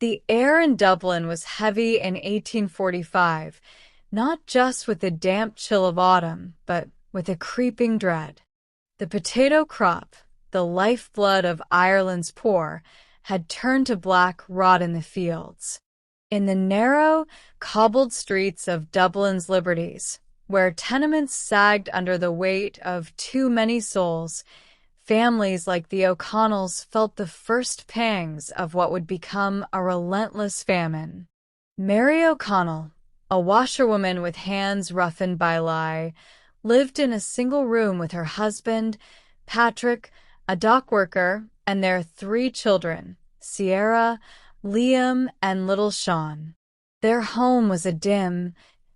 The air in Dublin was heavy in 1845, not just with the damp chill of autumn, but with a creeping dread. The potato crop, the lifeblood of Ireland's poor, had turned to black rot in the fields. In the narrow, cobbled streets of Dublin's Liberties, where tenements sagged under the weight of too many souls, families like the O'Connells felt the first pangs of what would become a relentless famine. Mary O'Connell, a washerwoman with hands roughened by lie, lived in a single room with her husband, Patrick, a dock worker, and their 3 children, Sierra, Liam, and little Sean. Their home was a dim,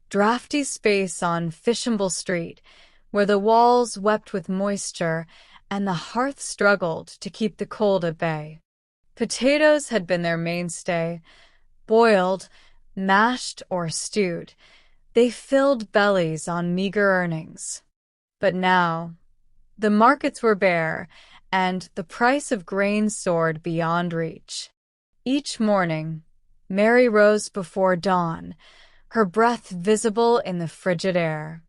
drafty space on Fishamble Street, where the walls wept with moisture and the hearth struggled to keep the cold at bay. Potatoes had been their mainstay. Boiled, mashed, or stewed, they filled bellies on meager earnings. But now, the markets were bare, and the price of grain soared beyond reach. Each morning, Mary rose before dawn, her breath visible in the frigid air.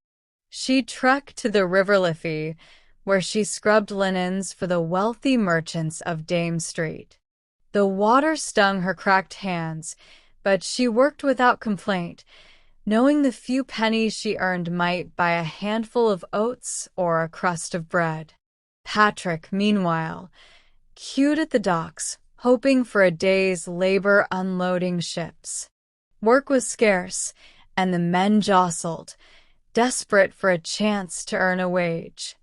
She trekked to the River Liffey, where she scrubbed linens for the wealthy merchants of Dame Street. The water stung her cracked hands, but she worked without complaint, knowing the few pennies she earned might buy a handful of oats or a crust of bread. Patrick, meanwhile, queued at the docks, hoping for a day's labor unloading ships. Work was scarce, and the men jostled, desperate for a chance to earn a wage.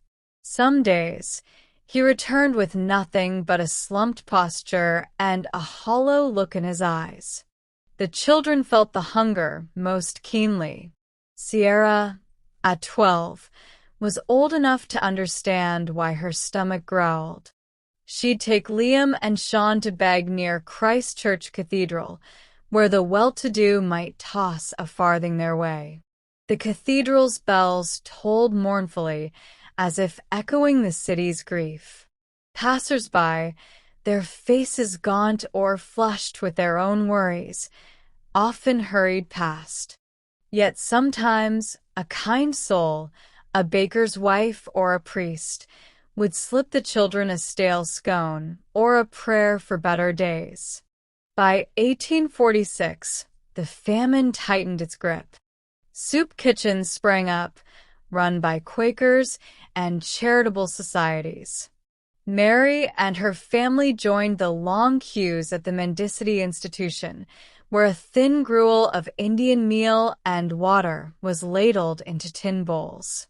Some days, he returned with nothing but a slumped posture and a hollow look in his eyes. The children felt the hunger most keenly. Sierra, at 12, was old enough to understand why her stomach growled. She'd take Liam and Sean to beg near Christ Church Cathedral, where the well-to-do might toss a farthing their way. The cathedral's bells tolled mournfully, as if echoing the city's grief. Passers-by, their faces gaunt or flushed with their own worries, often hurried past. Yet sometimes a kind soul, a baker's wife or a priest, would slip the children a stale scone or a prayer for better days. By 1846, the famine tightened its grip. Soup kitchens sprang up, run by Quakers and charitable societies. Mary and her family joined the long queues at the Mendicity Institution, where a thin gruel of Indian meal and water was ladled into tin bowls.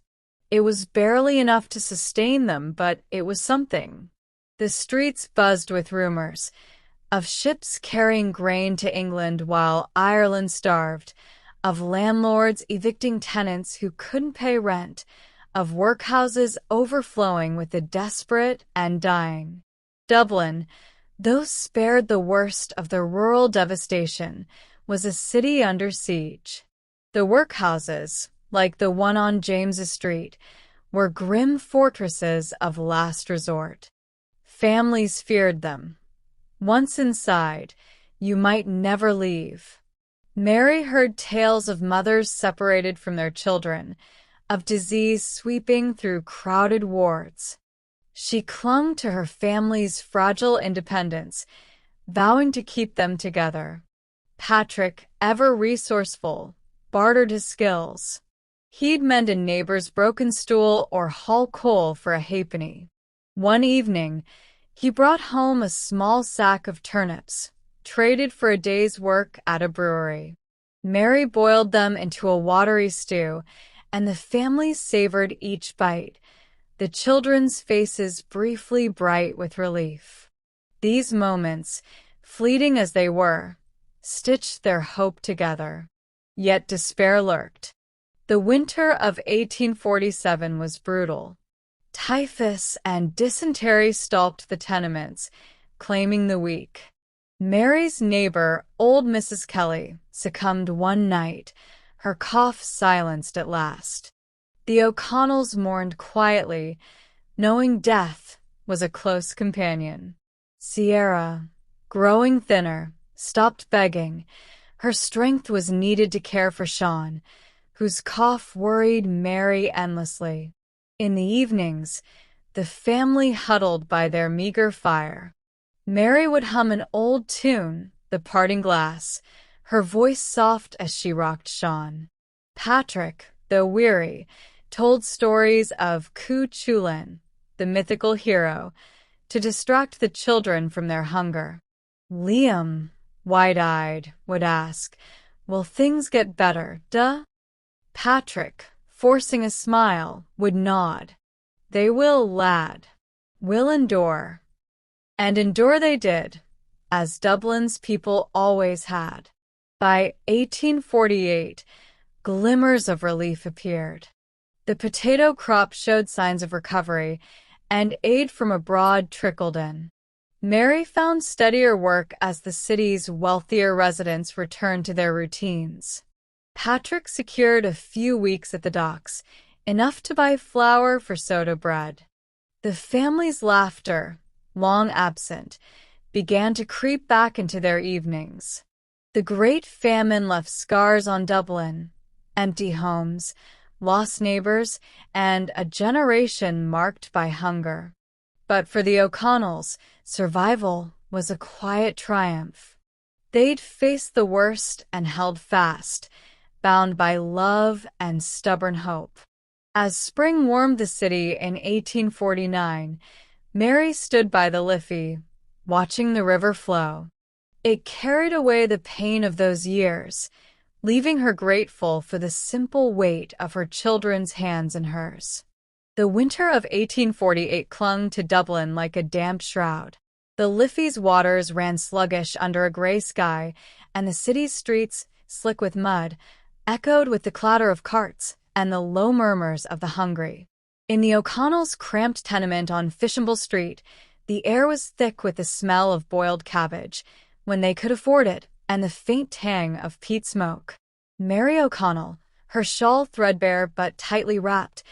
It was barely enough to sustain them, but it was something. The streets buzzed with rumors of ships carrying grain to England while Ireland starved, of landlords evicting tenants who couldn't pay rent, of workhouses overflowing with the desperate and dying. Dublin, though spared the worst of the rural devastation, was a city under siege. The workhouses, like the one on James's Street, were grim fortresses of last resort. Families feared them. Once inside, you might never leave. Mary heard tales of mothers separated from their children, of disease sweeping through crowded wards. She clung to her family's fragile independence, vowing to keep them together. Patrick, ever resourceful, bartered his skills. He'd mend a neighbor's broken stool or haul coal for a halfpenny. One evening, he brought home a small sack of turnips, traded for a day's work at a brewery. Mary boiled them into a watery stew, and the family savored each bite, the children's faces briefly bright with relief. These moments, fleeting as they were, stitched their hope together. Yet despair lurked. The winter of 1847 was brutal. Typhus and dysentery stalked the tenements, claiming the weak. Mary's neighbor, old Mrs. Kelly, succumbed one night, her cough silenced at last. The O'Connells mourned quietly, knowing death was a close companion. Sierra, growing thinner, stopped begging. Her strength was needed to care for Sean, whose cough worried Mary endlessly. In the evenings, the family huddled by their meager fire. Mary would hum an old tune, The Parting Glass, her voice soft as she rocked Sean. Patrick, though weary, told stories of Cuchulainn, the mythical hero, to distract the children from their hunger. Liam, wide-eyed, would ask, "Will things get better, duh?" Patrick, forcing a smile, would nod. "They will, lad. We'll endure." And endure they did, as Dublin's people always had. By 1848, glimmers of relief appeared. The potato crop showed signs of recovery, and aid from abroad trickled in. Mary found steadier work as the city's wealthier residents returned to their routines. Patrick secured a few weeks at the docks, enough to buy flour for soda bread. The family's laughter, long absent, began to creep back into their evenings. The Great Famine left scars on Dublin, empty homes, lost neighbors, and a generation marked by hunger. But for the O'Connells, survival was a quiet triumph. They'd faced the worst and held fast, bound by love and stubborn hope. As spring warmed the city in 1849, Mary stood by the Liffey, watching the river flow. It carried away the pain of those years, leaving her grateful for the simple weight of her children's hands in hers. The winter of 1848 clung to Dublin like a damp shroud. The Liffey's waters ran sluggish under a gray sky, and the city's streets, slick with mud, echoed with the clatter of carts and the low murmurs of the hungry. In the O'Connells' cramped tenement on Fishamble Street, the air was thick with the smell of boiled cabbage, when they could afford it, and the faint tang of peat smoke. Mary O'Connell, her shawl threadbare but tightly wrapped,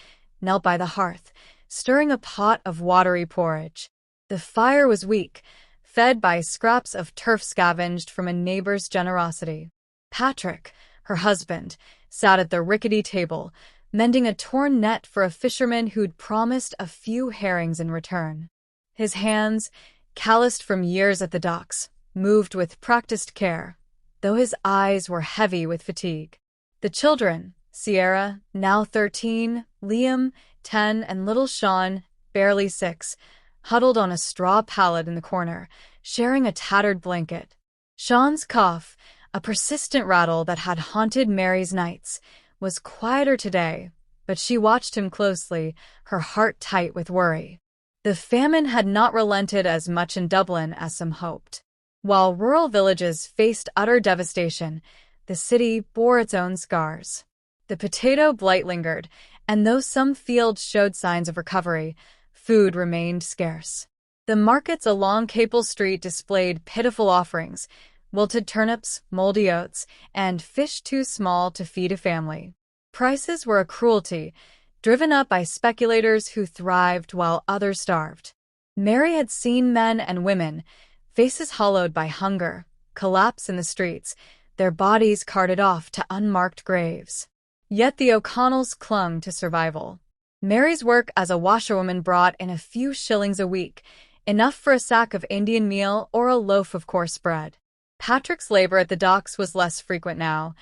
knelt by the hearth, stirring a pot of watery porridge. The fire was weak, fed by scraps of turf scavenged from a neighbor's generosity. Patrick, her husband, sat at the rickety table, mending a torn net for a fisherman who'd promised a few herrings in return. His hands, calloused from years at the docks, moved with practiced care, though his eyes were heavy with fatigue. The children, Sierra, now 13, Liam, 10, and little Sean, barely 6, huddled on a straw pallet in the corner, sharing a tattered blanket. Sean's cough, a persistent rattle that had haunted Mary's nights, was quieter today, but she watched him closely, her heart tight with worry. The famine had not relented as much in Dublin as some hoped. While rural villages faced utter devastation, the city bore its own scars. The potato blight lingered, and though some fields showed signs of recovery, food remained scarce. The markets along Capel Street displayed pitiful offerings: wilted turnips, moldy oats, and fish too small to feed a family. Prices were a cruelty, driven up by speculators who thrived while others starved. Mary had seen men and women, faces hollowed by hunger, collapse in the streets, their bodies carted off to unmarked graves. Yet the O'Connells clung to survival. Mary's work as a washerwoman brought in a few shillings a week, enough for a sack of Indian meal or a loaf of coarse bread. Patrick's labor at the docks was less frequent now,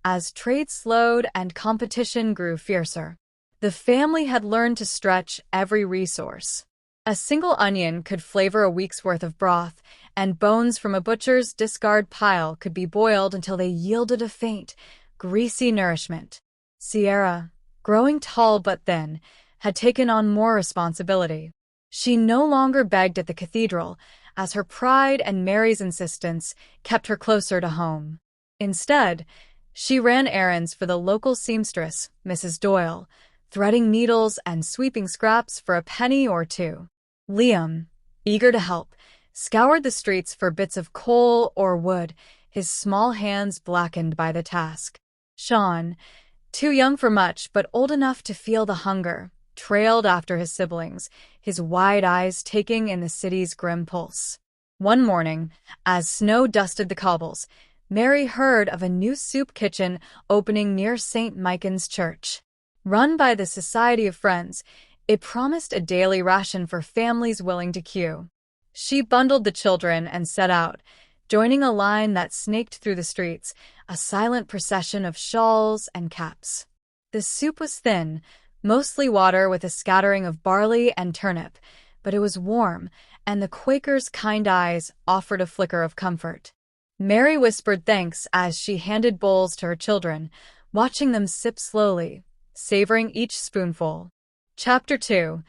as trade slowed and competition grew fiercer. The family had learned to stretch every resource. A single onion could flavor a week's worth of broth, and bones from a butcher's discard pile could be boiled until they yielded a faint, greasy nourishment. Sierra, growing tall but thin, had taken on more responsibility. She no longer begged at the cathedral, as her pride and Mary's insistence kept her closer to home. Instead, she ran errands for the local seamstress, Mrs. Doyle, threading needles and sweeping scraps for a penny or two. Liam, eager to help, scoured the streets for bits of coal or wood, his small hands blackened by the task. Sean, too young for much but old enough to feel the hunger, trailed after his siblings, his wide eyes taking in the city's grim pulse. One morning, as snow dusted the cobbles, Mary heard of a new soup kitchen opening near St. Michan's Church. Run by the Society of Friends, it promised a daily ration for families willing to queue. She bundled the children and set out, joining a line that snaked through the streets, a silent procession of shawls and caps. The soup was thin, mostly water with a scattering of barley and turnip, but it was warm, and the Quaker's kind eyes offered a flicker of comfort. Mary whispered thanks as she handed bowls to her children, watching them sip slowly, savoring each spoonful. Chapter 2.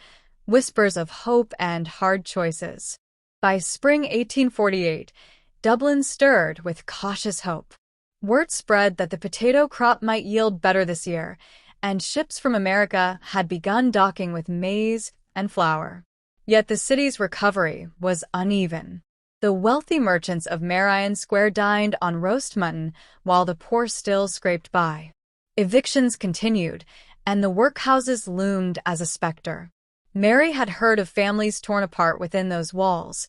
Whispers of Hope and Hard Choices. By spring 1848, Dublin stirred with cautious hope. Word spread that the potato crop might yield better this year, and ships from America had begun docking with maize and flour. Yet the city's recovery was uneven. The wealthy merchants of Merrion Square dined on roast mutton, while the poor still scraped by. Evictions continued, and the workhouses loomed as a specter. Mary had heard of families torn apart within those walls,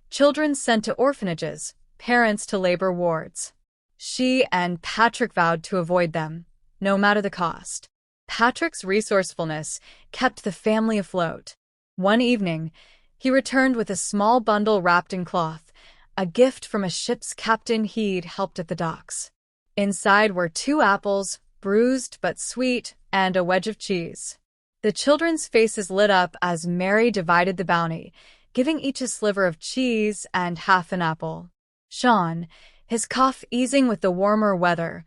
children sent to orphanages, parents to labor wards. She and Patrick vowed to avoid them, no matter the cost. Patrick's resourcefulness kept the family afloat. One evening, he returned with a small bundle wrapped in cloth, a gift from a ship's captain he'd helped at the docks. Inside were 2 apples, bruised but sweet, and a wedge of cheese. The children's faces lit up as Mary divided the bounty, giving each a sliver of cheese and half an apple. Sean, his cough easing with the warmer weather,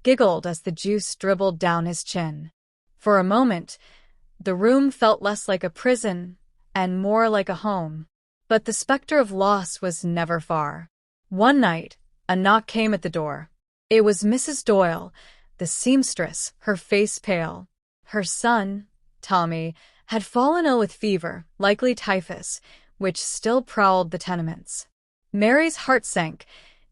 giggled as the juice dribbled down his chin. For a moment, the room felt less like a prison and more like a home. But the specter of loss was never far. One night, a knock came at the door. It was Mrs. Doyle, the seamstress, her face pale. Her son, Tommy, had fallen ill with fever, likely typhus, which still prowled the tenements. Mary's heart sank.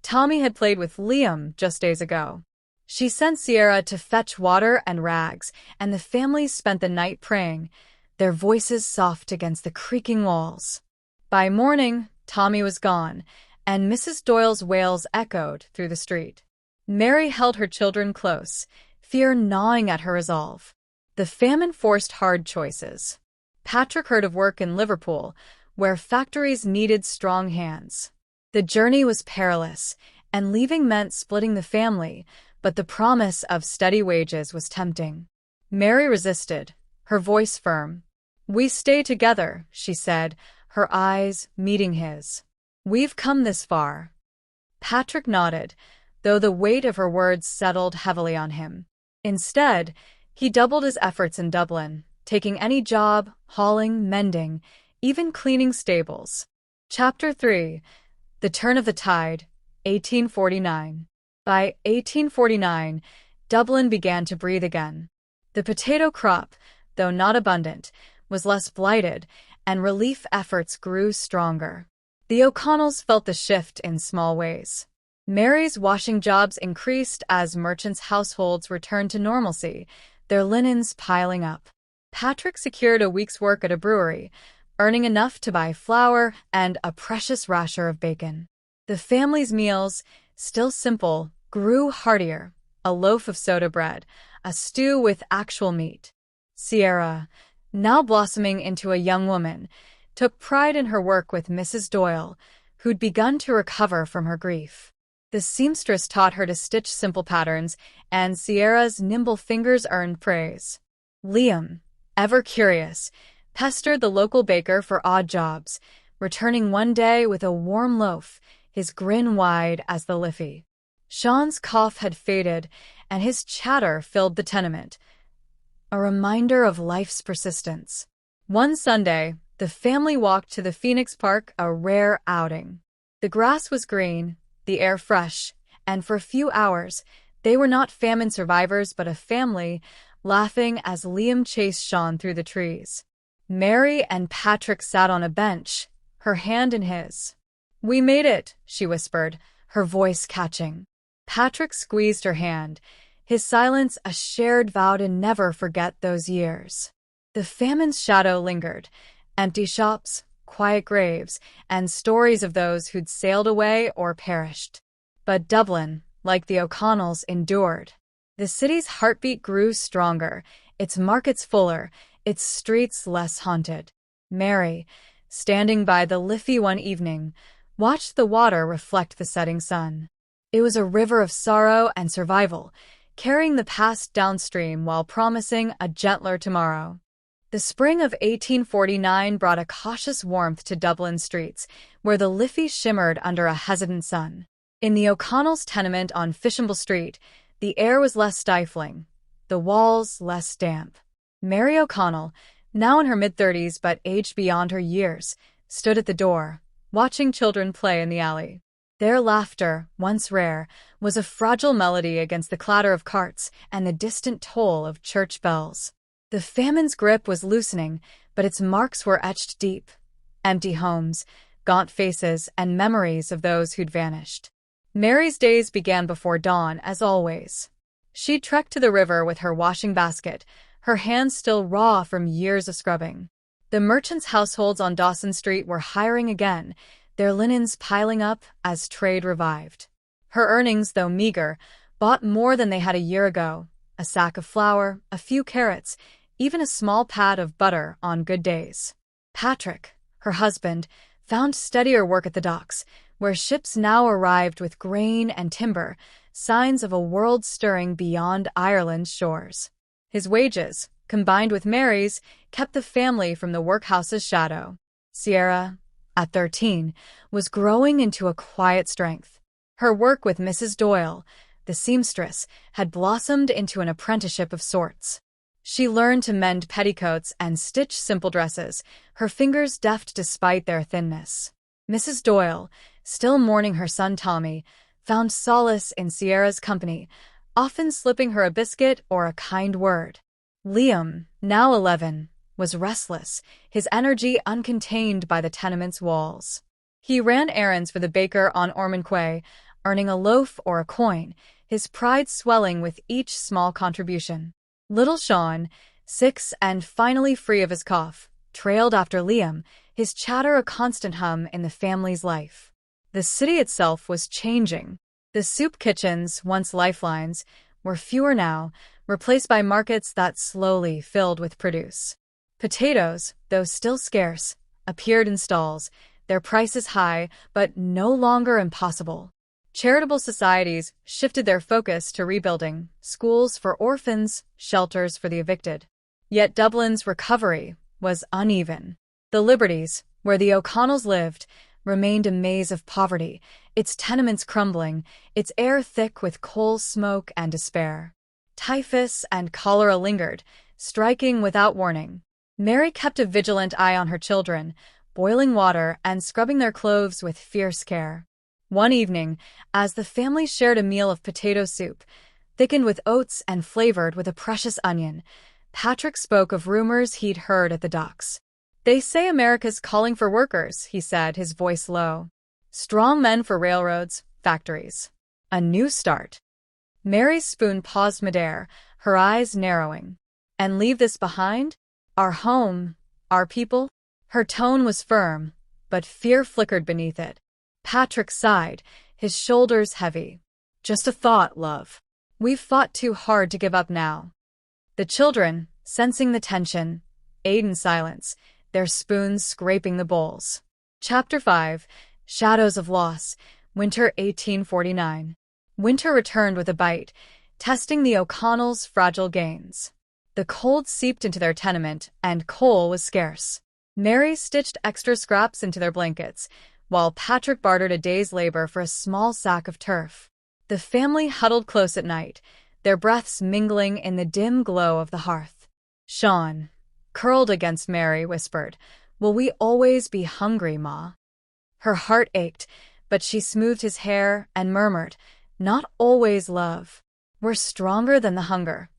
Tommy had played with Liam just days ago. She sent Sierra to fetch water and rags, and the family spent the night praying, their voices soft against the creaking walls. By morning, Tommy was gone, and Mrs. Doyle's wails echoed through the street. Mary held her children close, fear gnawing at her resolve. The famine forced hard choices. Patrick heard of work in Liverpool, where factories needed strong hands. The journey was perilous, and leaving meant splitting the family, but the promise of steady wages was tempting. Mary resisted, her voice firm. "We stay together," she said, her eyes meeting his. "We've come this far." Patrick nodded, though the weight of her words settled heavily on him. Instead, he doubled his efforts in Dublin, taking any job, hauling, mending, even cleaning stables. Chapter 3. The Turn of the Tide, 1849. By 1849, Dublin began to breathe again. The potato crop, though not abundant, was less blighted, and relief efforts grew stronger. The O'Connells felt the shift in small ways. Mary's washing jobs increased as merchants' households returned to normalcy, their linens piling up. Patrick secured a week's work at a brewery, earning enough to buy flour and a precious rasher of bacon. The family's meals, still simple, grew heartier, a loaf of soda bread, a stew with actual meat. Sierra, now blossoming into a young woman, took pride in her work with Mrs. Doyle, who'd begun to recover from her grief. The seamstress taught her to stitch simple patterns, and Sierra's nimble fingers earned praise. Liam, ever curious, pestered the local baker for odd jobs, returning one day with a warm loaf, his grin wide as the Liffey. Sean's cough had faded, and his chatter filled the tenement, a reminder of life's persistence. One Sunday, the family walked to the Phoenix Park, a rare outing. The grass was green, the air fresh, and for a few hours, they were not famine survivors but a family, laughing as Liam chased Sean through the trees. Mary and Patrick sat on a bench, her hand in his. "We made it," she whispered, her voice catching. Patrick squeezed her hand, his silence a shared vow to never forget those years. The famine's shadow lingered, empty shops, quiet graves, and stories of those who'd sailed away or perished. But Dublin, like the O'Connells, endured. The city's heartbeat grew stronger, its markets fuller, its streets less haunted. Mary, standing by the Liffey one evening, watched the water reflect the setting sun. It was a river of sorrow and survival, carrying the past downstream while promising a gentler tomorrow. The spring of 1849 brought a cautious warmth to Dublin streets, where the Liffey shimmered under a hesitant sun. In the O'Connells' tenement on Fishamble Street, the air was less stifling, the walls less damp. Mary O'Connell, now in her mid-30s but aged beyond her years, stood at the door, watching children play in the alley. Their laughter, once rare, was a fragile melody against the clatter of carts and the distant toll of church bells. The famine's grip was loosening, but its marks were etched deep. Empty homes, gaunt faces, and memories of those who'd vanished. Mary's days began before dawn, as always. She trekked to the river with her washing basket, her hands still raw from years of scrubbing. The merchants' households on Dawson Street were hiring again, their linens piling up as trade revived. Her earnings, though meager, bought more than they had a year ago: a sack of flour, a few carrots, even a small pat of butter on good days. Patrick, her husband, found steadier work at the docks, where ships now arrived with grain and timber, signs of a world stirring beyond Ireland's shores. His wages, combined with Mary's, kept the family from the workhouse's shadow. Sierra, at 13, was growing into a quiet strength. Her work with Mrs. Doyle, the seamstress, had blossomed into an apprenticeship of sorts. She learned to mend petticoats and stitch simple dresses, her fingers deft despite their thinness. Mrs. Doyle, still mourning her son Tommy, found solace in Sierra's company, often slipping her a biscuit or a kind word. Liam, now 11, was restless, his energy uncontained by the tenement's walls. He ran errands for the baker on Ormond Quay, earning a loaf or a coin, his pride swelling with each small contribution. Little Sean, 6 and finally free of his cough, trailed after Liam, his chatter a constant hum in the family's life. The city itself was changing. The soup kitchens, once lifelines, were fewer now, replaced by markets that slowly filled with produce. Potatoes, though still scarce, appeared in stalls, their prices high, but no longer impossible. Charitable societies shifted their focus to rebuilding, schools for orphans, shelters for the evicted. Yet Dublin's recovery was uneven. The Liberties, where the O'Connells lived, remained a maze of poverty, its tenements crumbling, its air thick with coal smoke and despair. Typhus and cholera lingered, striking without warning. Mary kept a vigilant eye on her children, boiling water and scrubbing their clothes with fierce care. One evening, as the family shared a meal of potato soup, thickened with oats and flavored with a precious onion, Patrick spoke of rumors he'd heard at the docks. "They say America's calling for workers," he said, his voice low. "Strong men for railroads, factories. A new start." Mary's spoon paused midair, her eyes narrowing. "And leave this behind? Our home, our people?" Her tone was firm, but fear flickered beneath it. Patrick sighed, his shoulders heavy. "Just a thought, love. We've fought too hard to give up now." The children, sensing the tension, ate in silence, their spoons scraping the bowls. Chapter 5. Shadows of Loss. Winter 1849. Winter returned with a bite, testing the O'Connells' fragile gains. The cold seeped into their tenement, and coal was scarce. Mary stitched extra scraps into their blankets, while Patrick bartered a day's labor for a small sack of turf. The family huddled close at night, their breaths mingling in the dim glow of the hearth. Sean, curled against Mary, whispered, "Will we always be hungry, Ma?" Her heart ached, but she smoothed his hair and murmured, "Not always, love. We're stronger than the hunger."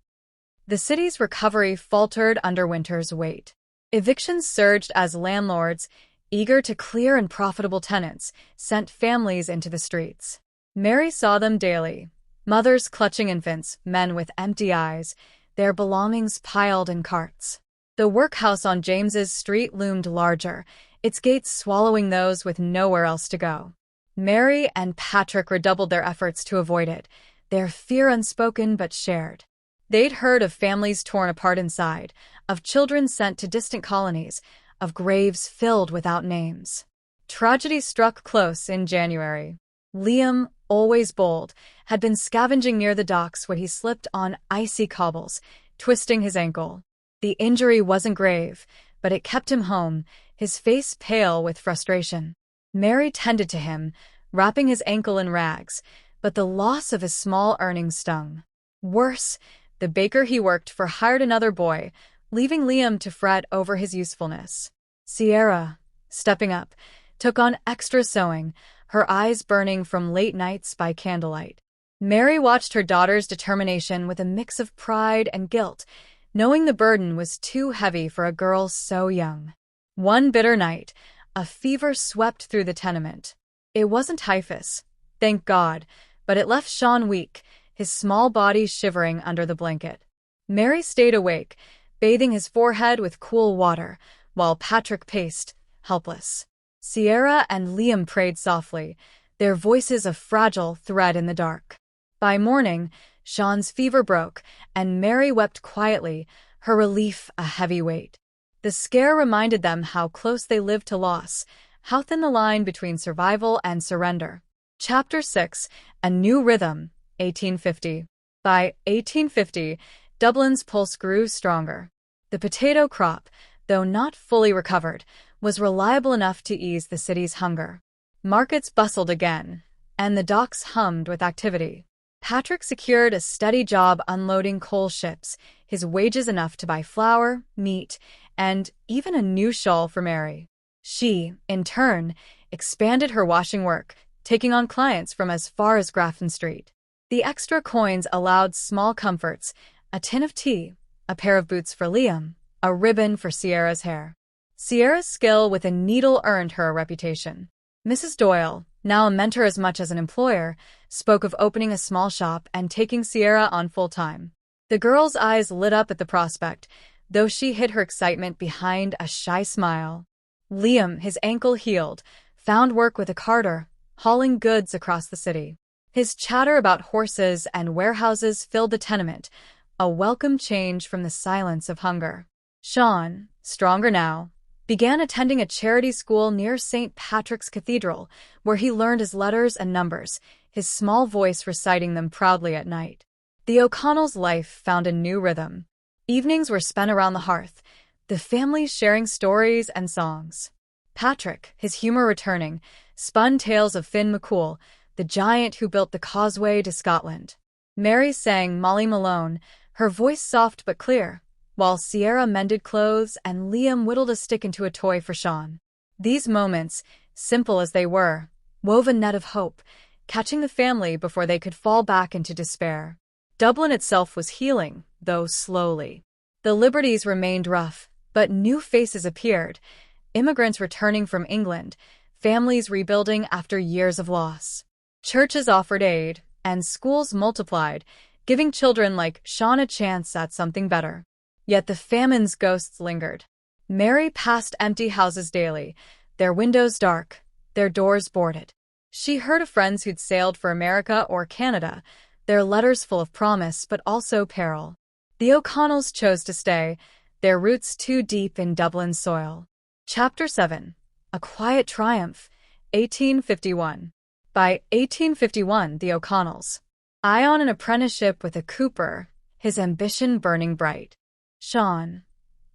The city's recovery faltered under winter's weight. Evictions surged as landlords, eager to clear unprofitable tenants, sent families into the streets. Mary saw them daily, mothers clutching infants, men with empty eyes, their belongings piled in carts. The workhouse on James's Street loomed larger, its gates swallowing those with nowhere else to go. Mary and Patrick redoubled their efforts to avoid it, their fear unspoken but shared. They'd heard of families torn apart inside, of children sent to distant colonies, of graves filled without names. Tragedy struck close in January. Liam, always bold, had been scavenging near the docks when he slipped on icy cobbles, twisting his ankle. The injury wasn't grave, but it kept him home, his face pale with frustration. Mary tended to him, wrapping his ankle in rags, but the loss of his small earnings stung. Worse, the baker he worked for hired another boy, leaving Liam to fret over his usefulness. Sierra, stepping up, took on extra sewing, her eyes burning from late nights by candlelight. Mary watched her daughter's determination with a mix of pride and guilt, knowing the burden was too heavy for a girl so young. One bitter night, a fever swept through the tenement. It wasn't typhus, thank God, but it left Sean weak, his small body shivering under the blanket. Mary stayed awake, bathing his forehead with cool water, while Patrick paced, helpless. Sierra and Liam prayed softly, their voices a fragile thread in the dark. By morning, Sean's fever broke, and Mary wept quietly, her relief a heavy weight. The scare reminded them how close they lived to loss, how thin the line between survival and surrender. Chapter 6: A New Rhythm, 1850. By 1850, Dublin's pulse grew stronger. The potato crop, though not fully recovered, was reliable enough to ease the city's hunger. Markets bustled again, and the docks hummed with activity. Patrick secured a steady job unloading coal ships, his wages enough to buy flour, meat, and even a new shawl for Mary. She, in turn, expanded her washing work, taking on clients from as far as Grafton Street. The extra coins allowed small comforts, a tin of tea, a pair of boots for Liam, a ribbon for Sierra's hair. Sierra's skill with a needle earned her a reputation. Mrs. Doyle, now a mentor as much as an employer, spoke of opening a small shop and taking Sierra on full-time. The girl's eyes lit up at the prospect, though she hid her excitement behind a shy smile. Liam, his ankle healed, found work with a carter, hauling goods across the city. His chatter about horses and warehouses filled the tenement, a welcome change from the silence of hunger. Sean, stronger now, began attending a charity school near St. Patrick's Cathedral, where he learned his letters and numbers, his small voice reciting them proudly at night. The O'Connells' life found a new rhythm. Evenings were spent around the hearth, the family sharing stories and songs. Patrick, his humor returning, spun tales of Finn McCool, the giant who built the causeway to Scotland. Mary sang Molly Malone, her voice soft but clear, while Sierra mended clothes and Liam whittled a stick into a toy for Sean. These moments, simple as they were, wove a net of hope, catching the family before they could fall back into despair. Dublin itself was healing, though slowly. The liberties remained rough, but new faces appeared, immigrants returning from England, families rebuilding after years of loss. Churches offered aid, and schools multiplied, giving children like Sean a chance at something better. Yet the famine's ghosts lingered. Mary passed empty houses daily, their windows dark, their doors boarded. She heard of friends who'd sailed for America or Canada, their letters full of promise but also peril. The O'Connells chose to stay, their roots too deep in Dublin's soil. Chapter 7: A Quiet Triumph, 1851. By 1851, the O'Connells, eye on an apprenticeship with a cooper, his ambition burning bright. Sean,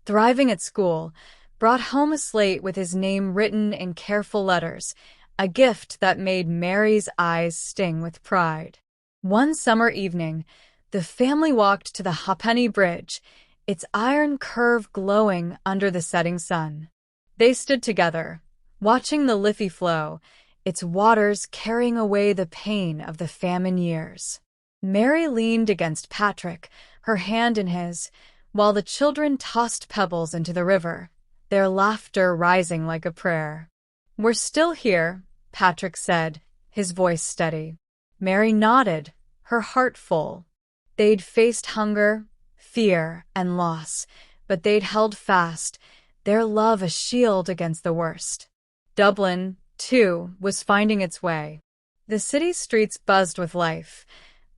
thriving at school, brought home a slate with his name written in careful letters, a gift that made Mary's eyes sting with pride. One summer evening, the family walked to the Ha'penny Bridge, its iron curve glowing under the setting sun. They stood together, watching the Liffey flow, its waters carrying away the pain of the famine years. Mary leaned against Patrick, her hand in his, while the children tossed pebbles into the river, their laughter rising like a prayer. "We're still here," Patrick said, his voice steady. Mary nodded, her heart full. They'd faced hunger, fear, and loss, but they'd held fast, their love a shield against the worst. Dublin, too, was finding its way. The city's streets buzzed with life,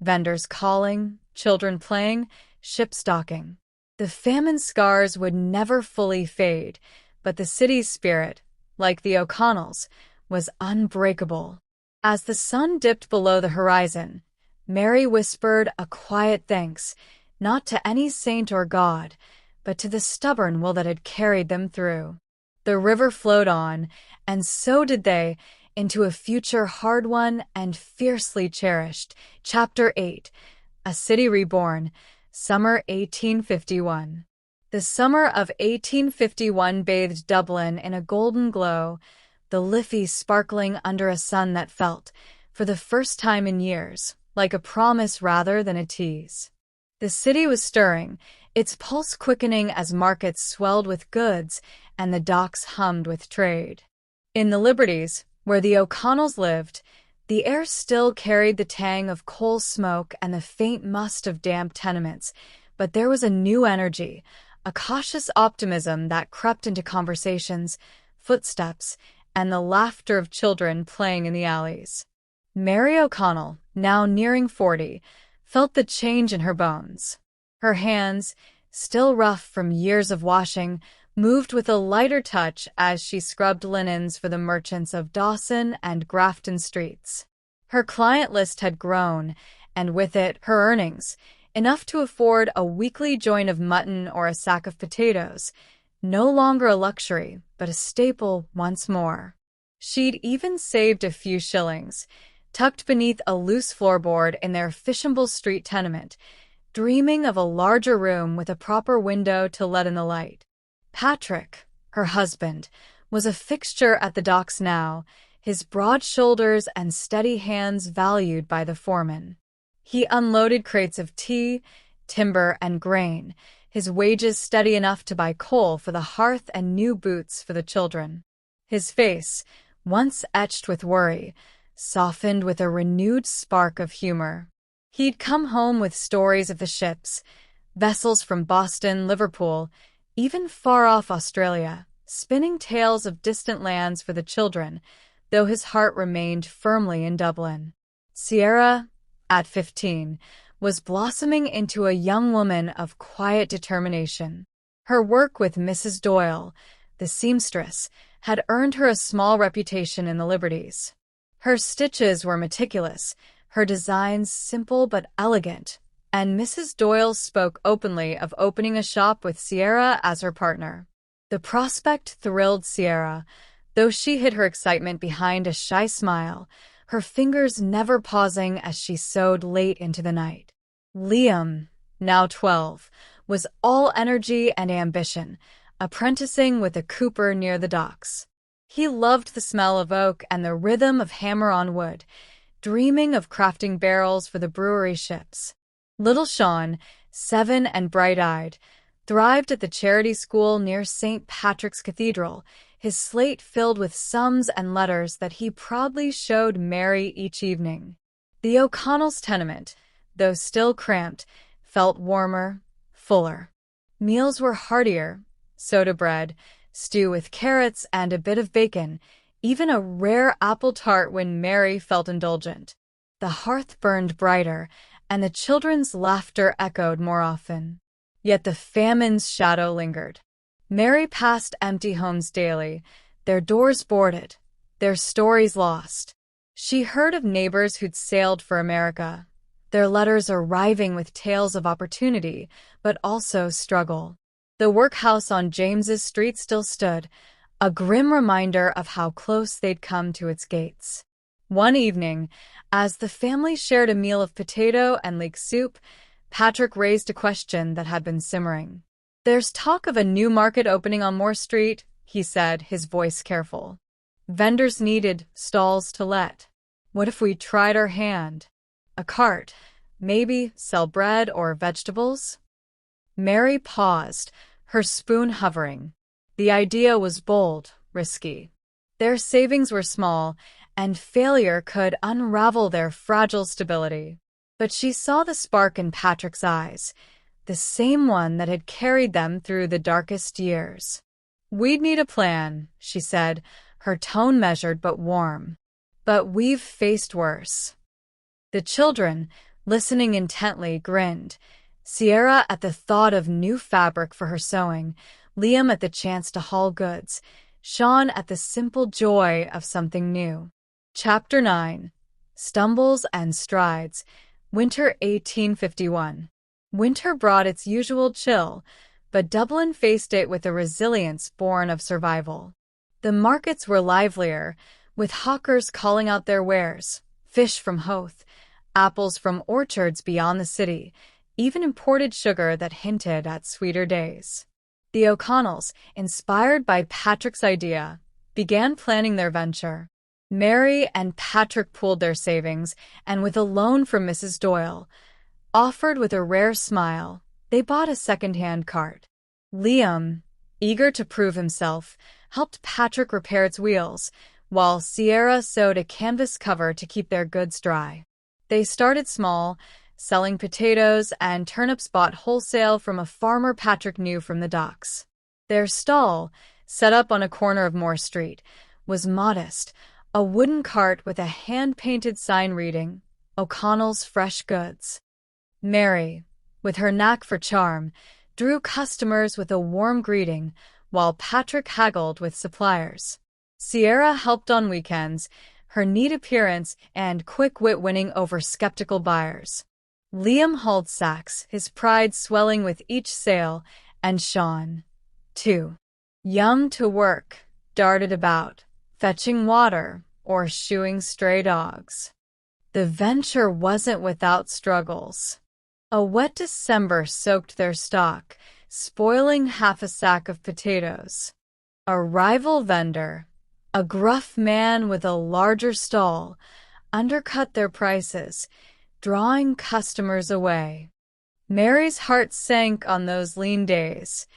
vendors calling, children playing, ships docking. The famine scars would never fully fade, but the city's spirit, like the O'Connells, was unbreakable. As the sun dipped below the horizon, Mary whispered a quiet thanks, not to any saint or god, but to the stubborn will that had carried them through. The river flowed on, and so did they, into a future hard-won and fiercely cherished. Chapter 8, A City Reborn, Summer 1851. The summer of 1851 bathed Dublin in a golden glow, the Liffey sparkling under a sun that felt, for the first time in years, like a promise rather than a tease. The city was stirring, its pulse quickening as markets swelled with goods and the docks hummed with trade. In the Liberties, where the O'Connells lived, the air still carried the tang of coal smoke and the faint must of damp tenements, but there was a new energy, a cautious optimism that crept into conversations, footsteps, and the laughter of children playing in the alleys. Mary O'Connell, now nearing 40, felt the change in her bones. Her hands, still rough from years of washing, moved with a lighter touch as she scrubbed linens for the merchants of Dawson and Grafton streets. Her client list had grown, and with it her earnings, enough to afford a weekly joint of mutton or a sack of potatoes, no longer a luxury, but a staple once more. She'd even saved a few shillings, tucked beneath a loose floorboard in their Fishamble Street tenement, dreaming of a larger room with a proper window to let in the light. Patrick, her husband, was a fixture at the docks now, his broad shoulders and steady hands valued by the foreman. He unloaded crates of tea, timber, and grain, his wages steady enough to buy coal for the hearth and new boots for the children. His face, once etched with worry, softened with a renewed spark of humor. He'd come home with stories of the ships, vessels from Boston, Liverpool, even far-off Australia, spinning tales of distant lands for the children, though his heart remained firmly in Dublin. Sierra, at 15, was blossoming into a young woman of quiet determination. Her work with Mrs. Doyle, the seamstress, had earned her a small reputation in the Liberties. Her stitches were meticulous, her designs simple but elegant, and Mrs. Doyle spoke openly of opening a shop with Sierra as her partner. The prospect thrilled Sierra, though she hid her excitement behind a shy smile, her fingers never pausing as she sewed late into the night. Liam, now 12, was all energy and ambition, apprenticing with a cooper near the docks. He loved the smell of oak and the rhythm of hammer on wood, dreaming of crafting barrels for the brewery ships. Little Sean, 7 and bright-eyed, thrived at the charity school near St. Patrick's Cathedral, his slate filled with sums and letters that he proudly showed Mary each evening. The O'Connells' tenement, though still cramped, felt warmer, fuller. Meals were heartier, soda bread, stew with carrots and a bit of bacon, even a rare apple tart when Mary felt indulgent. The hearth burned brighter, and the children's laughter echoed more often. Yet the famine's shadow lingered. Mary passed empty homes daily, their doors boarded, their stories lost. She heard of neighbors who'd sailed for America, their letters arriving with tales of opportunity, but also struggle. The workhouse on James's Street still stood, a grim reminder of how close they'd come to its gates. One evening, as the family shared a meal of potato and leek soup, Patrick raised a question that had been simmering. "There's talk of a new market opening on Moore Street," he said, his voice careful. "Vendors needed, stalls to let. What if we tried our hand? A cart, maybe sell bread or vegetables?" Mary paused, her spoon hovering. The idea was bold, risky. Their savings were small, and failure could unravel their fragile stability. But she saw the spark in Patrick's eyes, the same one that had carried them through the darkest years. "We'd need a plan," she said, her tone measured but warm. "But we've faced worse." The children, listening intently, grinned. Sierra at the thought of new fabric for her sewing, Liam at the chance to haul goods, Sean at the simple joy of something new. Chapter 9. Stumbles and Strides. Winter 1851. Winter brought its usual chill, but Dublin faced it with a resilience born of survival. The markets were livelier, with hawkers calling out their wares, fish from Howth, apples from orchards beyond the city, even imported sugar that hinted at sweeter days. The O'Connells, inspired by Patrick's idea, began planning their venture. Mary and Patrick pooled their savings, and with a loan from Mrs. Doyle, offered with a rare smile, they bought a second-hand cart. Liam, eager to prove himself, helped Patrick repair its wheels, while Sierra sewed a canvas cover to keep their goods dry. They started small, selling potatoes and turnips bought wholesale from a farmer Patrick knew from the docks. Their stall, set up on a corner of Moore Street, was modest, a wooden cart with a hand-painted sign reading, "O'Connell's Fresh Goods." Mary, with her knack for charm, drew customers with a warm greeting, while Patrick haggled with suppliers. Sierra helped on weekends, her neat appearance and quick wit winning over skeptical buyers. Liam hauled sacks, his pride swelling with each sale, and Sean, too, young to work, darted about, fetching water or shooing stray dogs. The venture wasn't without struggles. A wet December soaked their stock, spoiling half a sack of potatoes. A rival vendor, a gruff man with a larger stall, undercut their prices, drawing customers away. Mary's heart sank on those lean days,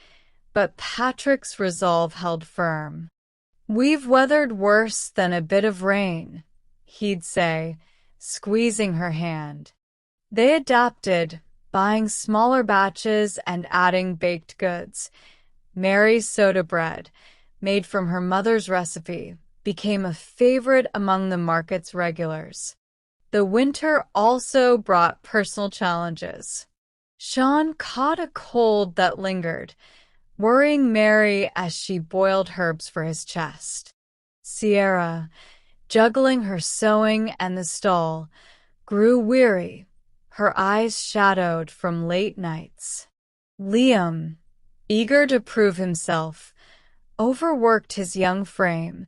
but Patrick's resolve held firm. "We've weathered worse than a bit of rain," he'd say, squeezing her hand. They adapted, buying smaller batches and adding baked goods. Mary's soda bread, made from her mother's recipe, became a favorite among the market's regulars. The winter also brought personal challenges. Sean caught a cold that lingered, worrying Mary as she boiled herbs for his chest. Sierra, juggling her sewing and the stall, grew weary, her eyes shadowed from late nights. Liam, eager to prove himself, overworked his young frame,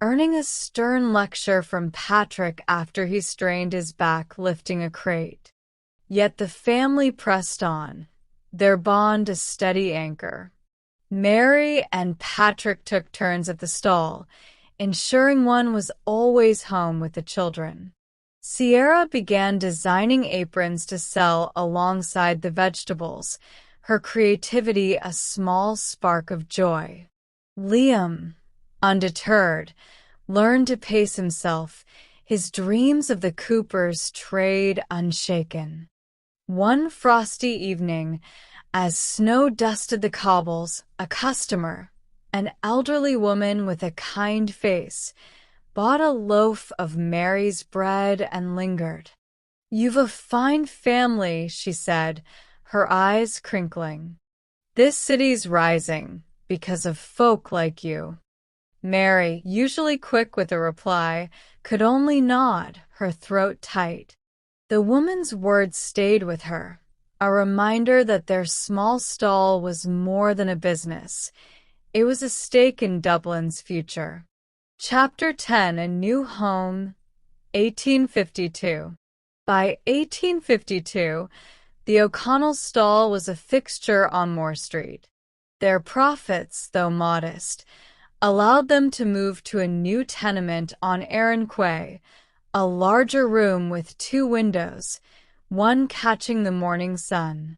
earning a stern lecture from Patrick after he strained his back lifting a crate. Yet the family pressed on, their bond a steady anchor. Mary and Patrick took turns at the stall, ensuring one was always home with the children. Sierra began designing aprons to sell alongside the vegetables, her creativity a small spark of joy. Liam, undeterred, learned to pace himself, his dreams of the Coopers' trade unshaken. One frosty evening, as snow dusted the cobbles, a customer, an elderly woman with a kind face, bought a loaf of Mary's bread and lingered. "You've a fine family," she said, her eyes crinkling. "This city's rising because of folk like you." Mary, usually quick with a reply, could only nod, her throat tight. The woman's words stayed with her, a reminder that their small stall was more than a business. It was a stake in Dublin's future. Chapter 10. A New Home, 1852. By 1852, the O'Connell's stall was a fixture on Moore Street. Their profits, though modest, allowed them to move to a new tenement on Erin Quay, a larger room with 2 windows, one catching the morning sun.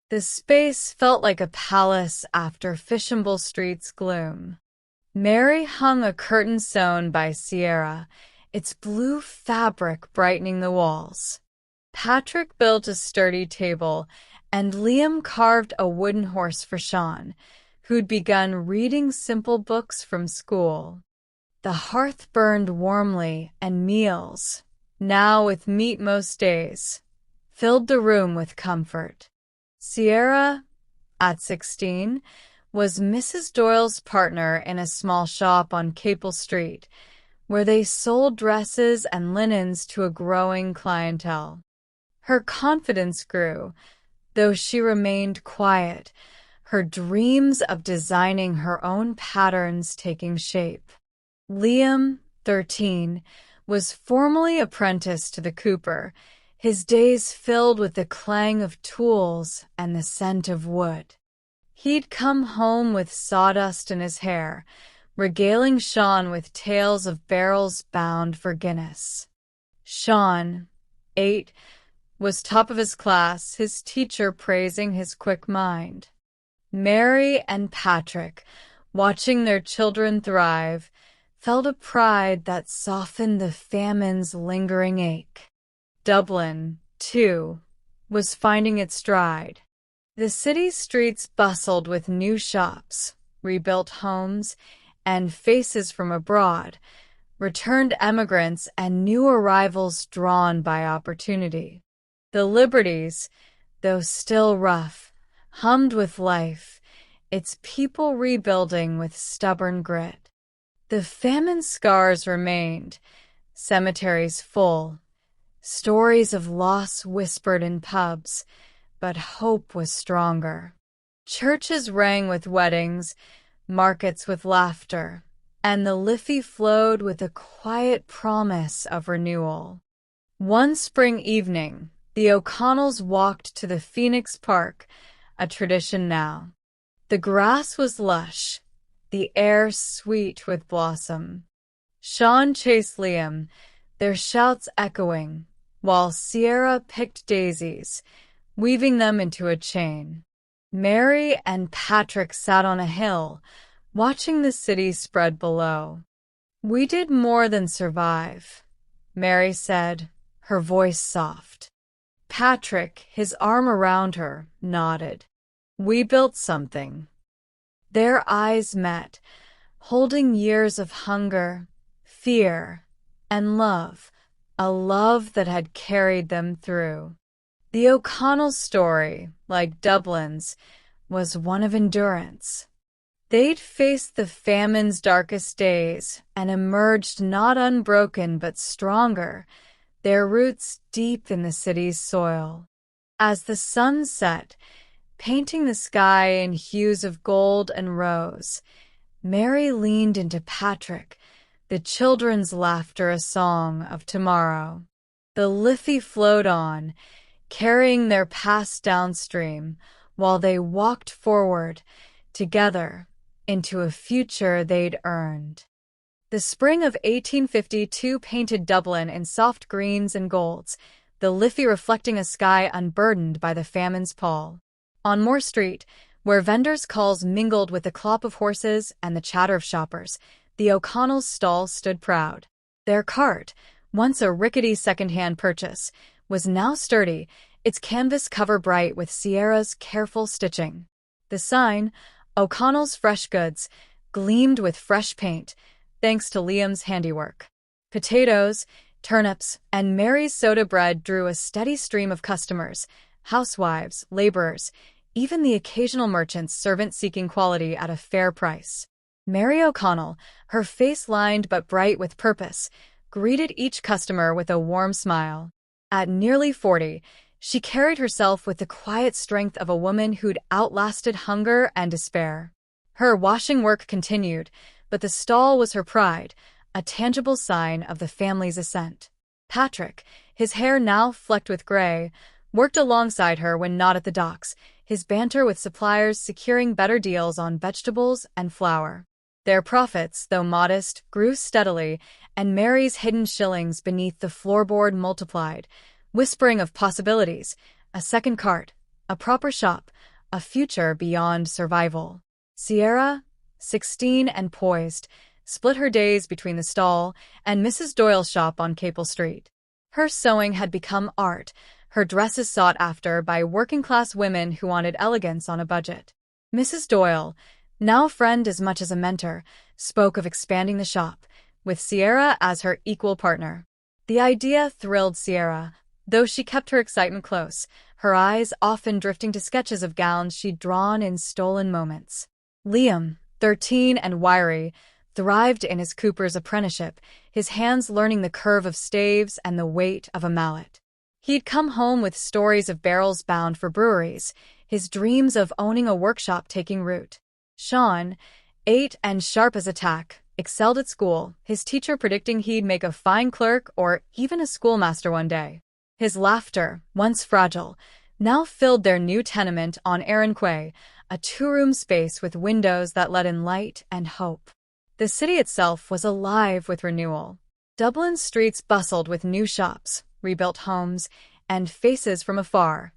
The space felt like a palace after Fishamble Street's gloom. Mary hung a curtain sewn by Sierra, its blue fabric brightening the walls. Patrick built a sturdy table, and Liam carved a wooden horse for Sean, who'd begun reading simple books from school. The hearth burned warmly, and meals, now with meat most days, filled the room with comfort. Sierra, at 16, was Mrs. Doyle's partner in a small shop on Capel Street, where they sold dresses and linens to a growing clientele. Her confidence grew, though she remained quiet, her dreams of designing her own patterns taking shape. Liam, 13, was formally apprenticed to the cooper, his days filled with the clang of tools and the scent of wood. He'd come home with sawdust in his hair, regaling Sean with tales of barrels bound for Guinness. Sean, 8, was top of his class, his teacher praising his quick mind. Mary and Patrick, watching their children thrive, felt a pride that softened the famine's lingering ache. Dublin, too, was finding its stride. The city's streets bustled with new shops, rebuilt homes, and faces from abroad, returned emigrants and new arrivals drawn by opportunity. The Liberties, though still rough, hummed with life, its people rebuilding with stubborn grit. The famine scars remained, cemeteries full, stories of loss whispered in pubs, but hope was stronger. Churches rang with weddings, markets with laughter, and the Liffey flowed with a quiet promise of renewal. One spring evening, the O'Connells walked to the Phoenix Park, a tradition now. The grass was lush, the air sweet with blossom. Sean chased Liam, their shouts echoing, while Sierra picked daisies, weaving them into a chain. Mary and Patrick sat on a hill, watching the city spread below. "We did more than survive," Mary said, her voice soft. Patrick, his arm around her, nodded. "We built something." Their eyes met, holding years of hunger, fear, and love, a love that had carried them through. The O'Connell's story, like Dublin's, was one of endurance. They'd faced the famine's darkest days and emerged not unbroken but stronger, their roots deep in the city's soil. As the sun set, painting the sky in hues of gold and rose, Mary leaned into Patrick, the children's laughter a song of tomorrow. The Liffey flowed on, carrying their past downstream, while they walked forward, together, into a future they'd earned. The spring of 1852 painted Dublin in soft greens and golds, the Liffey reflecting a sky unburdened by the famine's pall. On Moore Street, where vendors' calls mingled with the clop of horses and the chatter of shoppers, the O'Connell's stall stood proud. Their cart, once a rickety second-hand purchase, was now sturdy, its canvas cover bright with Sierra's careful stitching. The sign, O'Connell's Fresh Goods, gleamed with fresh paint, thanks to Liam's handiwork. Potatoes, turnips, and Mary's soda bread drew a steady stream of customers, housewives, laborers, even the occasional merchant's servant seeking quality at a fair price. Mary O'Connell, her face lined but bright with purpose, greeted each customer with a warm smile. At nearly 40, she carried herself with the quiet strength of a woman who'd outlasted hunger and despair. Her washing work continued, but the stall was her pride, a tangible sign of the family's ascent. Patrick, his hair now flecked with gray, worked alongside her when not at the docks, his banter with suppliers securing better deals on vegetables and flour. Their profits, though modest, grew steadily, and Mary's hidden shillings beneath the floorboard multiplied, whispering of possibilities, a second cart, a proper shop, a future beyond survival. Sierra, 16 and poised, split her days between the stall and Mrs. Doyle's shop on Capel Street. Her sewing had become art, her dresses sought after by working-class women who wanted elegance on a budget. Mrs. Doyle, now a friend as much as a mentor, spoke of expanding the shop, with Sierra as her equal partner. The idea thrilled Sierra, though she kept her excitement close, her eyes often drifting to sketches of gowns she'd drawn in stolen moments. Liam, 13 and wiry, thrived in his cooper's apprenticeship, his hands learning the curve of staves and the weight of a mallet. He'd come home with stories of barrels bound for breweries, his dreams of owning a workshop taking root. Sean, 8 and sharp as a tack, excelled at school, his teacher predicting he'd make a fine clerk or even a schoolmaster one day. His laughter, once fragile, now filled their new tenement on Erin Quay, a two-room space with windows that let in light and hope. The city itself was alive with renewal. Dublin's streets bustled with new shops, rebuilt homes, and faces from afar.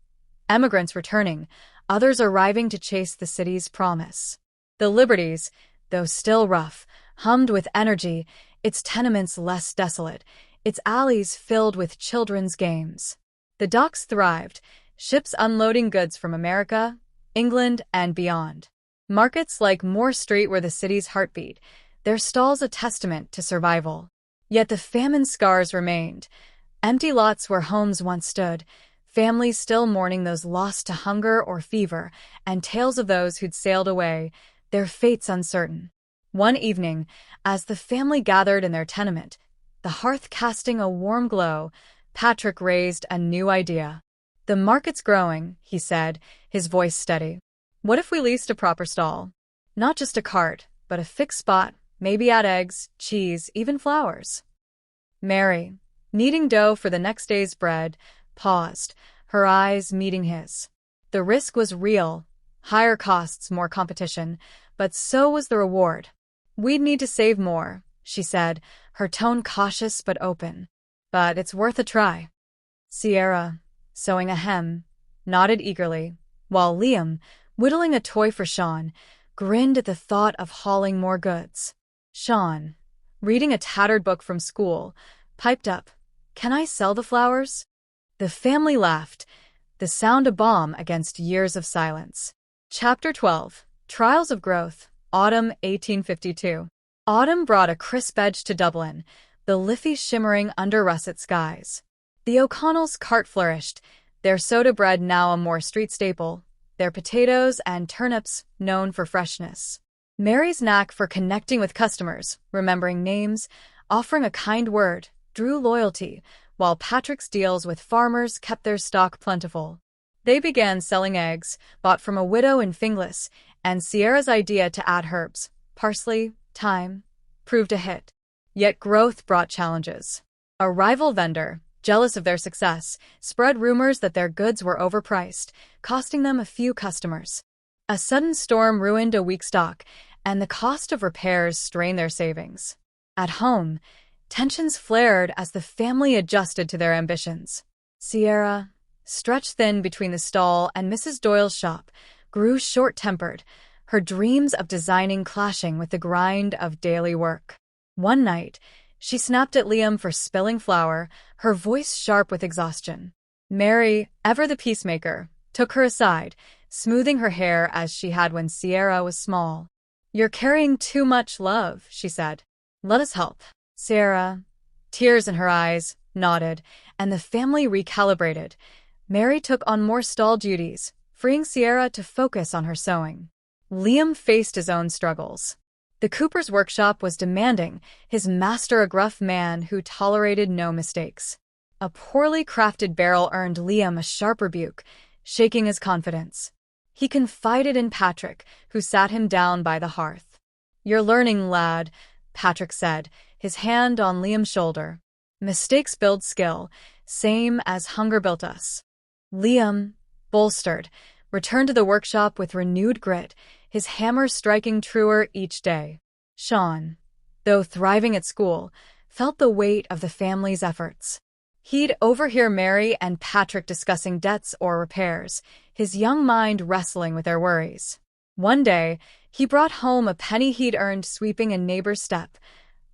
Emigrants returning, others arriving to chase the city's promise. The Liberties, though still rough, hummed with energy, its tenements less desolate, its alleys filled with children's games. The docks thrived, ships unloading goods from America, England, and beyond. Markets like Moore Street were the city's heartbeat, their stalls a testament to survival. Yet the famine scars remained. Empty lots where homes once stood, families still mourning those lost to hunger or fever, and tales of those who'd sailed away, their fates uncertain. One evening, as the family gathered in their tenement, the hearth casting a warm glow, Patrick raised a new idea. "The market's growing," he said, his voice steady. "What if we leased a proper stall? Not just a cart, but a fixed spot, maybe add eggs, cheese, even flowers." Mary, kneading dough for the next day's bread, paused, her eyes meeting his. The risk was real, higher costs, more competition, but so was the reward. "We'd need to save more," she said, her tone cautious but open. "But it's worth a try." Sierra, sewing a hem, nodded eagerly, while Liam, whittling a toy for Sean, grinned at the thought of hauling more goods. Sean, reading a tattered book from school, piped up, "Can I sell the flowers?" The family laughed, the sound a balm against years of silence. Chapter 12. Trials of Growth, Autumn 1852. Autumn brought a crisp edge to Dublin, the Liffey shimmering under russet skies. The O'Connells' cart flourished, their soda bread now a more street staple, their potatoes and turnips known for freshness. Mary's knack for connecting with customers, remembering names, offering a kind word, drew loyalty, while Patrick's deals with farmers kept their stock plentiful. They began selling eggs, bought from a widow in Finglas, and Sierra's idea to add herbs, parsley, thyme, proved a hit. Yet growth brought challenges. A rival vendor, jealous of their success, spread rumors that their goods were overpriced, costing them a few customers. A sudden storm ruined a weak stock, and the cost of repairs strained their savings. At home, tensions flared as the family adjusted to their ambitions. Sierra, stretched thin between the stall and Mrs. Doyle's shop, grew short-tempered, her dreams of designing clashing with the grind of daily work. One night, she snapped at Liam for spilling flour, her voice sharp with exhaustion. Mary, ever the peacemaker, took her aside, smoothing her hair as she had when Sierra was small. "You're carrying too much love," she said. "Let us help." Sierra, tears in her eyes, nodded, and the family recalibrated. Mary took on more stall duties, freeing Sierra to focus on her sewing. Liam faced his own struggles. The cooper's workshop was demanding, his master a gruff man who tolerated no mistakes. A poorly crafted barrel earned Liam a sharp rebuke, shaking his confidence. He confided in Patrick, who sat him down by the hearth. "You're learning, lad," Patrick said, his hand on Liam's shoulder. "Mistakes build skill, same as hunger built us." Liam, bolstered, returned to the workshop with renewed grit, his hammer striking truer each day. Sean, though thriving at school, felt the weight of the family's efforts. He'd overhear Mary and Patrick discussing debts or repairs, his young mind wrestling with their worries. One day, he brought home a penny he'd earned sweeping a neighbor's step,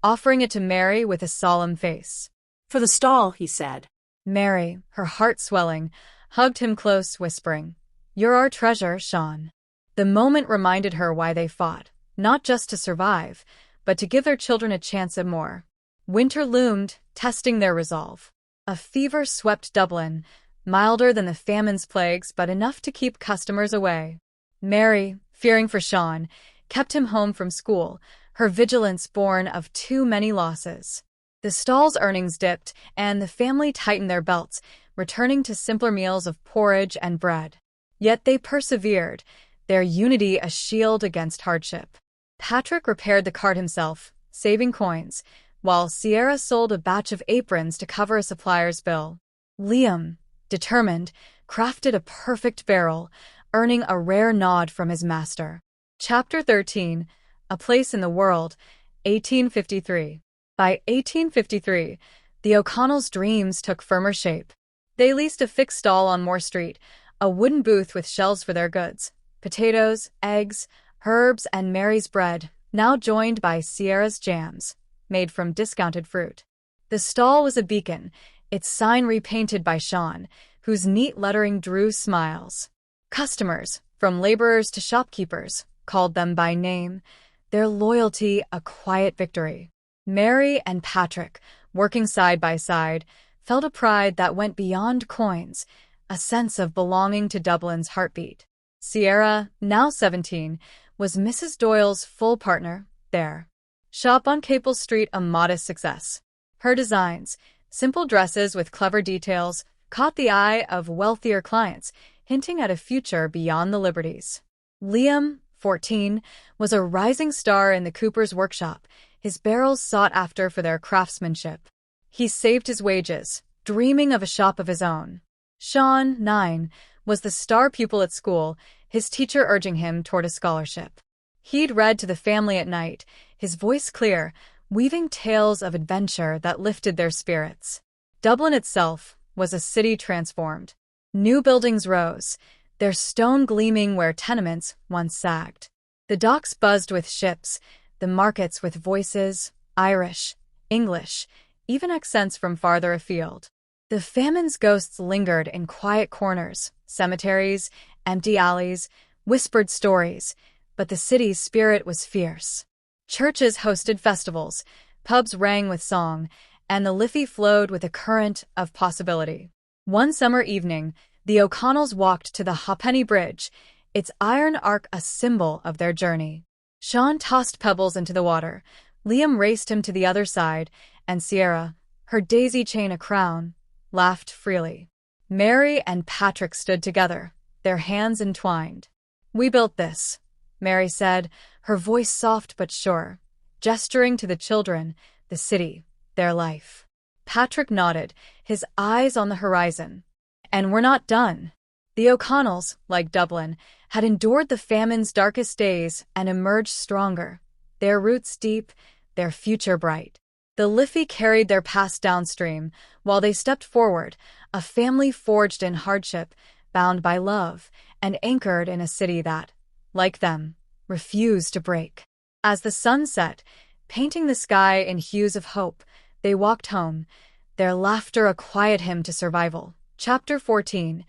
offering it to Mary with a solemn face. "For the stall," he said. Mary, her heart swelling, hugged him close, whispering, "You're our treasure, Sean." The moment reminded her why they fought, not just to survive, but to give their children a chance at more. Winter loomed, testing their resolve. A fever swept Dublin, milder than the famine's plagues, but enough to keep customers away. Mary, fearing for Sean, kept him home from school, her vigilance born of too many losses. The stall's earnings dipped, and the family tightened their belts, returning to simpler meals of porridge and bread. Yet they persevered, their unity a shield against hardship. Patrick repaired the cart himself, saving coins, while Sierra sold a batch of aprons to cover a supplier's bill. Liam, determined, crafted a perfect barrel, earning a rare nod from his master. Chapter 13, A Place in the World, 1853. By 1853, the O'Connells' dreams took firmer shape. They leased a fixed stall on Moore Street, a wooden booth with shelves for their goods, potatoes, eggs, herbs, and Mary's bread, now joined by Sierra's jams, made from discounted fruit. The stall was a beacon, its sign repainted by Sean, whose neat lettering drew smiles. Customers, from laborers to shopkeepers, called them by name, their loyalty a quiet victory. Mary and Patrick, working side by side, felt a pride that went beyond coins, a sense of belonging to Dublin's heartbeat. Sierra, now 17, was Mrs. Doyle's full partner there. Shop on Capel Street a modest success. Her designs, simple dresses with clever details, caught the eye of wealthier clients, hinting at a future beyond the Liberties. Liam, 14, was a rising star in the cooper's workshop, his barrels sought after for their craftsmanship. He saved his wages, dreaming of a shop of his own. Sean, 9, was the star pupil at school, his teacher urging him toward a scholarship. He'd read to the family at night, his voice clear, weaving tales of adventure that lifted their spirits. Dublin itself was a city transformed. New buildings rose, their stone gleaming where tenements once sagged. The docks buzzed with ships, the markets with voices, Irish, English, even accents from farther afield. The famine's ghosts lingered in quiet corners, cemeteries, empty alleys, whispered stories, but the city's spirit was fierce. Churches hosted festivals, pubs rang with song, and the Liffey flowed with a current of possibility. One summer evening, the O'Connells walked to the Ha'penny Bridge, its iron arc a symbol of their journey. Sean tossed pebbles into the water, Liam raced him to the other side, and Sierra, her daisy chain a crown, laughed freely. Mary and Patrick stood together, their hands entwined. "We built this," Mary said, her voice soft but sure, gesturing to the children, the city, their life. Patrick nodded, his eyes on the horizon. "And we're not done." The O'Connells, like Dublin, had endured the famine's darkest days and emerged stronger, their roots deep, their future bright. The Liffey carried their past downstream, while they stepped forward, a family forged in hardship, bound by love, and anchored in a city that, like them, refused to break. As the sun set, painting the sky in hues of hope, they walked home, their laughter a quiet hymn to survival. Chapter 14,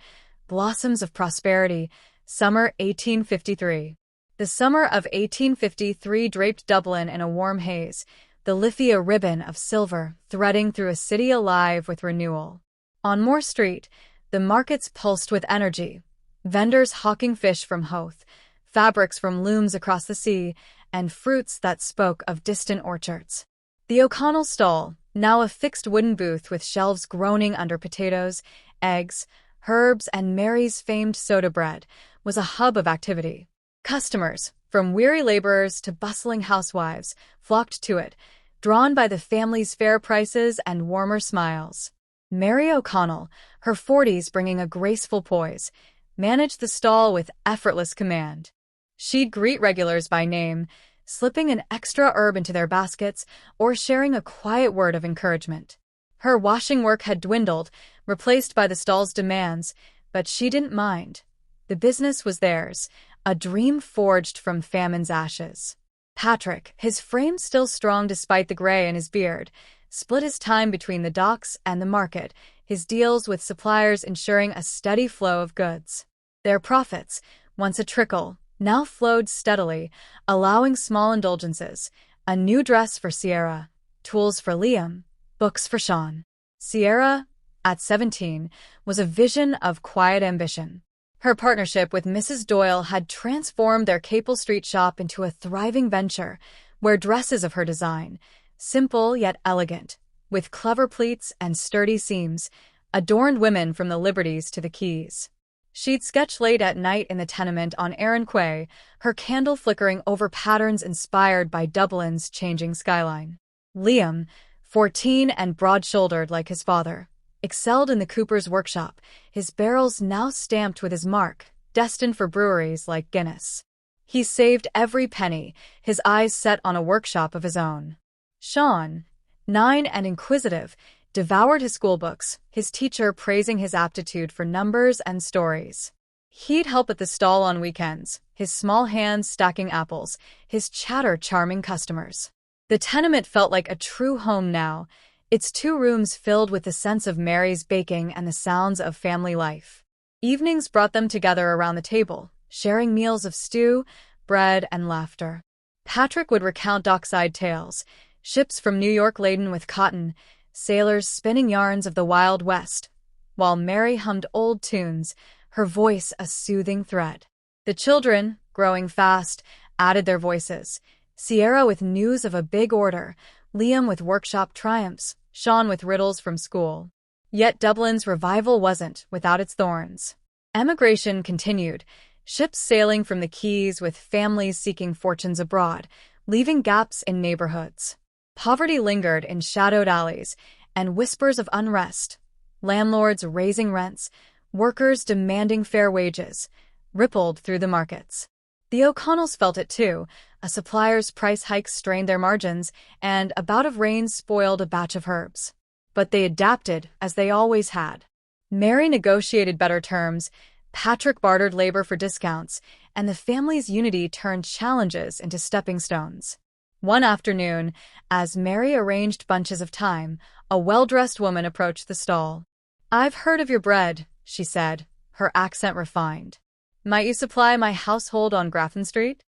Blossoms of Prosperity, Summer 1853. The summer of 1853 draped Dublin in a warm haze, the Liffey a ribbon of silver threading through a city alive with renewal. On Moore Street, the markets pulsed with energy, vendors hawking fish from Howth, fabrics from looms across the sea, and fruits that spoke of distant orchards. The O'Connell stall, now a fixed wooden booth with shelves groaning under potatoes, eggs, herbs, and Mary's famed soda bread, was a hub of activity. Customers, from weary laborers to bustling housewives, flocked to it, drawn by the family's fair prices and warmer smiles. Mary O'Connell, her 40s bringing a graceful poise, managed the stall with effortless command. She'd greet regulars by name, slipping an extra herb into their baskets or sharing a quiet word of encouragement. Her washing work had dwindled, replaced by the stall's demands, but she didn't mind. The business was theirs, a dream forged from famine's ashes. Patrick, his frame still strong despite the gray in his beard, split his time between the docks and the market, his deals with suppliers ensuring a steady flow of goods. Their profits, once a trickle, now flowed steadily, allowing small indulgences: a new dress for Sierra, tools for Liam, books for Sean. Sierra, at 17, was a vision of quiet ambition. Her partnership with Mrs. Doyle had transformed their Capel Street shop into a thriving venture where dresses of her design, simple yet elegant, with clever pleats and sturdy seams, adorned women from the Liberties to the Keys. She'd sketch late at night in the tenement on Erin Quay, her candle flickering over patterns inspired by Dublin's changing skyline. Liam, 14 and broad-shouldered like his father, excelled in the cooper's workshop, his barrels now stamped with his mark, destined for breweries like Guinness. He saved every penny, his eyes set on a workshop of his own. Sean, 9 and inquisitive, devoured his schoolbooks, his teacher praising his aptitude for numbers and stories. He'd help at the stall on weekends, his small hands stacking apples, his chatter charming customers. The tenement felt like a true home now, its 2 rooms filled with the sense of Mary's baking and the sounds of family life. Evenings brought them together around the table, sharing meals of stew, bread, and laughter. Patrick would recount dockside tales, ships from New York laden with cotton, sailors spinning yarns of the Wild West, while Mary hummed old tunes, her voice a soothing thread. The children, growing fast, added their voices: Sierra with news of a big order, Liam with workshop triumphs, Sean with riddles from school. Yet Dublin's revival wasn't without its thorns. Emigration continued, ships sailing from the Keys with families seeking fortunes abroad, leaving gaps in neighborhoods. Poverty lingered in shadowed alleys, and whispers of unrest, landlords raising rents, workers demanding fair wages, rippled through the markets. The O'Connells felt it too. A supplier's price hikes strained their margins, and a bout of rain spoiled a batch of herbs. But they adapted, as they always had. Mary negotiated better terms, Patrick bartered labor for discounts, and the family's unity turned challenges into stepping stones. One afternoon, as Mary arranged bunches of thyme, a well-dressed woman approached the stall. "I've heard of your bread," she said, her accent refined. "Might you supply my household on Grafton Street?"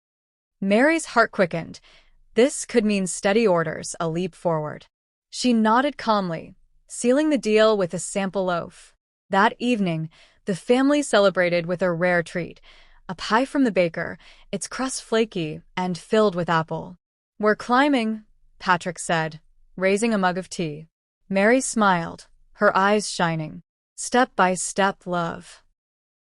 Mary's heart quickened. This could mean steady orders, a leap forward. She nodded calmly, sealing the deal with a sample loaf. That evening, the family celebrated with a rare treat, a pie from the baker, its crust flaky and filled with apple. "We're climbing," Patrick said, raising a mug of tea. Mary smiled, her eyes shining. Step by step, love.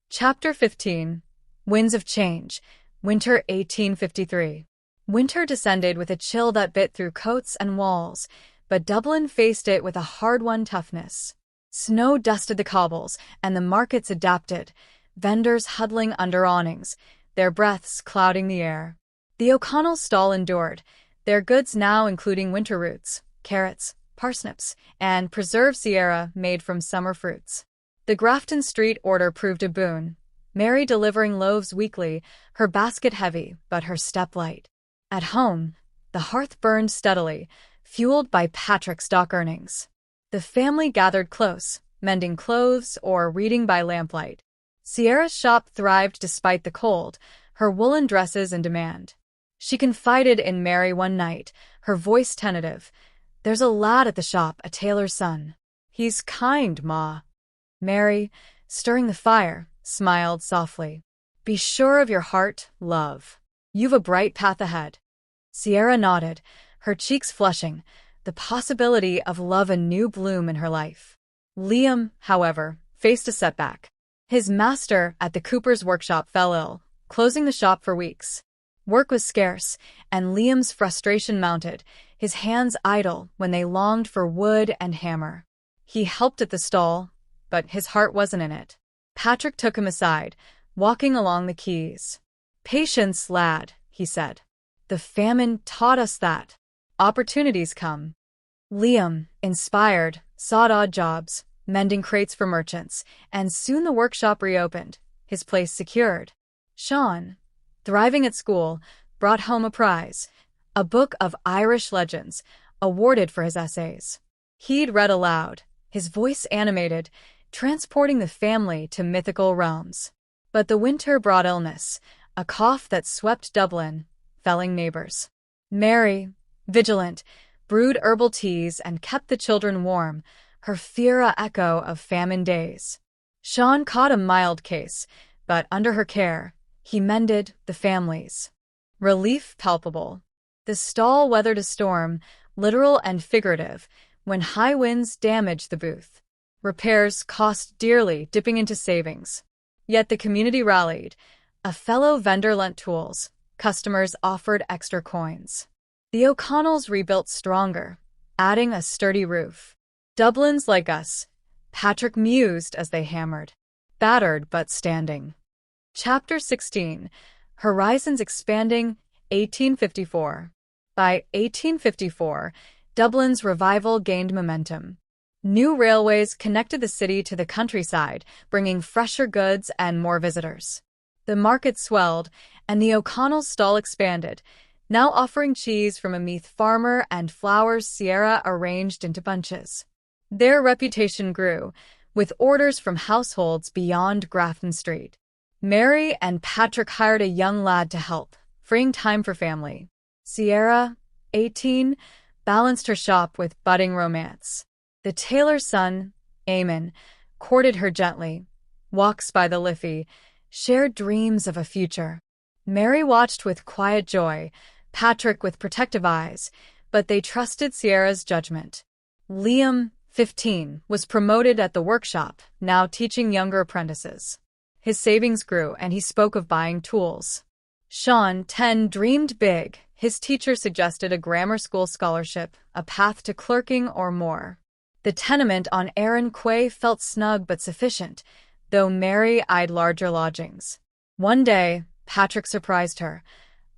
Chapter 15. Winds of Change, Winter 1853. Winter descended with a chill that bit through coats and walls, but Dublin faced it with a hard-won toughness. Snow dusted the cobbles, and the markets adapted, vendors huddling under awnings, their breaths clouding the air. The O'Connell stall endured, their goods now including winter roots, carrots, parsnips, and preserved Sierra made from summer fruits. The Grafton Street order proved a boon, Mary delivering loaves weekly, her basket heavy but her step light. At home, the hearth burned steadily, fueled by Patrick's stock earnings. The family gathered close, mending clothes or reading by lamplight. Sierra's shop thrived despite the cold, her woolen dresses in demand. She confided in Mary one night, her voice tentative. "There's a lad at the shop, a tailor's son. He's kind, Ma." Mary, stirring the fire, smiled softly. "Be sure of your heart, love. You've a bright path ahead." Sierra nodded, her cheeks flushing, the possibility of love a new bloom in her life. Liam, however, faced a setback. His master at the cooper's workshop fell ill, closing the shop for weeks. Work was scarce, and Liam's frustration mounted, his hands idle when they longed for wood and hammer. He helped at the stall, but his heart wasn't in it. Patrick took him aside, walking along the quays. "Patience, lad," he said. "The famine taught us that. Opportunities come." Liam, inspired, sought odd jobs, mending crates for merchants, and soon the workshop reopened, his place secured. Sean, thriving at school, brought home a prize, a book of Irish legends, awarded for his essays. He'd read aloud, his voice animated, transporting the family to mythical realms. But the winter brought illness, a cough that swept Dublin, felling neighbors. Mary, vigilant, brewed herbal teas and kept the children warm, her fear a echo of famine days. Sean caught a mild case, but under her care, he mended the families. Relief palpable. The stall weathered a storm, literal and figurative, when high winds damaged the booth. Repairs cost dearly, dipping into savings. Yet the community rallied. A fellow vendor lent tools. Customers offered extra coins. The O'Connells rebuilt stronger, adding a sturdy roof. Dublin's like us, Patrick mused as they hammered. Battered but standing. Chapter 16. Horizons Expanding, 1854. By 1854, Dublin's revival gained momentum. New railways connected the city to the countryside, bringing fresher goods and more visitors. The market swelled, and the O'Connell's stall expanded, now offering cheese from a Meath farmer and flowers Sierra arranged into bunches. Their reputation grew, with orders from households beyond Grafton Street. Mary and Patrick hired a young lad to help, freeing time for family. Sierra, 18, balanced her shop with budding romance. The tailor's son, Eamon, courted her gently, walks by the Liffey, shared dreams of a future. Mary watched with quiet joy, Patrick with protective eyes, but they trusted Sierra's judgment. Liam, 15, was promoted at the workshop, now teaching younger apprentices. His savings grew, and he spoke of buying tools. Sean, 10, dreamed big. His teacher suggested a grammar school scholarship, a path to clerking or more. The tenement on Erin Quay felt snug but sufficient, though Mary eyed larger lodgings. One day, Patrick surprised her.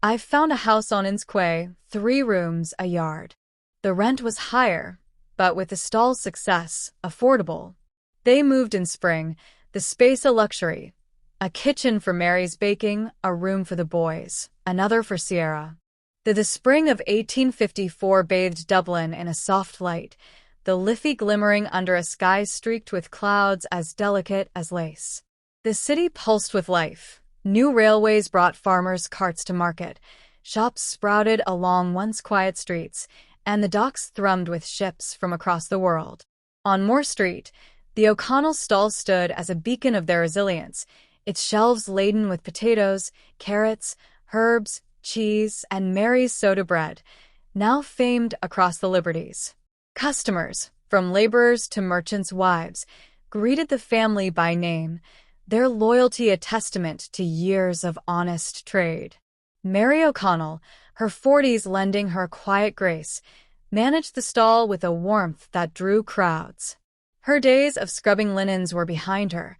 "I've found a house on Inns Quay, 3 rooms, a yard." The rent was higher, but with the stall's success, affordable. They moved in spring, the space a luxury. A kitchen for Mary's baking, a room for the boys, another for Sierra. The spring of 1854 bathed Dublin in a soft light, the Liffey glimmering under a sky streaked with clouds as delicate as lace. The city pulsed with life. New railways brought farmers' carts to market, shops sprouted along once quiet streets, and the docks thrummed with ships from across the world. On Moore Street, the O'Connell stall stood as a beacon of their resilience, its shelves laden with potatoes, carrots, herbs, cheese, and Mary's soda bread, now famed across the Liberties. Customers, from laborers to merchants' wives, greeted the family by name, their loyalty a testament to years of honest trade. Mary O'Connell, her 40s lending her quiet grace, managed the stall with a warmth that drew crowds. Her days of scrubbing linens were behind her.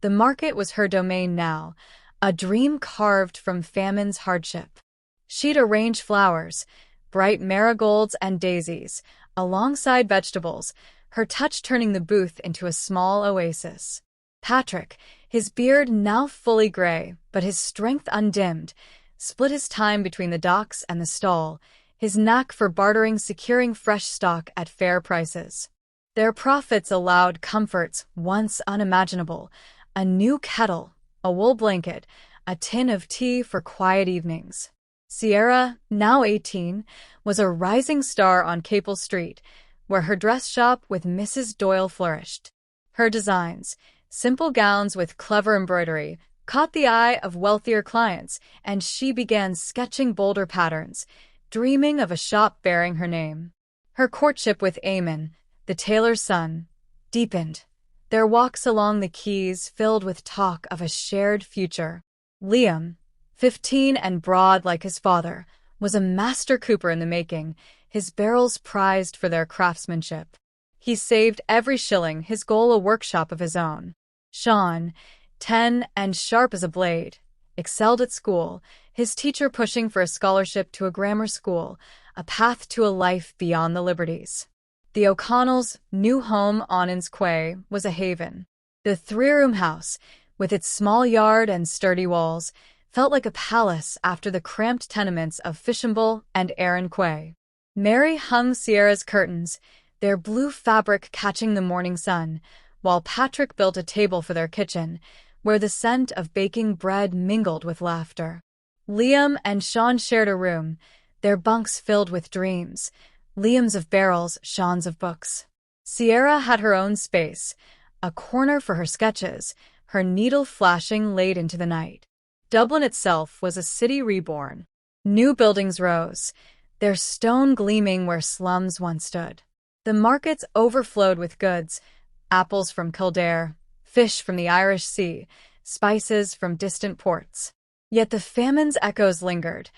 The market was her domain now, a dream carved from famine's hardship. She'd arrange flowers, bright marigolds and daisies, alongside vegetables, her touch turning the booth into a small oasis. Patrick, his beard now fully gray, but his strength undimmed, split his time between the docks and the stall, his knack for bartering securing fresh stock at fair prices. Their profits allowed comforts once unimaginable, a new kettle, a wool blanket, a tin of tea for quiet evenings. Sierra, now 18, was a rising star on Capel Street, where her dress shop with Mrs. Doyle flourished. Her designs, simple gowns with clever embroidery, caught the eye of wealthier clients, and she began sketching bolder patterns, dreaming of a shop bearing her name. Her courtship with Eamon, the tailor's son, deepened, their walks along the quays filled with talk of a shared future. Liam, 15 and broad like his father, was a master cooper in the making, his barrels prized for their craftsmanship. He saved every shilling, his goal a workshop of his own. Sean, 10 and sharp as a blade, excelled at school, his teacher pushing for a scholarship to a grammar school, a path to a life beyond the Liberties. The O'Connells' new home on Inns Quay was a haven. The 3-room house, with its small yard and sturdy walls, felt like a palace after the cramped tenements of Fishamble and Erin Quay. Mary hung Sierra's curtains, their blue fabric catching the morning sun, while Patrick built a table for their kitchen, where the scent of baking bread mingled with laughter. Liam and Sean shared a room, their bunks filled with dreams. Liam's of barrels, Sean's of books. Sierra had her own space, a corner for her sketches, her needle flashing late into the night. Dublin itself was a city reborn. New buildings rose, their stone gleaming where slums once stood. The markets overflowed with goods, apples from Kildare, fish from the Irish Sea, spices from distant ports. Yet the famine's echoes lingered.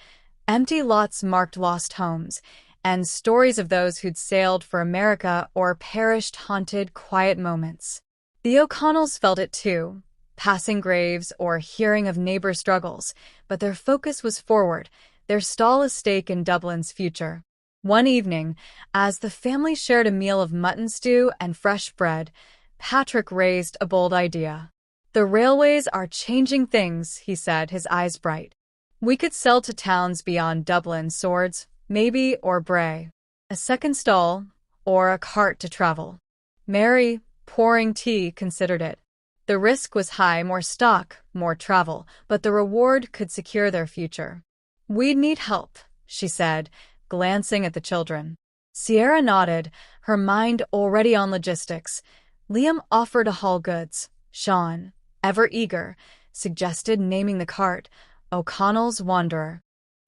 Empty lots marked lost homes, and stories of those who'd sailed for America or perished haunted quiet moments. The O'Connells felt it too, passing graves or hearing of neighbor struggles, but their focus was forward, their stall a stake in Dublin's future. One evening, as the family shared a meal of mutton stew and fresh bread, Patrick raised a bold idea. "The railways are changing things," he said, his eyes bright. "We could sell to towns beyond Dublin Swords, maybe, or Bray. A second stall, or a cart to travel." Mary, pouring tea, considered it. The risk was high, more stock, more travel, but the reward could secure their future. "We'd need help," she said, glancing at the children. Sierra nodded, her mind already on logistics. Liam offered to haul goods. Sean, ever eager, suggested naming the cart O'Connell's Wanderer.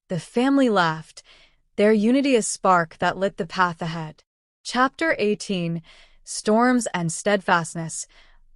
The family laughed, their unity a spark that lit the path ahead. Chapter 18, Storms and Steadfastness,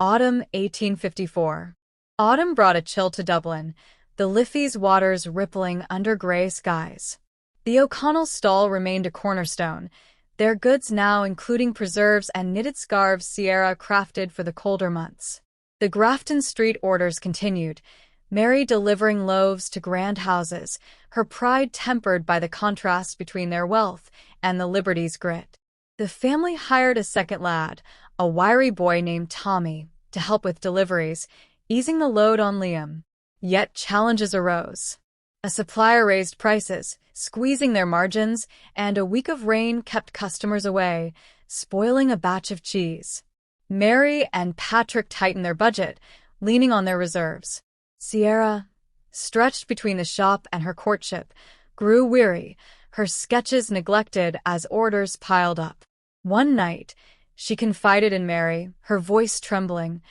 Autumn 1854. Autumn brought a chill to Dublin, the Liffey's waters rippling under grey skies. The O'Connell's stall remained a cornerstone, their goods now including preserves and knitted scarves Sierra crafted for the colder months. The Grafton Street orders continued, Mary delivering loaves to grand houses, her pride tempered by the contrast between their wealth and the Liberty's grit. The family hired a second lad, a wiry boy named Tommy, to help with deliveries, easing the load on Liam. Yet challenges arose. A supplier raised prices, squeezing their margins, and a week of rain kept customers away, spoiling a batch of cheese. Mary and Patrick tightened their budget, leaning on their reserves. Sierra, stretched between the shop and her courtship, grew weary, her sketches neglected as orders piled up. One night, she confided in Mary, her voice trembling.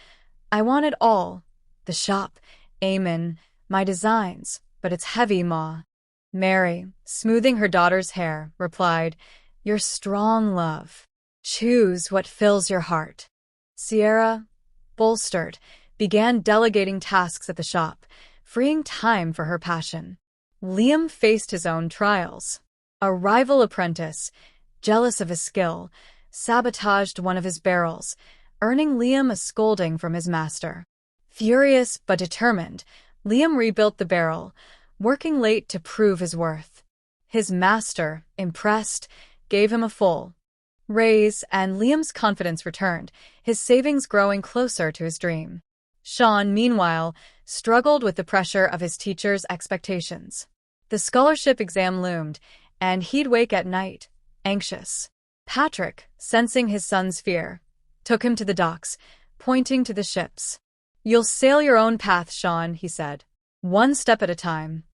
"I want it all. The shop, Eamon, my designs, but it's heavy, Ma." Mary, smoothing her daughter's hair, replied, "You're strong, love. Choose what fills your heart." Sierra, bolstered, began delegating tasks at the shop, freeing time for her passion. Liam faced his own trials. A rival apprentice, jealous of his skill, sabotaged one of his barrels, earning Liam a scolding from his master. Furious but determined, Liam rebuilt the barrel, working late to prove his worth. His master, impressed, gave him a full raise, and Liam's confidence returned, his savings growing closer to his dream. Sean, meanwhile, struggled with the pressure of his teacher's expectations. The scholarship exam loomed, and he'd wake at night, anxious. Patrick, sensing his son's fear, took him to the docks, pointing to the ships. "You'll sail your own path, Sean," he said. "One step at a time."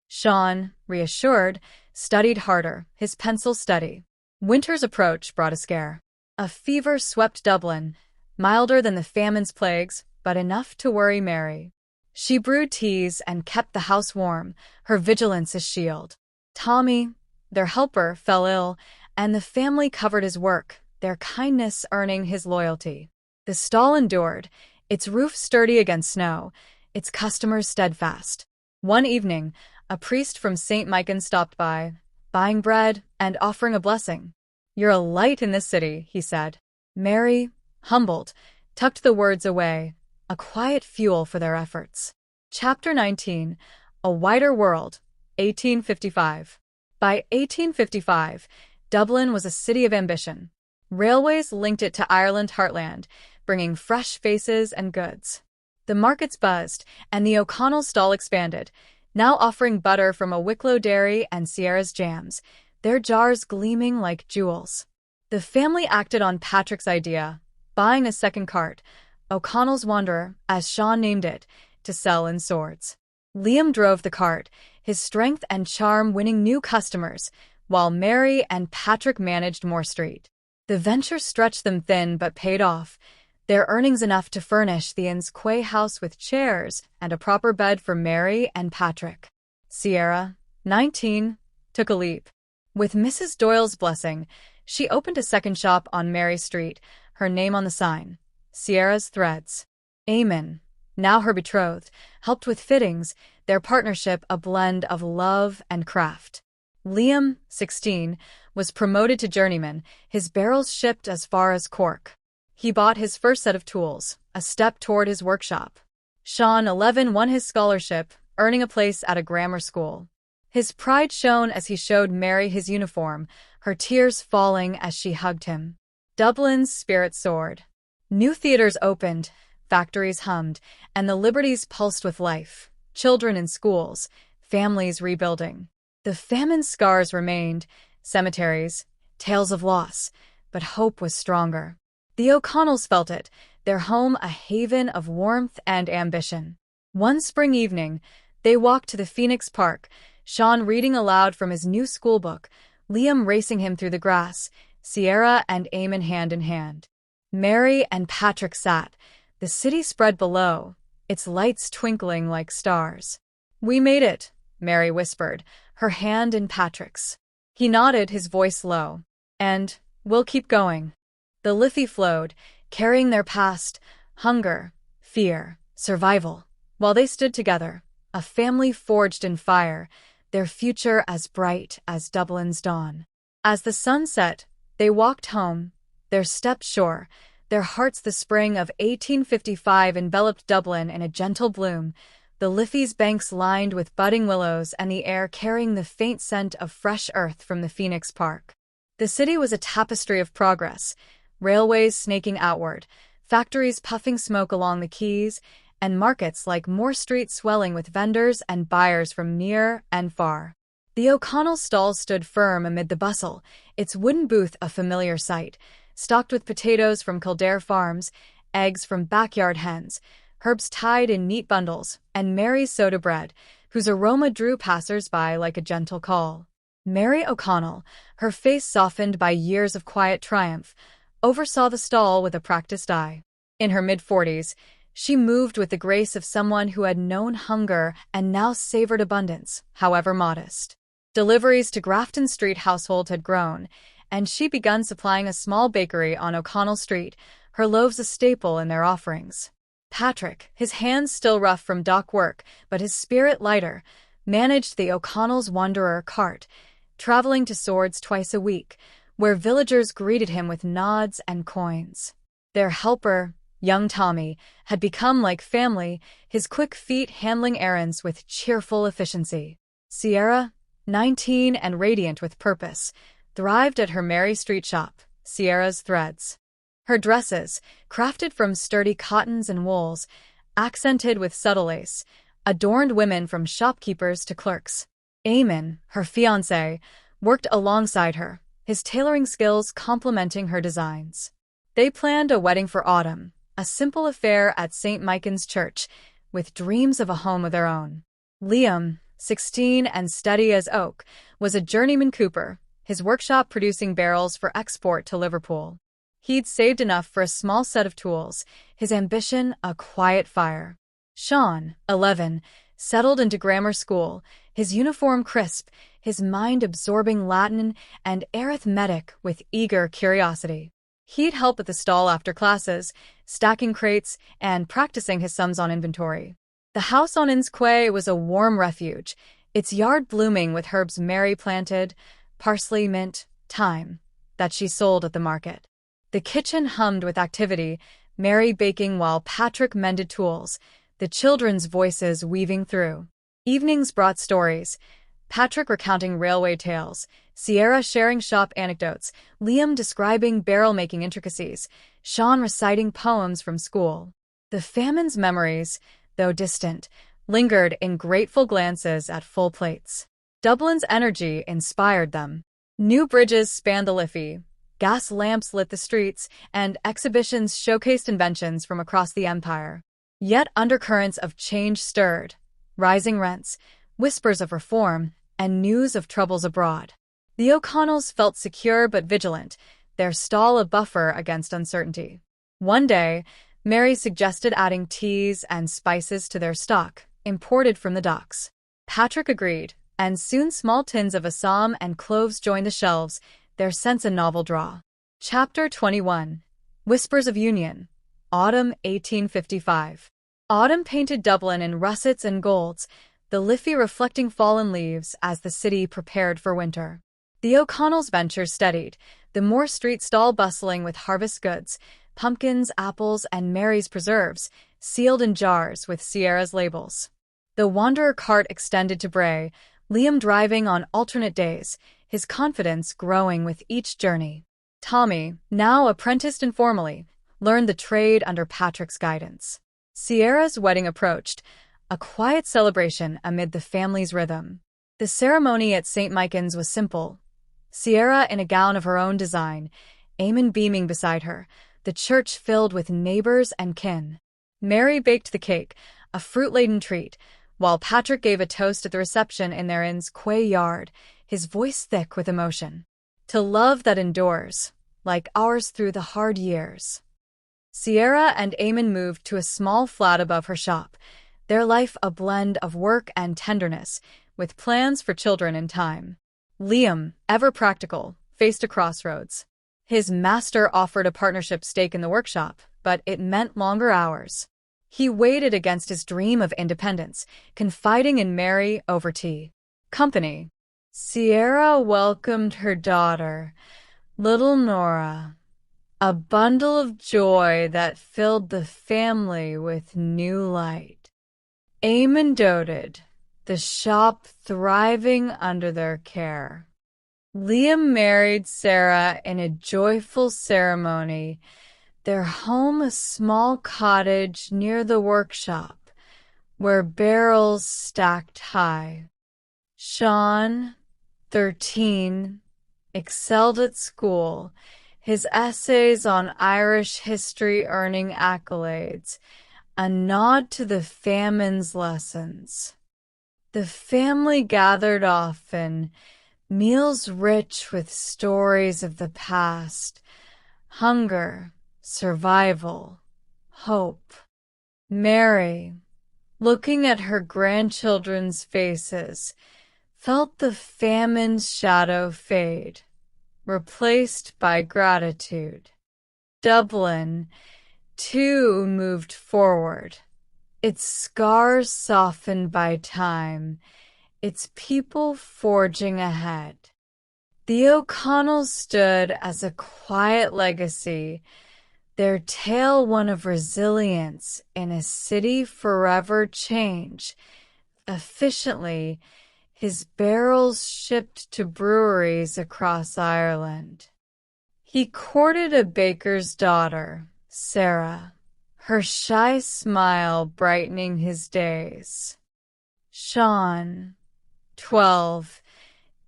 Sean, reassured, studied harder, his pencil steady. Winter's approach brought a scare. A fever swept Dublin, milder than the famine's plagues, but enough to worry Mary. She brewed teas and kept the house warm, her vigilance a shield. Tommy, their helper, fell ill, and the family covered his work, their kindness earning his loyalty. The stall endured, its roof sturdy against snow, its customers steadfast. One evening, a priest from St. Michan stopped by, buying bread and offering a blessing. "You're a light in this city," he said. Mary, humbled, tucked the words away, a quiet fuel for their efforts. Chapter 19, A Wider World, 1855. By 1855, Dublin was a city of ambition. Railways linked it to Ireland heartland, bringing fresh faces and goods. The markets buzzed, and the O'Connell stall expanded, now offering butter from a Wicklow dairy and Sierra's jams, their jars gleaming like jewels. The family acted on Patrick's idea, buying a second cart, O'Connell's Wanderer, as Sean named it, to sell in swords. Liam drove the cart, his strength and charm winning new customers, while Mary and Patrick managed Moore Street. The venture stretched them thin but paid off, their earnings enough to furnish the inn's quay house with chairs and a proper bed for Mary and Patrick. Sierra, 19, took a leap. With Mrs. Doyle's blessing, she opened a second shop on Mary Street, her name on the sign, Sierra's Threads. Eamon, now her betrothed, helped with fittings, their partnership a blend of love and craft. Liam, 16, was promoted to journeyman, his barrels shipped as far as Cork. He bought his first set of tools, a step toward his workshop. Sean, 11, won his scholarship, earning a place at a grammar school. His pride shone as he showed Mary his uniform, her tears falling as she hugged him. Dublin's spirit soared. New theaters opened, factories hummed, and the Liberties pulsed with life. Children in schools, families rebuilding. The famine scars remained, cemeteries, tales of loss, but hope was stronger. The O'Connells felt it, their home a haven of warmth and ambition. One spring evening, they walked to the Phoenix Park, Sean reading aloud from his new schoolbook, Liam racing him through the grass, Sierra and Eamon hand in hand. Mary and Patrick sat, the city spread below, its lights twinkling like stars. "We made it," Mary whispered, her hand in Patrick's. He nodded, his voice low. "And we'll keep going." The Liffey flowed, carrying their past, hunger, fear, survival, while they stood together, a family forged in fire, their future as bright as Dublin's dawn. As the sun set, they walked home, their steps sure, their hearts the spring of 1855 enveloped Dublin in a gentle bloom, the Liffey's banks lined with budding willows and the air carrying the faint scent of fresh earth from the Phoenix Park. The city was a tapestry of progress, railways snaking outward, factories puffing smoke along the quays, and markets like Moore Street swelling with vendors and buyers from near and far. The O'Connell stalls stood firm amid the bustle, its wooden booth a familiar sight, stocked with potatoes from Kildare farms, eggs from backyard hens, herbs tied in neat bundles, and Mary's soda bread, whose aroma drew passers-by like a gentle call. Mary O'Connell, her face softened by years of quiet triumph, oversaw the stall with a practiced eye. In her mid-40s, she moved with the grace of someone who had known hunger and now savored abundance, however modest. Deliveries to Grafton Street households had grown, and she begun supplying a small bakery on O'Connell Street, her loaves a staple in their offerings. Patrick, his hands still rough from dock work, but his spirit lighter, managed the O'Connell's Wanderer cart, traveling to Swords twice a week, where villagers greeted him with nods and coins. Their helper, young Tommy, had become like family, his quick feet handling errands with cheerful efficiency. Sierra, 19 and radiant with purpose, thrived at her Mary Street shop, Sierra's Threads. Her dresses, crafted from sturdy cottons and wools, accented with subtle lace, adorned women from shopkeepers to clerks. Eamon, her fiancé, worked alongside her, his tailoring skills complementing her designs. They planned a wedding for autumn, a simple affair at St. Michael's Church, with dreams of a home of their own. Liam, 16 and steady as oak, was a journeyman cooper, his workshop producing barrels for export to Liverpool. He'd saved enough for a small set of tools, his ambition a quiet fire. Sean, 11, settled into grammar school, his uniform crisp, his mind absorbing Latin and arithmetic with eager curiosity. He'd help at the stall after classes, stacking crates and practicing his sums on inventory. The house on Inns Quay was a warm refuge, its yard blooming with herbs Mary planted, parsley, mint, thyme, that she sold at the market. The kitchen hummed with activity, Mary baking while Patrick mended tools, the children's voices weaving through. Evenings brought stories, Patrick recounting railway tales, Sierra sharing shop anecdotes, Liam describing barrel-making intricacies, Sean reciting poems from school. The famine's memories, though distant, lingered in grateful glances at full plates. Dublin's energy inspired them. New bridges spanned the Liffey, Gas lamps lit the streets, and exhibitions showcased inventions from across the empire. Yet undercurrents of change stirred, rising rents, whispers of reform, and news of troubles abroad. The O'Connells felt secure but vigilant, their stall a buffer against uncertainty. One day, Mary suggested adding teas and spices to their stock, imported from the docks. Patrick agreed, and soon small tins of Assam and cloves joined the shelves, their scents a novel draw. Chapter 21. Whispers of Union. Autumn 1855. Autumn painted Dublin in russets and golds, the Liffey reflecting fallen leaves as the city prepared for winter. The O'Connells' venture steadied, the Moore Street stall bustling with harvest goods, pumpkins, apples, and Mary's preserves, sealed in jars with Sierra's labels. The Wanderer cart extended to Bray, Liam driving on alternate days, his confidence growing with each journey. Tommy, now apprenticed informally, learned the trade under Patrick's guidance. Sierra's wedding approached, a quiet celebration amid the family's rhythm. The ceremony at St. Michael's was simple. Sierra in a gown of her own design, Eamon beaming beside her, the church filled with neighbors and kin. Mary baked the cake, a fruit-laden treat, while Patrick gave a toast at the reception in their inn's quay yard, his voice thick with emotion. To love that endures, like ours through the hard years. Sierra and Eamon moved to a small flat above her shop, their life a blend of work and tenderness, with plans for children in time. Liam, ever practical, faced a crossroads. His master offered a partnership stake in the workshop, but it meant longer hours. He weighed it against his dream of independence, confiding in Mary over tea. Company. Sierra welcomed her daughter, little Nora, a bundle of joy that filled the family with new light. Eamon doted, the shop thriving under their care. Liam married Sarah in a joyful ceremony, their home a small cottage near the workshop, where barrels stacked high. Sean, 13, excelled at school, his essays on Irish history earning accolades, a nod to the famine's lessons. The family gathered often, meals rich with stories of the past, hunger, survival, hope. Mary, looking at her grandchildren's faces, felt the famine's shadow fade, replaced by gratitude. Dublin, too, moved forward, its scars softened by time, its people forging ahead. The O'Connells stood as a quiet legacy, their tale one of resilience in a city forever change. Efficiently, his barrels shipped to breweries across Ireland. He courted a baker's daughter, Sarah, her shy smile brightening his days. Sean, 12,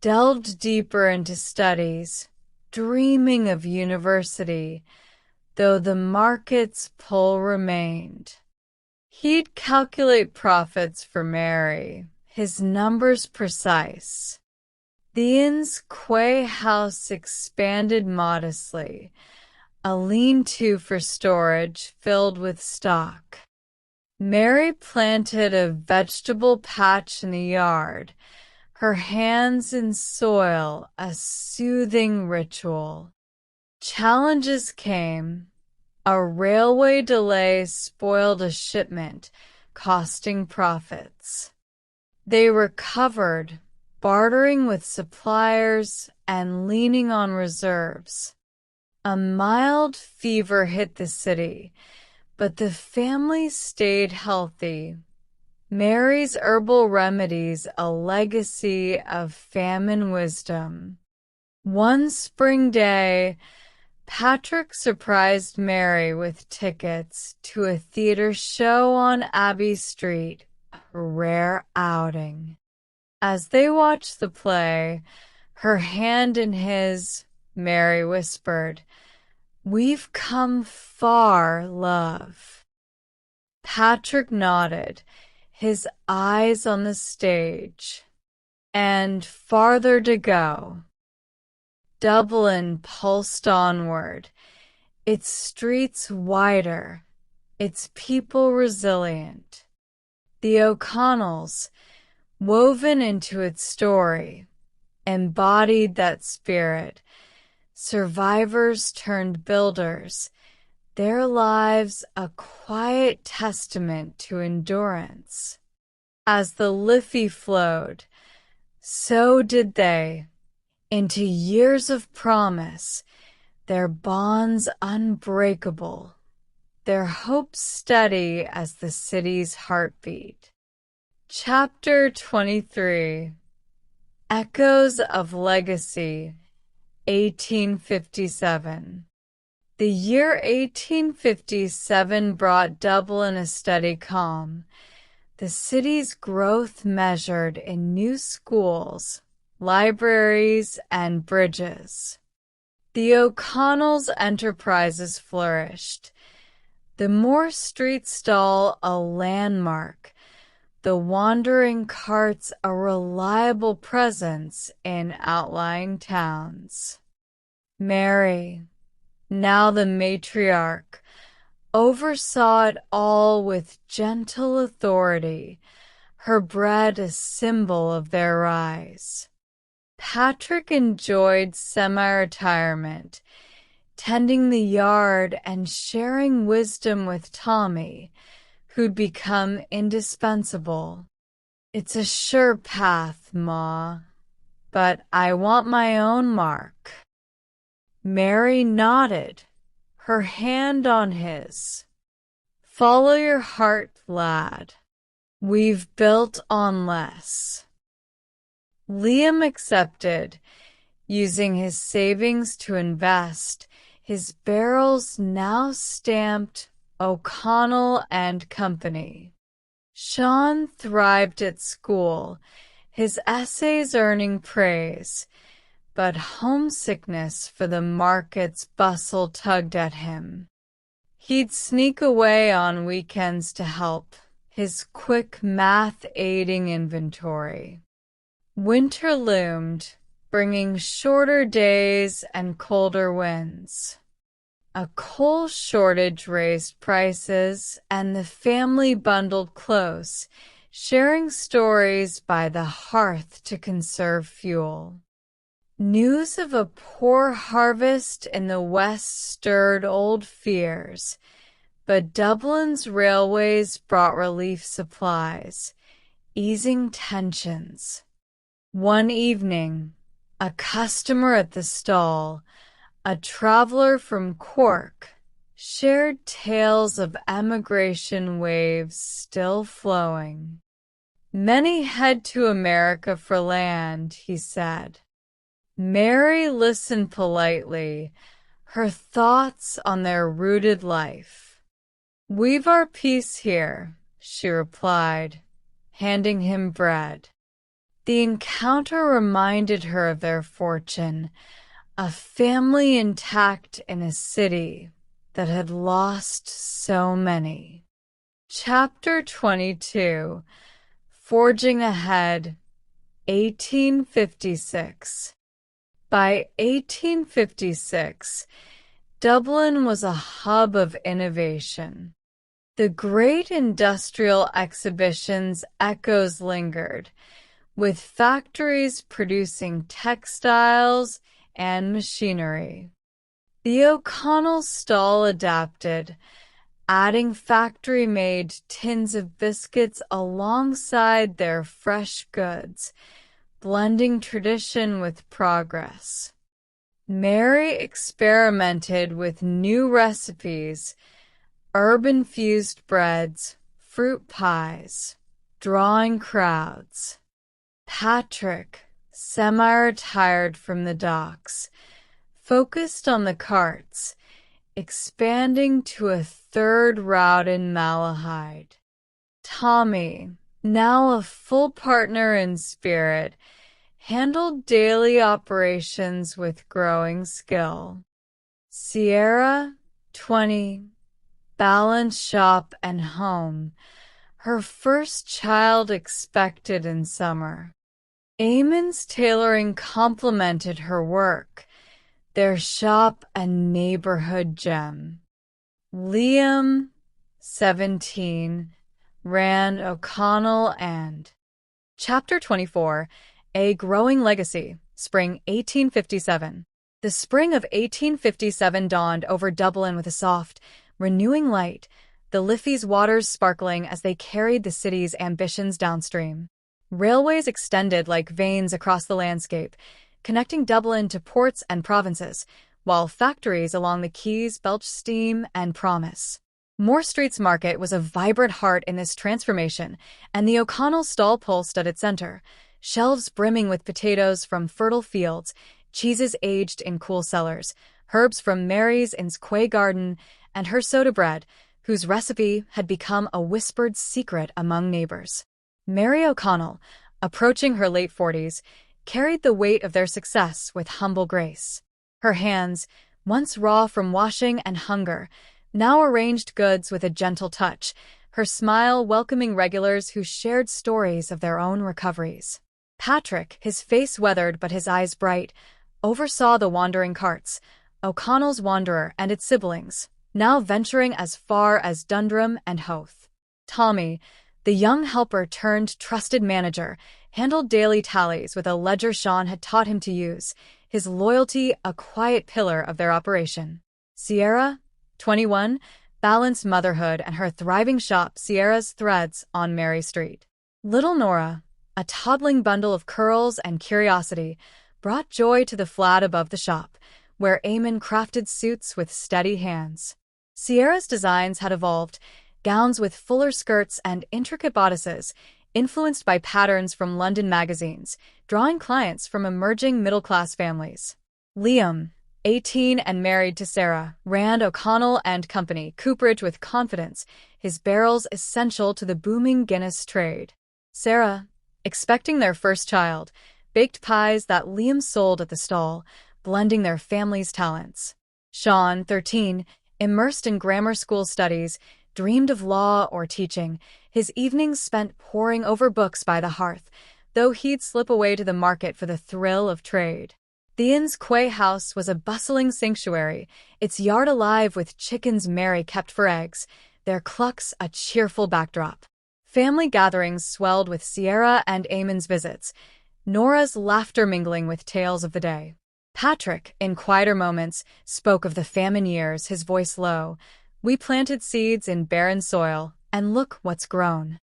delved deeper into studies, dreaming of university, though the market's pull remained. He'd calculate profits for Mary, his numbers precise. The inn's quay house expanded modestly, a lean-to for storage filled with stock. Mary planted a vegetable patch in the yard, her hands in soil a soothing ritual. Challenges came. A railway delay spoiled a shipment, costing profits. They recovered, bartering with suppliers and leaning on reserves. A mild fever hit the city, but the family stayed healthy. Mary's herbal remedies a legacy of famine wisdom. One spring day, Patrick surprised Mary with tickets to a theater show on Abbey Street, a rare outing. As they watched the play, her hand in his, Mary whispered. "We've come far, love." Patrick nodded, his eyes on the stage. "And farther to go." Dublin pulsed onward, its streets wider, its people resilient. The O'Connells, woven into its story, embodied that spirit. Survivors turned builders, their lives a quiet testament to endurance. As the Liffey flowed, so did they, into years of promise, their bonds unbreakable, their hopes steady as the city's heartbeat. Chapter 23. Echoes of Legacy, 1857. The year 1857 brought Dublin a steady calm, the city's growth measured in new schools, libraries, and bridges. The O'Connells' enterprises flourished. The Moore Street stall a landmark, the wandering carts a reliable presence in outlying towns. Mary, now the matriarch, oversaw it all with gentle authority, her bread a symbol of their rise. Patrick enjoyed semi-retirement, tending the yard and sharing wisdom with Tommy, who'd become indispensable. "It's a sure path, Ma, but I want my own mark." Mary nodded, her hand on his. "Follow your heart, lad. We've built on less." Liam accepted, using his savings to invest, his barrels now stamped O'Connell and Company. Sean thrived at school, his essays earning praise, but homesickness for the market's bustle tugged at him. He'd sneak away on weekends to help, his quick math-aiding inventory. Winter loomed, bringing shorter days and colder winds. A coal shortage raised prices, and the family bundled close, sharing stories by the hearth to conserve fuel. News of a poor harvest in the west stirred old fears, but Dublin's railways brought relief supplies, easing tensions. One evening, a customer at the stall, a traveler from Cork, shared tales of emigration waves still flowing. "Many head to America for land," he said. Mary listened politely, her thoughts on their rooted life. "We've our peace here," she replied, handing him bread. The encounter reminded her of their fortune, a family intact in a city that had lost so many. Chapter 22. Forging Ahead, 1856. By 1856, Dublin was a hub of innovation. The great industrial exhibition's echoes lingered, with factories producing textiles and machinery. The O'Connell stall adapted, adding factory-made tins of biscuits alongside their fresh goods, blending tradition with progress. Mary experimented with new recipes, herb-infused breads, fruit pies, drawing crowds. Patrick, semi-retired from the docks, focused on the carts, expanding to a third route in Malahide. Tommy, now a full partner in spirit, handled daily operations with growing skill. Sierra, 20, balanced shop and home, her first child expected in summer. Eamon's tailoring complemented her work, their shop a neighborhood gem. Liam, 17, ran O'Connell and Chapter 24, A Growing Legacy, Spring 1857. The spring of 1857 dawned over Dublin with a soft, renewing light, the Liffey's waters sparkling as they carried the city's ambitions downstream. Railways extended like veins across the landscape, connecting Dublin to ports and provinces, while factories along the quays belched steam and promise. Moore Street's market was a vibrant heart in this transformation, and the O'Connell stall pulsed at its center, shelves brimming with potatoes from fertile fields, cheeses aged in cool cellars, herbs from Mary's in Quay Garden, and her soda bread, whose recipe had become a whispered secret among neighbors. Mary O'Connell, approaching her late 40s, carried the weight of their success with humble grace. Her hands, once raw from washing and hunger, now arranged goods with a gentle touch, her smile welcoming regulars who shared stories of their own recoveries. Patrick, his face weathered but his eyes bright, oversaw the wandering carts, O'Connell's Wanderer and its siblings, now venturing as far as Dundrum and Howth. Tommy, the young helper turned trusted manager, handled daily tallies with a ledger Sean had taught him to use, his loyalty a quiet pillar of their operation. Sierra, 21, balanced motherhood and her thriving shop Sierra's Threads on Mary Street. Little Nora, a toddling bundle of curls and curiosity, brought joy to the flat above the shop, where Eamon crafted suits with steady hands. Sierra's designs had evolved, gowns with fuller skirts and intricate bodices, influenced by patterns from London magazines, drawing clients from emerging middle-class families. Liam, 18 and married to Sarah, ran O'Connell and Company cooperage with confidence, his barrels essential to the booming Guinness trade. Sarah, expecting their first child, baked pies that Liam sold at the stall, blending their family's talents. Sean, 13, immersed in grammar school studies, dreamed of law or teaching, his evenings spent poring over books by the hearth, though he'd slip away to the market for the thrill of trade. The inn's Quay house was a bustling sanctuary, its yard alive with chickens Mary kept for eggs, their clucks a cheerful backdrop. Family gatherings swelled with Sierra and Eamon's visits, Nora's laughter mingling with tales of the day. Patrick, in quieter moments, spoke of the famine years, his voice low. We planted seeds in barren soil, and look what's grown.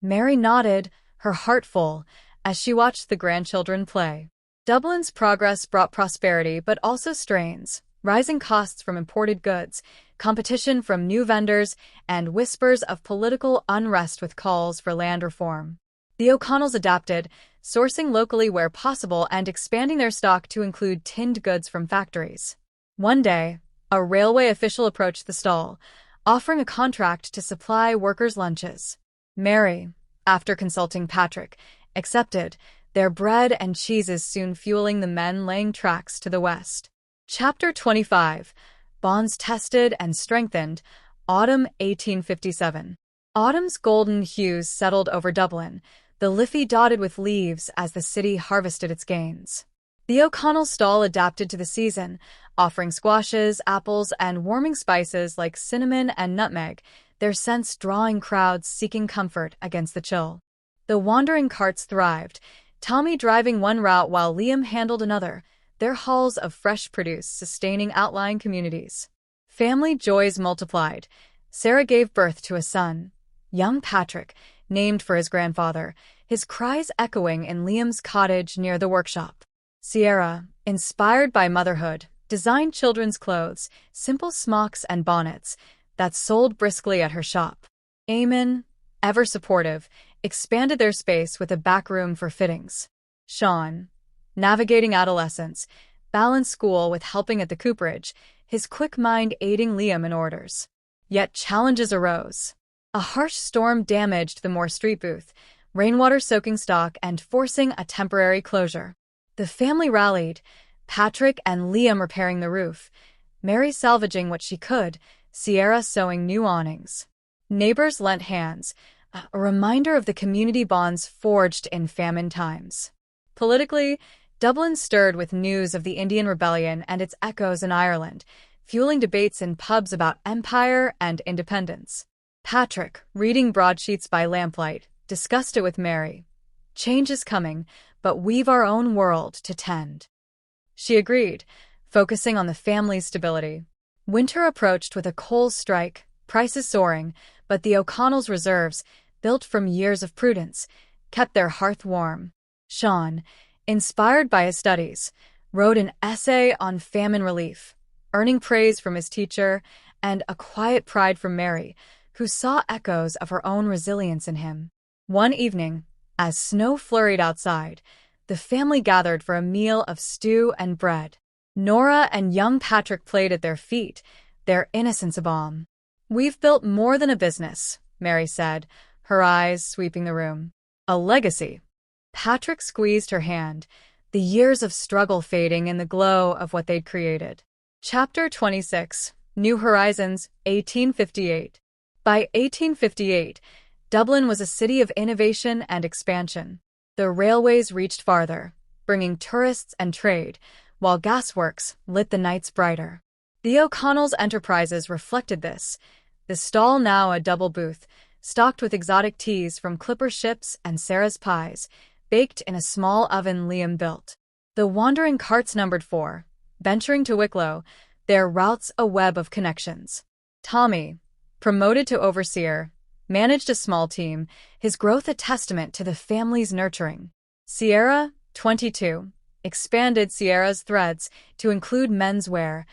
Mary nodded, her heart full, as she watched the grandchildren play. Dublin's progress brought prosperity but also strains, rising costs from imported goods, competition from new vendors, and whispers of political unrest with calls for land reform. The O'Connells adapted, sourcing locally where possible and expanding their stock to include tinned goods from factories. One day, a railway official approached the stall, offering a contract to supply workers' lunches. Mary, after consulting Patrick, accepted, their bread and cheeses soon fueling the men laying tracks to the west. Chapter 25, Bonds Tested and Strengthened, Autumn 1857. Autumn's golden hues settled over Dublin, the Liffey dotted with leaves as the city harvested its gains. The O'Connell stall adapted to the season, offering squashes, apples, and warming spices like cinnamon and nutmeg, their scents drawing crowds seeking comfort against the chill. The wandering carts thrived, Tommy driving one route while Liam handled another, their hauls of fresh produce sustaining outlying communities. Family joys multiplied. Sarah gave birth to a son, young Patrick, named for his grandfather, his cries echoing in Liam's cottage near the workshop. Sierra, inspired by motherhood, designed children's clothes, simple smocks and bonnets, that sold briskly at her shop. Eamon, ever supportive, expanded their space with a back room for fittings. Sean, navigating adolescence, balanced school with helping at the cooperage, his quick mind aiding Liam in orders. Yet challenges arose. A harsh storm damaged the Moore Street booth, rainwater soaking stock and forcing a temporary closure. The family rallied, Patrick and Liam repairing the roof, Mary salvaging what she could, Sierra sewing new awnings. Neighbors lent hands, a reminder of the community bonds forged in famine times. Politically, Dublin stirred with news of the Indian Rebellion and its echoes in Ireland, fueling debates in pubs about empire and independence. Patrick, reading broadsheets by lamplight, discussed it with Mary. Change is coming, but we've our own world to tend. She agreed, focusing on the family's stability. Winter approached with a coal strike, prices soaring, but the O'Connells' reserves, built from years of prudence, kept their hearth warm. Sean, inspired by his studies, wrote an essay on famine relief, earning praise from his teacher and a quiet pride from Mary, who saw echoes of her own resilience in him. One evening, as snow flurried outside, the family gathered for a meal of stew and bread. Nora and young Patrick played at their feet, their innocence a balm. "We've built more than a business," Mary said, her eyes sweeping the room. "A legacy." Patrick squeezed her hand, the years of struggle fading in the glow of what they'd created. Chapter 26, New Horizons, 1858. By 1858, Dublin was a city of innovation and expansion. The railways reached farther, bringing tourists and trade, while gasworks lit the nights brighter. The O'Connells' enterprises reflected this, the stall now a double booth, stocked with exotic teas from Clipper ships and Sarah's pies, baked in a small oven Liam built. The wandering carts numbered 4, venturing to Wicklow, their routes a web of connections. Tommy, promoted to overseer, managed a small team, his growth a testament to the family's nurturing. Sierra, 22, expanded Sierra's threads to include menswear,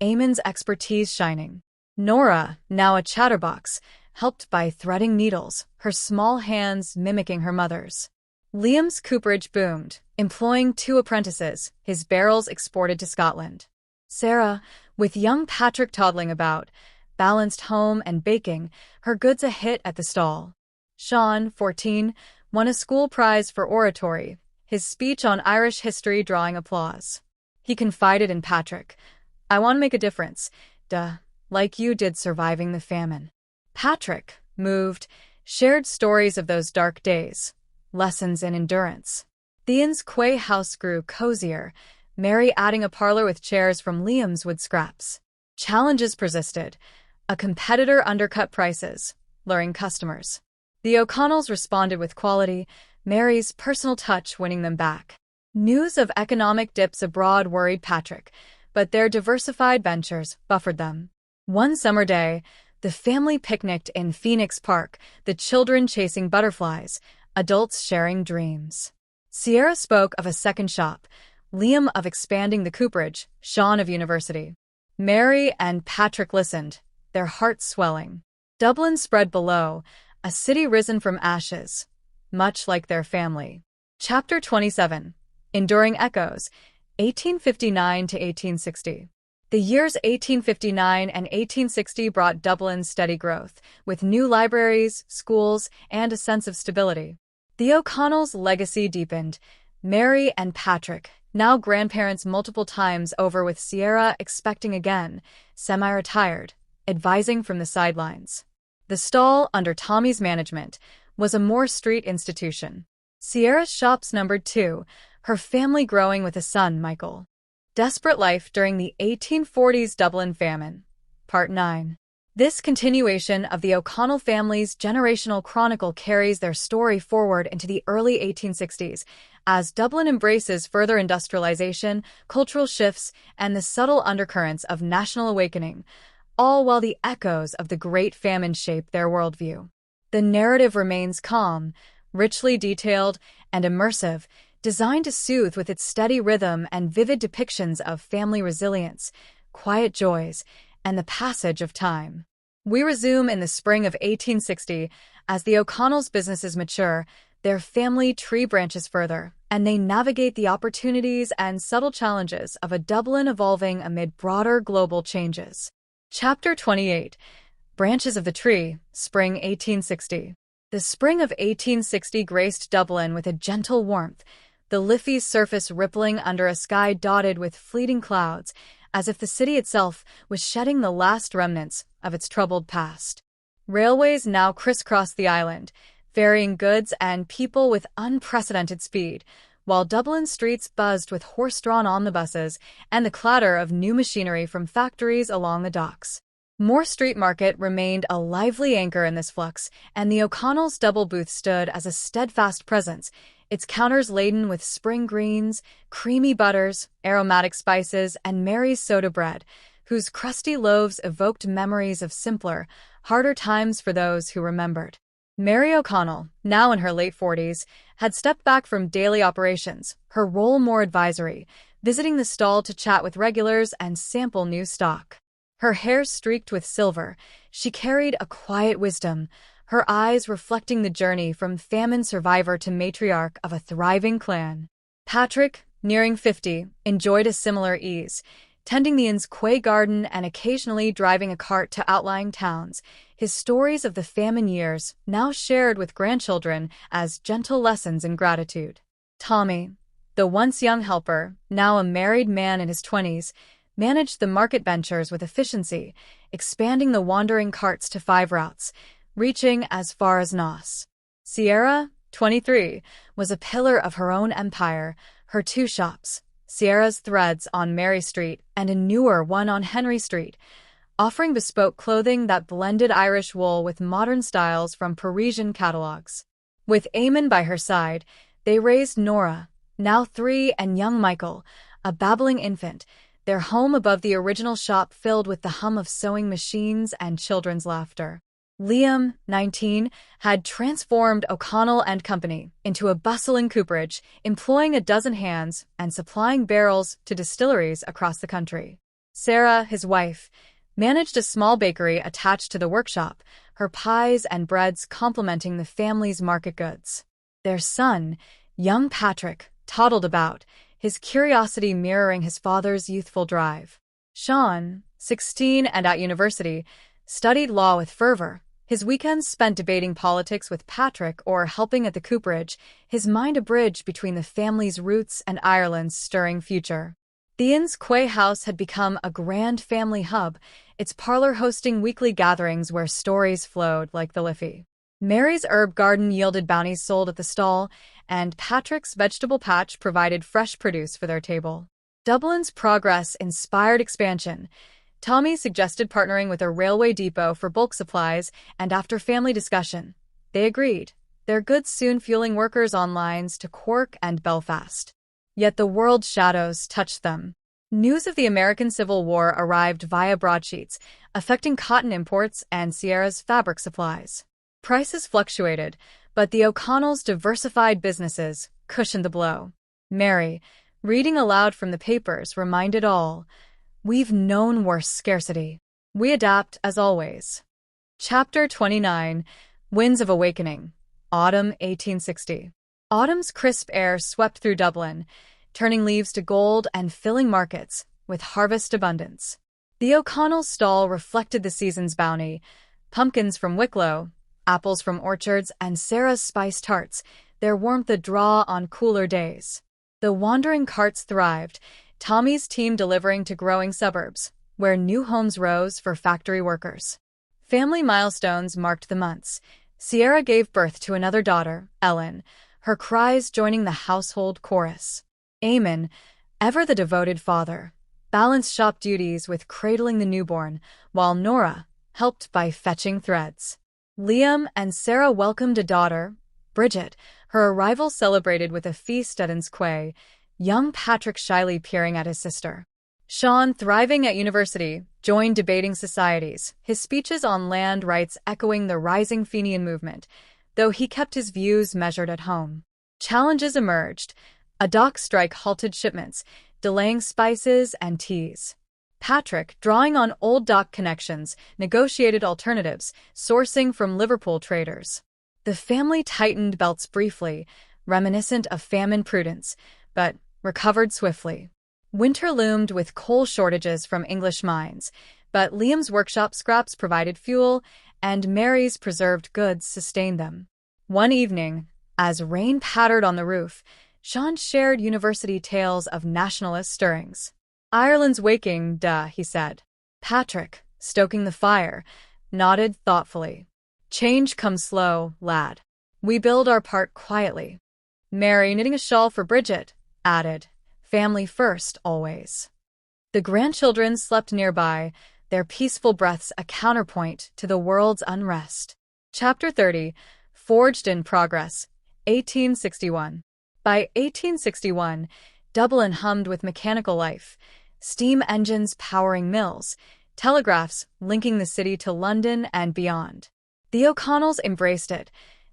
Eamon's expertise shining. Nora, now a chatterbox, helped by threading needles, her small hands mimicking her mother's. Liam's cooperage boomed, employing 2 apprentices, his barrels exported to Scotland. Sarah, with young Patrick toddling about, balanced home and baking, her goods a hit at the stall. Sean, 14, won a school prize for oratory, his speech on Irish history drawing applause. He confided in Patrick, "I want to make a difference, like you did surviving the famine." Patrick, moved, shared stories of those dark days, lessons in endurance. Theon's quay house grew cozier, Mary adding a parlor with chairs from Liam's wood scraps. Challenges persisted. A competitor undercut prices, luring customers. The O'Connells responded with quality, Mary's personal touch winning them back. News of economic dips abroad worried Patrick, but their diversified ventures buffered them. One summer day, the family picnicked in Phoenix Park, the children chasing butterflies, adults sharing dreams. Sierra spoke of a second shop, Liam of expanding the cooperage, Sean of university. Mary and Patrick listened, their hearts swelling. Dublin spread below, a city risen from ashes, much like their family. Chapter 27, Enduring Echoes, 1859 to 1860. The years 1859 and 1860 brought Dublin steady growth, with new libraries, schools, and a sense of stability. The O'Connells' legacy deepened. Mary and Patrick, now grandparents multiple times over with Sierra expecting again, semi-retired, advising from the sidelines. The stall, under Tommy's management, was a Moore Street institution. Sierra's shops numbered 2, her family growing with a son, Michael. Desperate Life During the 1840s Dublin Famine. Part 9. This continuation of the O'Connell family's generational chronicle carries their story forward into the early 1860s, as Dublin embraces further industrialization, cultural shifts, and the subtle undercurrents of national awakening, all while the echoes of the Great Famine shape their worldview. The narrative remains calm, richly detailed, and immersive, designed to soothe with its steady rhythm and vivid depictions of family resilience, quiet joys, and the passage of time. We resume in the spring of 1860 as the O'Connells' businesses mature, their family tree branches further, and they navigate the opportunities and subtle challenges of a Dublin evolving amid broader global changes. Chapter 28, Branches of the Tree, Spring 1860. The spring of 1860 graced Dublin with a gentle warmth. the Liffey's surface rippling under a sky dotted with fleeting clouds, as if the city itself was shedding the last remnants of its troubled past. Railways now crisscrossed the island, ferrying goods and people with unprecedented speed, while Dublin streets buzzed with horse-drawn omnibuses and the clatter of new machinery from factories along the docks. Moore Street Market remained a lively anchor in this flux, and the O'Connell's double booth stood as a steadfast presence, its counters laden with spring greens, creamy butters, aromatic spices, and Mary's soda bread, whose crusty loaves evoked memories of simpler, harder times for those who remembered. Mary O'Connell, now in her late 40s, had stepped back from daily operations, her role more advisory, visiting the stall to chat with regulars and sample new stock. Her hair streaked with silver, she carried a quiet wisdom, her eyes reflecting the journey from famine survivor to matriarch of a thriving clan. Patrick, nearing 50, enjoyed a similar ease, tending the inn's quay garden and occasionally driving a cart to outlying towns, his stories of the famine years now shared with grandchildren as gentle lessons in gratitude. Tommy, the once young helper, now a married man in his 20s, managed the market ventures with efficiency, expanding the wandering carts to 5 routes, reaching as far as Nos. Sierra, 23, was a pillar of her own empire, her 2 shops, Sierra's Threads on Mary Street and a newer one on Henry Street, offering bespoke clothing that blended Irish wool with modern styles from Parisian catalogs. With Eamon by her side, they raised Nora, now 3, and young Michael, a babbling infant, their home above the original shop filled with the hum of sewing machines and children's laughter. Liam, 19, had transformed O'Connell and Company into a bustling cooperage, employing a dozen hands and supplying barrels to distilleries across the country. Sarah, his wife, managed a small bakery attached to the workshop, her pies and breads complementing the family's market goods. Their son, young Patrick, toddled about, his curiosity mirroring his father's youthful drive. Sean, 16 and at university, studied law with fervor, his weekends spent debating politics with Patrick or helping at the cooperage, his mind a bridge between the family's roots and Ireland's stirring future. The inn's quay house had become a grand family hub, its parlor hosting weekly gatherings where stories flowed like the Liffey. Mary's herb garden yielded bounties sold at the stall, and Patrick's vegetable patch provided fresh produce for their table. Dublin's progress inspired expansion. Tommy suggested partnering with a railway depot for bulk supplies, and after family discussion, they agreed, their goods soon fueling workers on lines to Cork and Belfast. Yet the world's shadows touched them. News of the American Civil War arrived via broadsheets, affecting cotton imports and Sierra's fabric supplies. Prices fluctuated, but the O'Connells' diversified businesses cushioned the blow. Mary, reading aloud from the papers, reminded all, "We've known worse scarcity. We adapt, as always." Chapter 29, Winds of Awakening, Autumn 1860. Autumn's crisp air swept through Dublin, turning leaves to gold and filling markets with harvest abundance. The O'Connell stall reflected the season's bounty, pumpkins from Wicklow, apples from orchards, and Sarah's spice tarts, their warmth a draw on cooler days. The wandering carts thrived, Tommy's team delivering to growing suburbs, where new homes rose for factory workers. Family milestones marked the months. Sierra gave birth to another daughter, Ellen, her cries joining the household chorus. Eamon, ever the devoted father, balanced shop duties with cradling the newborn, while Nora helped by fetching threads. Liam and Sarah welcomed a daughter, Bridget, her arrival celebrated with a feast at Inns Quay, young Patrick shyly peering at his sister. Sean, thriving at university, joined debating societies, his speeches on land rights echoing the rising Fenian movement, though he kept his views measured at home. Challenges emerged. A dock strike halted shipments, delaying spices and teas. Patrick, drawing on old dock connections, negotiated alternatives, sourcing from Liverpool traders. The family tightened belts briefly, reminiscent of famine prudence, but recovered swiftly. Winter loomed with coal shortages from English mines, but Liam's workshop scraps provided fuel, and Mary's preserved goods sustained them. One evening, as rain pattered on the roof, Sean shared university tales of nationalist stirrings. "Ireland's waking, duh," he said. Patrick, stoking the fire, nodded thoughtfully. "Change comes slow, lad. We build our part quietly." Mary, knitting a shawl for Bridget, added, "Family first, always." The grandchildren slept nearby, their peaceful breaths a counterpoint to the world's unrest. Chapter 30, Forged in Progress, 1861. By 1861, Dublin hummed with mechanical life, steam engines powering mills, telegraphs linking the city to London and beyond. The O'Connells embraced it.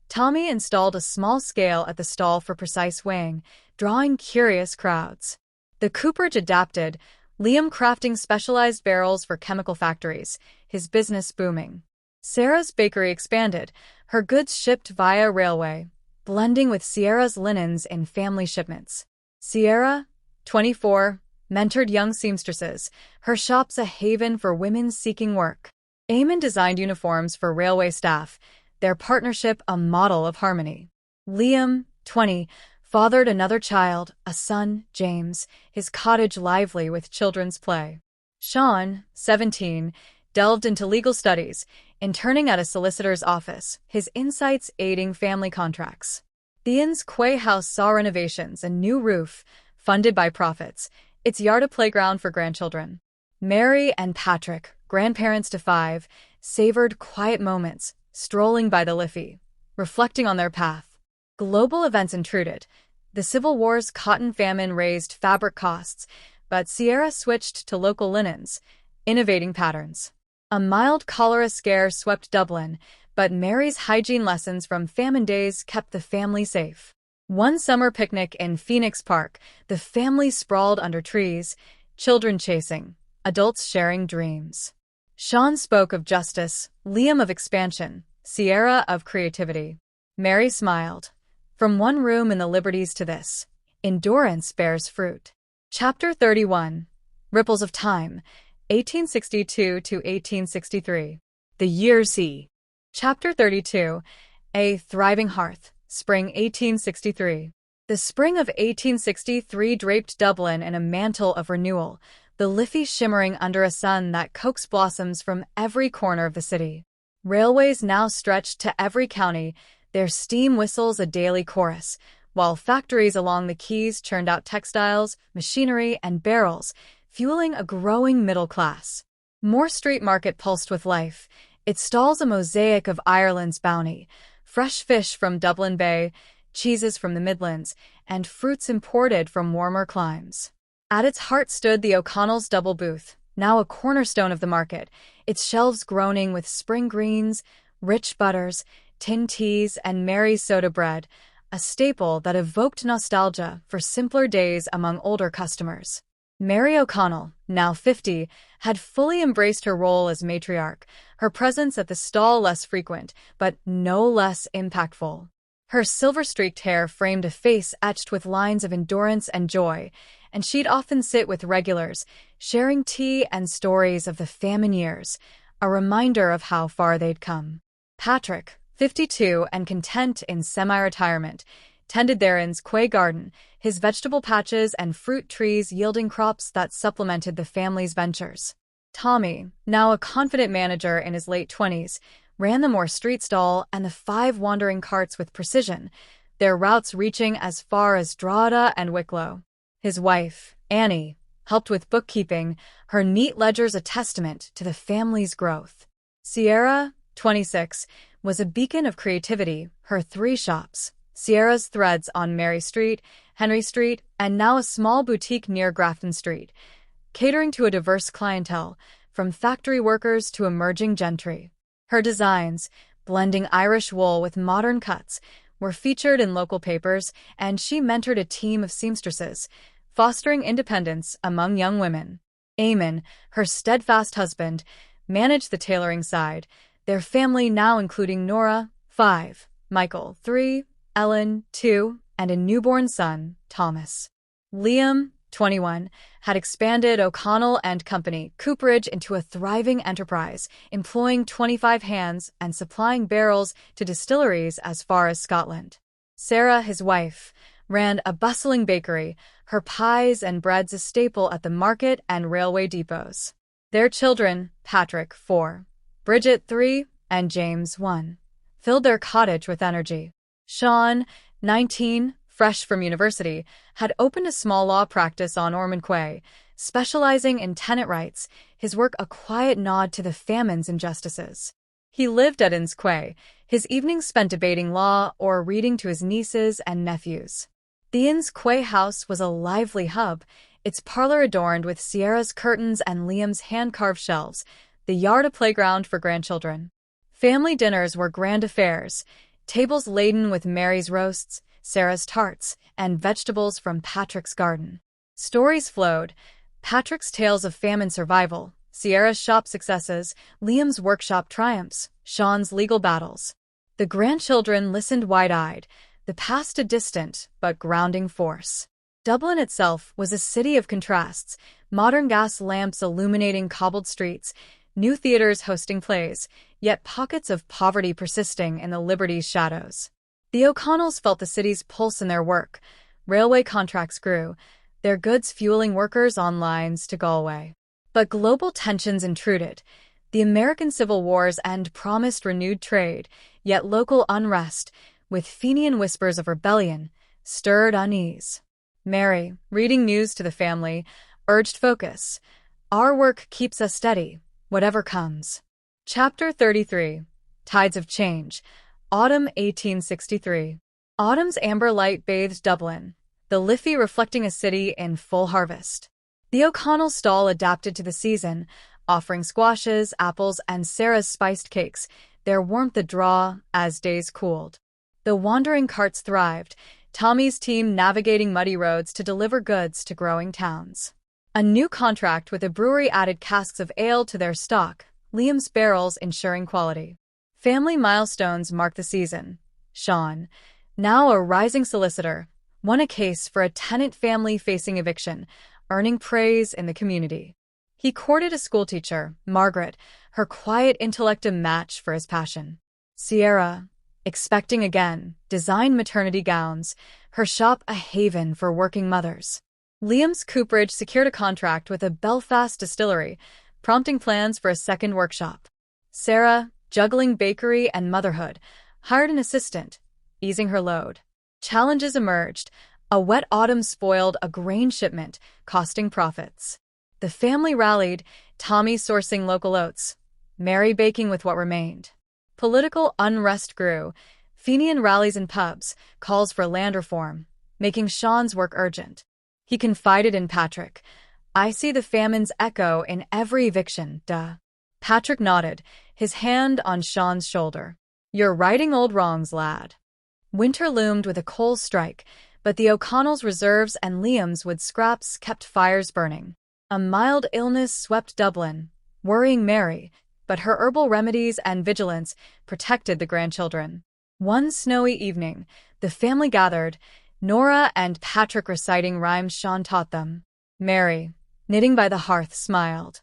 Tommy installed a small scale at the stall for precise weighing, drawing curious crowds. The cooperage adapted, Liam crafting specialized barrels for chemical factories, his business booming. Sarah's bakery expanded, her goods shipped via railway, blending with Sierra's linens in family shipments. Sierra, 24, mentored young seamstresses, her shop's a haven for women seeking work. Eamon designed uniforms for railway staff, their partnership a model of harmony. Liam, 20, fathered another child, a son, James, his cottage lively with children's play. Sean, 17, delved into legal studies, interning at a solicitor's office, his insights aiding family contracts. Theon's Quay house saw renovations, a new roof, funded by profits, its yard a playground for grandchildren. Mary and Patrick, grandparents to 5, savored quiet moments, strolling by the Liffey, reflecting on their path. Global events intruded. The Civil War's cotton famine raised fabric costs, but Sierra switched to local linens, innovating patterns. A mild cholera scare swept Dublin, but Mary's hygiene lessons from famine days kept the family safe. One summer picnic in Phoenix Park, the family sprawled under trees, children chasing, adults sharing dreams. Sean spoke of justice, Liam of expansion, Sierra of creativity. Mary smiled. From one room in the Liberties to this, endurance bears fruit. Chapter 31, Ripples of Time, 1862 to 1863. The Year C. Chapter 32, A Thriving Hearth, Spring 1863. The spring of 1863 draped Dublin in a mantle of renewal, the Liffey shimmering under a sun that coaxed blossoms from every corner of the city. Railways now stretched to every county, their steam whistles a daily chorus, while factories along the quays churned out textiles, machinery, and barrels, fueling a growing middle class. Moore Street Market pulsed with life, its stalls a mosaic of Ireland's bounty, fresh fish from Dublin Bay, cheeses from the Midlands, and fruits imported from warmer climes. At its heart stood the O'Connells' double booth, now a cornerstone of the market, its shelves groaning with spring greens, rich butters, tin teas, and Mary's soda bread, a staple that evoked nostalgia for simpler days among older customers. Mary O'Connell, now 50, had fully embraced her role as matriarch, her presence at the stall less frequent, but no less impactful. Her silver-streaked hair framed a face etched with lines of endurance and joy, and she'd often sit with regulars, sharing tea and stories of the famine years, a reminder of how far they'd come. Patrick, 52 and content in semi-retirement, tended Theron's Quay garden, his vegetable patches and fruit trees yielding crops that supplemented the family's ventures. Tommy, now a confident manager in his late 20s, ran the Moore Street stall and the 5 wandering carts with precision, their routes reaching as far as Drogheda and Wicklow. His wife, Annie, helped with bookkeeping, her neat ledgers a testament to the family's growth. Sierra, 26, was a beacon of creativity, her 3 shops, Sierra's Threads on Mary Street, Henry Street, and now a small boutique near Grafton Street, catering to a diverse clientele, from factory workers to emerging gentry. Her designs, blending Irish wool with modern cuts, were featured in local papers, and she mentored a team of seamstresses, fostering independence among young women. Eamon, her steadfast husband, managed the tailoring side, their family now including Nora, 5, Michael, 3, Ellen, 2, and a newborn son, Thomas. Liam, 21, had expanded O'Connell and Company cooperage into a thriving enterprise, employing 25 hands and supplying barrels to distilleries as far as Scotland. Sarah, his wife, ran a bustling bakery, her pies and breads a staple at the market and railway depots. Their children, Patrick, 4, Bridget, 3, and James, 1, filled their cottage with energy. Sean, 19, fresh from university, had opened a small law practice on Ormond Quay, specializing in tenant rights, his work a quiet nod to the famine's injustices. He lived at Inns Quay, his evenings spent debating law or reading to his nieces and nephews. The Inns Quay house was a lively hub, its parlor adorned with Sierra's curtains and Liam's hand-carved shelves, the yard a playground for grandchildren. Family dinners were grand affairs, tables laden with Mary's roasts, Sarah's tarts, and vegetables from Patrick's garden. Stories flowed, Patrick's tales of famine survival, Sierra's shop successes, Liam's workshop triumphs, Sean's legal battles. The grandchildren listened wide-eyed, the past a distant but grounding force. Dublin itself was a city of contrasts, modern gas lamps illuminating cobbled streets, new theaters hosting plays, yet pockets of poverty persisting in the Liberty's shadows. The O'Connells felt the city's pulse in their work. Railway contracts grew, their goods fueling workers on lines to Galway. But global tensions intruded. The American Civil War's end promised renewed trade, yet local unrest, with Fenian whispers of rebellion, stirred unease. Mary, reading news to the family, urged focus. Our work keeps us steady, whatever comes. Chapter 33. Tides of Change. Autumn 1863. Autumn's amber light bathed Dublin, the Liffey reflecting a city in full harvest. The O'Connell stall adapted to the season, offering squashes, apples, and Sarah's spiced cakes, their warmth a draw as days cooled. The wandering carts thrived, Tommy's team navigating muddy roads to deliver goods to growing towns. A new contract with a brewery added casks of ale to their stock, Liam's barrels ensuring quality. Family milestones marked the season. Sean, now a rising solicitor, won a case for a tenant family facing eviction, earning praise in the community. He courted a schoolteacher, Margaret, her quiet intellect a match for his passion. Sierra, expecting again, designed maternity gowns, her shop a haven for working mothers. Liam's cooperage secured a contract with a Belfast distillery, prompting plans for a second workshop. Sarah, juggling bakery and motherhood, hired an assistant, easing her load. Challenges emerged. A wet autumn spoiled a grain shipment, costing profits. The family rallied, Tommy sourcing local oats, Mary baking with what remained. Political unrest grew, Fenian rallies in pubs, calls for land reform, making Sean's work urgent. He confided in Patrick. I see the famine's echo in every eviction, duh. Patrick nodded, his hand on Sean's shoulder. You're righting old wrongs, lad. Winter loomed with a coal strike, but the O'Connells' reserves and Liam's wood scraps kept fires burning. A mild illness swept Dublin, worrying Mary, but her herbal remedies and vigilance protected the grandchildren. One snowy evening, the family gathered, Nora and Patrick reciting rhymes Sean taught them. Mary, knitting by the hearth, smiled.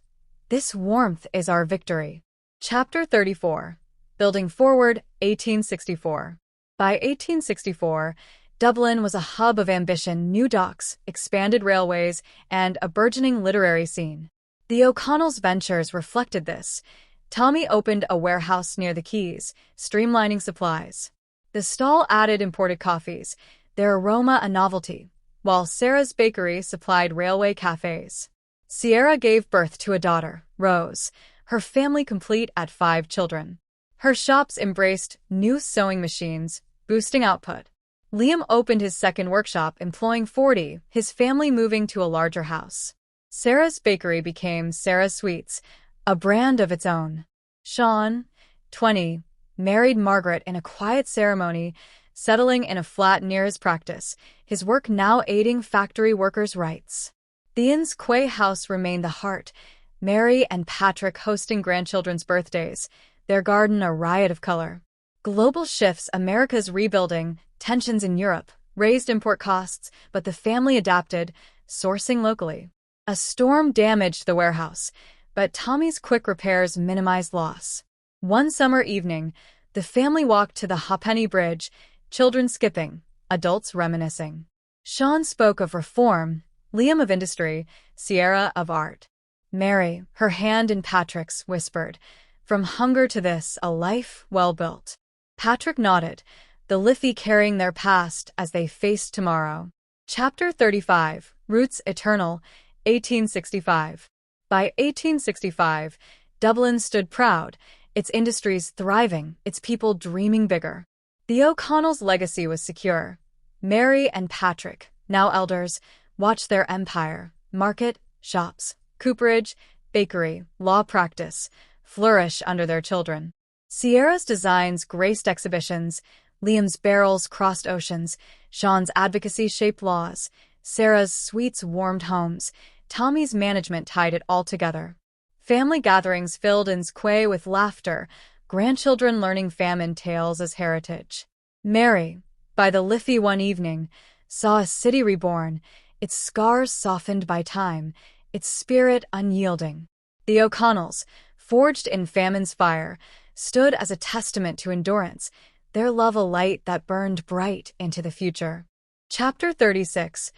This warmth is our victory. Chapter 34. Building Forward, 1864. By 1864, Dublin was a hub of ambition, new docks, expanded railways, and a burgeoning literary scene. The O'Connells' ventures reflected this. Tommy opened a warehouse near the quays, streamlining supplies. The stall added imported coffees, their aroma a novelty, while Sarah's bakery supplied railway cafes. Sierra gave birth to a daughter, Rose, her family complete at 5 children. Her shops embraced new sewing machines, boosting output. Liam opened his second workshop, employing 40, his family moving to a larger house. Sarah's bakery became Sarah's Sweets, a brand of its own. Sean, 20, married Margaret in a quiet ceremony, settling in a flat near his practice, his work now aiding factory workers' rights. The Inns Quay house remained the heart, Mary and Patrick hosting grandchildren's birthdays, their garden a riot of color. Global shifts, America's rebuilding, tensions in Europe, raised import costs, but the family adapted, sourcing locally. A storm damaged the warehouse, but Tommy's quick repairs minimized loss. One summer evening, the family walked to the Ha'penny Bridge, children skipping, adults reminiscing. Sean spoke of reform, Liam of industry, Sierra of art. Mary, her hand in Patrick's, whispered, "From hunger to this, a life well built." Patrick nodded, the Liffey carrying their past as they faced tomorrow. Chapter 35, Roots Eternal, 1865. By 1865, Dublin stood proud, its industries thriving, its people dreaming bigger. The O'Connells' legacy was secure. Mary and Patrick, now elders, watched their empire, market, shops, cooperage, bakery, law practice, flourish under their children. Sierra's designs graced exhibitions, Liam's barrels crossed oceans, Sean's advocacy shaped laws, Sarah's sweets warmed homes, Tommy's management tied it all together. Family gatherings filled Inn's Quay with laughter, grandchildren learning famine tales as heritage. Mary, by the Liffey one evening, saw a city reborn, its scars softened by time, its spirit unyielding. The O'Connells, forged in famine's fire, stood as a testament to endurance, their love a light that burned bright into the future. Chapter 36,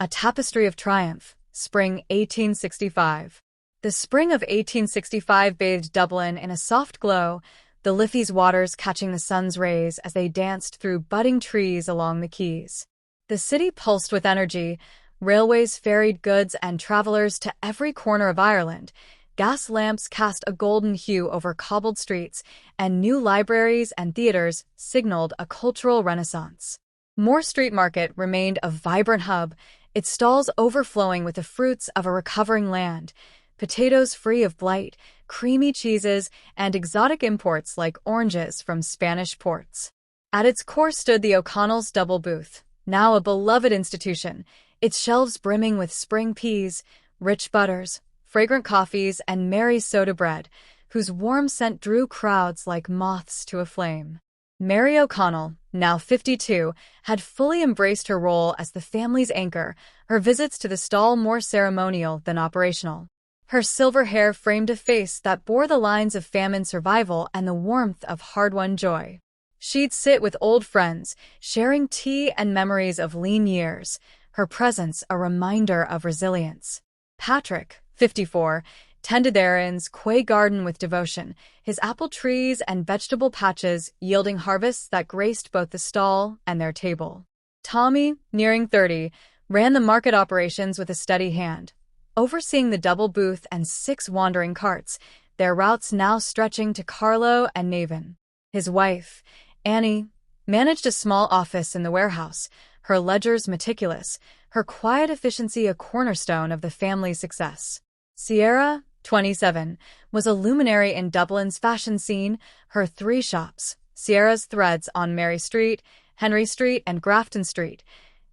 A Tapestry of Triumph, Spring 1865. The spring of 1865 bathed Dublin in a soft glow, the Liffey's waters catching the sun's rays as they danced through budding trees along the quays. The city pulsed with energy, railways ferried goods and travelers to every corner of Ireland, gas lamps cast a golden hue over cobbled streets, and new libraries and theaters signaled a cultural renaissance. Moore Street Market remained a vibrant hub, its stalls overflowing with the fruits of a recovering land, potatoes free of blight, creamy cheeses, and exotic imports like oranges from Spanish ports. At its core stood the O'Connells' double booth, now a beloved institution, its shelves brimming with spring peas, rich butters, fragrant coffees, and Mary's soda bread, whose warm scent drew crowds like moths to a flame. Mary O'Connell, now 52, had fully embraced her role as the family's anchor, her visits to the stall more ceremonial than operational. Her silver hair framed a face that bore the lines of famine survival and the warmth of hard-won joy. She'd sit with old friends, sharing tea and memories of lean years, her presence a reminder of resilience. Patrick, 54, tended their Inn's Quay garden with devotion, his apple trees and vegetable patches yielding harvests that graced both the stall and their table. Tommy, nearing 30, ran the market operations with a steady hand, overseeing the double booth and 6 wandering carts, their routes now stretching to Carlow and Navan. His wife, Annie, managed a small office in the warehouse, her ledgers meticulous, her quiet efficiency a cornerstone of the family's success. Sierra, 27, was a luminary in Dublin's fashion scene, her 3 shops, Sierra's Threads on Mary Street, Henry Street, and Grafton Street,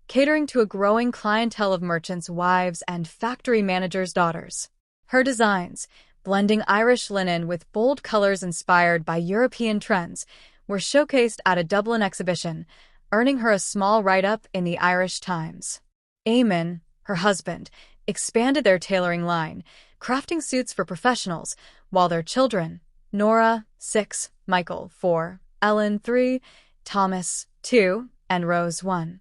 catering to a growing clientele of merchants' wives and factory managers' daughters. Her designs, blending Irish linen with bold colors inspired by European trends, were showcased at a Dublin exhibition, earning her a small write-up in the Irish Times. Eamon, her husband, expanded their tailoring line, crafting suits for professionals, while their children, Nora, 6, Michael, 4, Ellen, 3, Thomas, 2, and Rose, 1,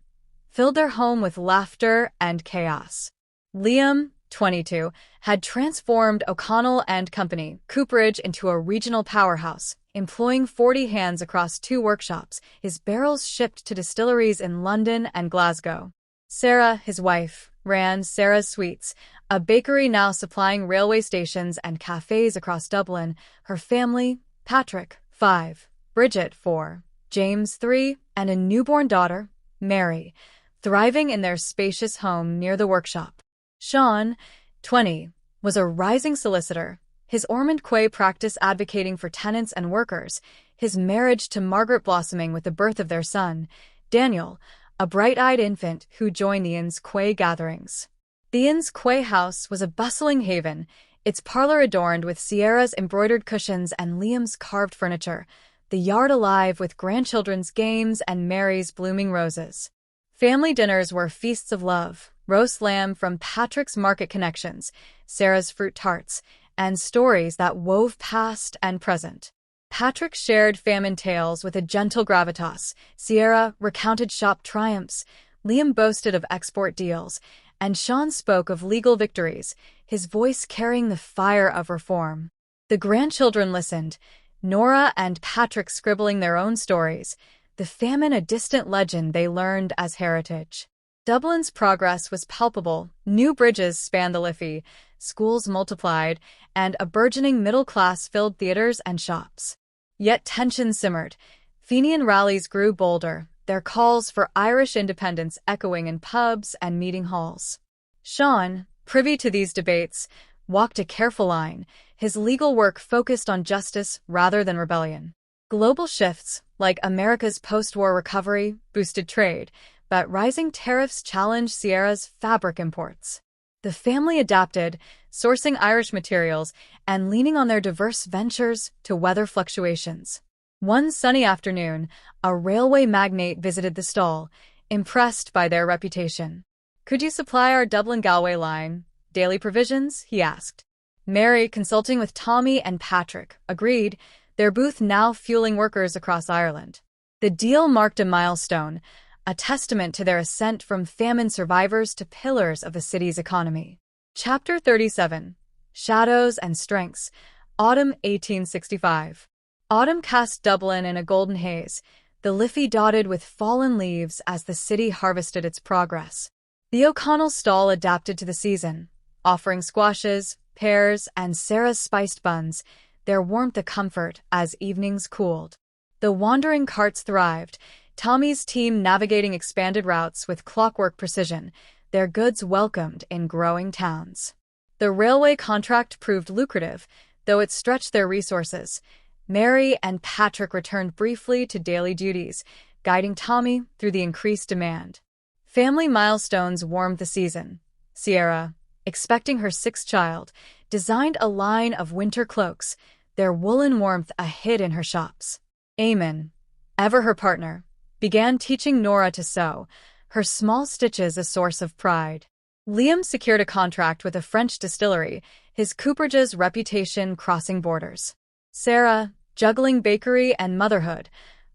filled their home with laughter and chaos. Liam, 22, had transformed O'Connell and Company, cooperage, into a regional powerhouse, employing 40 hands across 2 workshops, his barrels shipped to distilleries in London and Glasgow. Sarah, his wife, ran Sarah's Sweets, a bakery now supplying railway stations and cafes across Dublin, her family, Patrick, 5, Bridget, 4, James, 3, and a newborn daughter, Mary, thriving in their spacious home near the workshop. Sean, 20, was a rising solicitor, his Ormond Quay practice advocating for tenants and workers, his marriage to Margaret blossoming with the birth of their son, Daniel, a bright-eyed infant who joined the Inn's Quay gatherings. The Inn's Quay house was a bustling haven, its parlor adorned with Sierra's embroidered cushions and Liam's carved furniture, the yard alive with grandchildren's games and Mary's blooming roses. Family dinners were feasts of love, roast lamb from Patrick's market connections, Sarah's fruit tarts, and stories that wove past and present. Patrick shared famine tales with a gentle gravitas. Sierra recounted shop triumphs, Liam boasted of export deals, and Sean spoke of legal victories, his voice carrying the fire of reform. The grandchildren listened, Nora and Patrick scribbling their own stories, the famine a distant legend they learned as heritage. Dublin's progress was palpable. New bridges spanned the Liffey, schools multiplied, and a burgeoning middle class filled theatres and shops. Yet tension simmered. Fenian rallies grew bolder, their calls for Irish independence echoing in pubs and meeting halls. Sean, privy to these debates, walked a careful line, his legal work focused on justice rather than rebellion. Global shifts, like America's post-war recovery, boosted trade, but rising tariffs challenged Sierra's fabric imports. The family adapted, sourcing Irish materials and leaning on their diverse ventures to weather fluctuations. One sunny afternoon, a railway magnate visited the stall, impressed by their reputation. "Could you supply our Dublin-Galway line, daily provisions?" he asked. Mary, consulting with Tommy and Patrick, agreed, their booth now fueling workers across Ireland. The deal marked a milestone, a testament to their ascent from famine survivors to pillars of the city's economy. Chapter 37. Shadows and Strengths. Autumn 1865. Autumn cast Dublin in a golden haze, the Liffey dotted with fallen leaves as the city harvested its progress. The O'Connell's stall adapted to the season, offering squashes, pears, and Sarah's spiced buns, their warmth a comfort as evenings cooled. The wandering carts thrived, Tommy's team navigating expanded routes with clockwork precision, their goods welcomed in growing towns. The railway contract proved lucrative, though it stretched their resources. Mary and Patrick returned briefly to daily duties, guiding Tommy through the increased demand. Family milestones warmed the season. Sierra, expecting her sixth child, designed a line of winter cloaks, their woolen warmth a hit in her shops. Eamon, ever her partner, began teaching Nora to sew, her small stitches a source of pride. Liam secured a contract with a French distillery, his cooperage's reputation crossing borders. Sarah, juggling bakery and motherhood,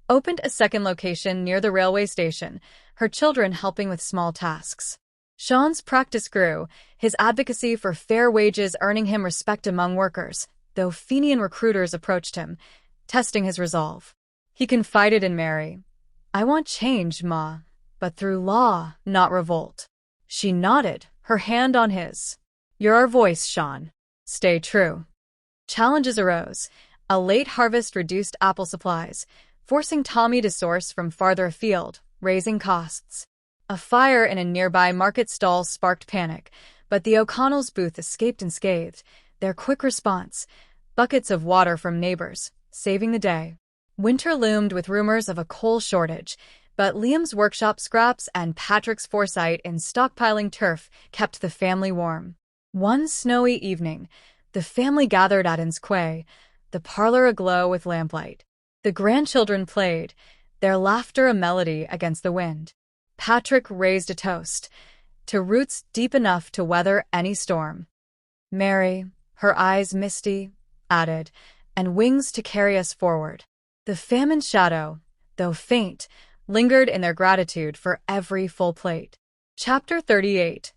opened a second location near the railway station, her children helping with small tasks. Sean's practice grew, his advocacy for fair wages earning him respect among workers, though Fenian recruiters approached him, testing his resolve. He confided in Mary. "I want change, Ma, but through law, not revolt." She nodded, her hand on his. "You're our voice, Sean. Stay true." Challenges arose. A late harvest reduced apple supplies, forcing Tommy to source from farther afield, raising costs. A fire in a nearby market stall sparked panic, but the O'Connell's booth escaped unscathed, their quick response, buckets of water from neighbors, saving the day. Winter loomed with rumors of a coal shortage, but Liam's workshop scraps and Patrick's foresight in stockpiling turf kept the family warm. One snowy evening, the family gathered at Inns Quay, the parlor aglow with lamplight. The grandchildren played, their laughter a melody against the wind. Patrick raised a toast, to roots deep enough to weather any storm. Mary, her eyes misty, added, and wings to carry us forward. The famine shadow, though faint, lingered in their gratitude for every full plate. Chapter 38.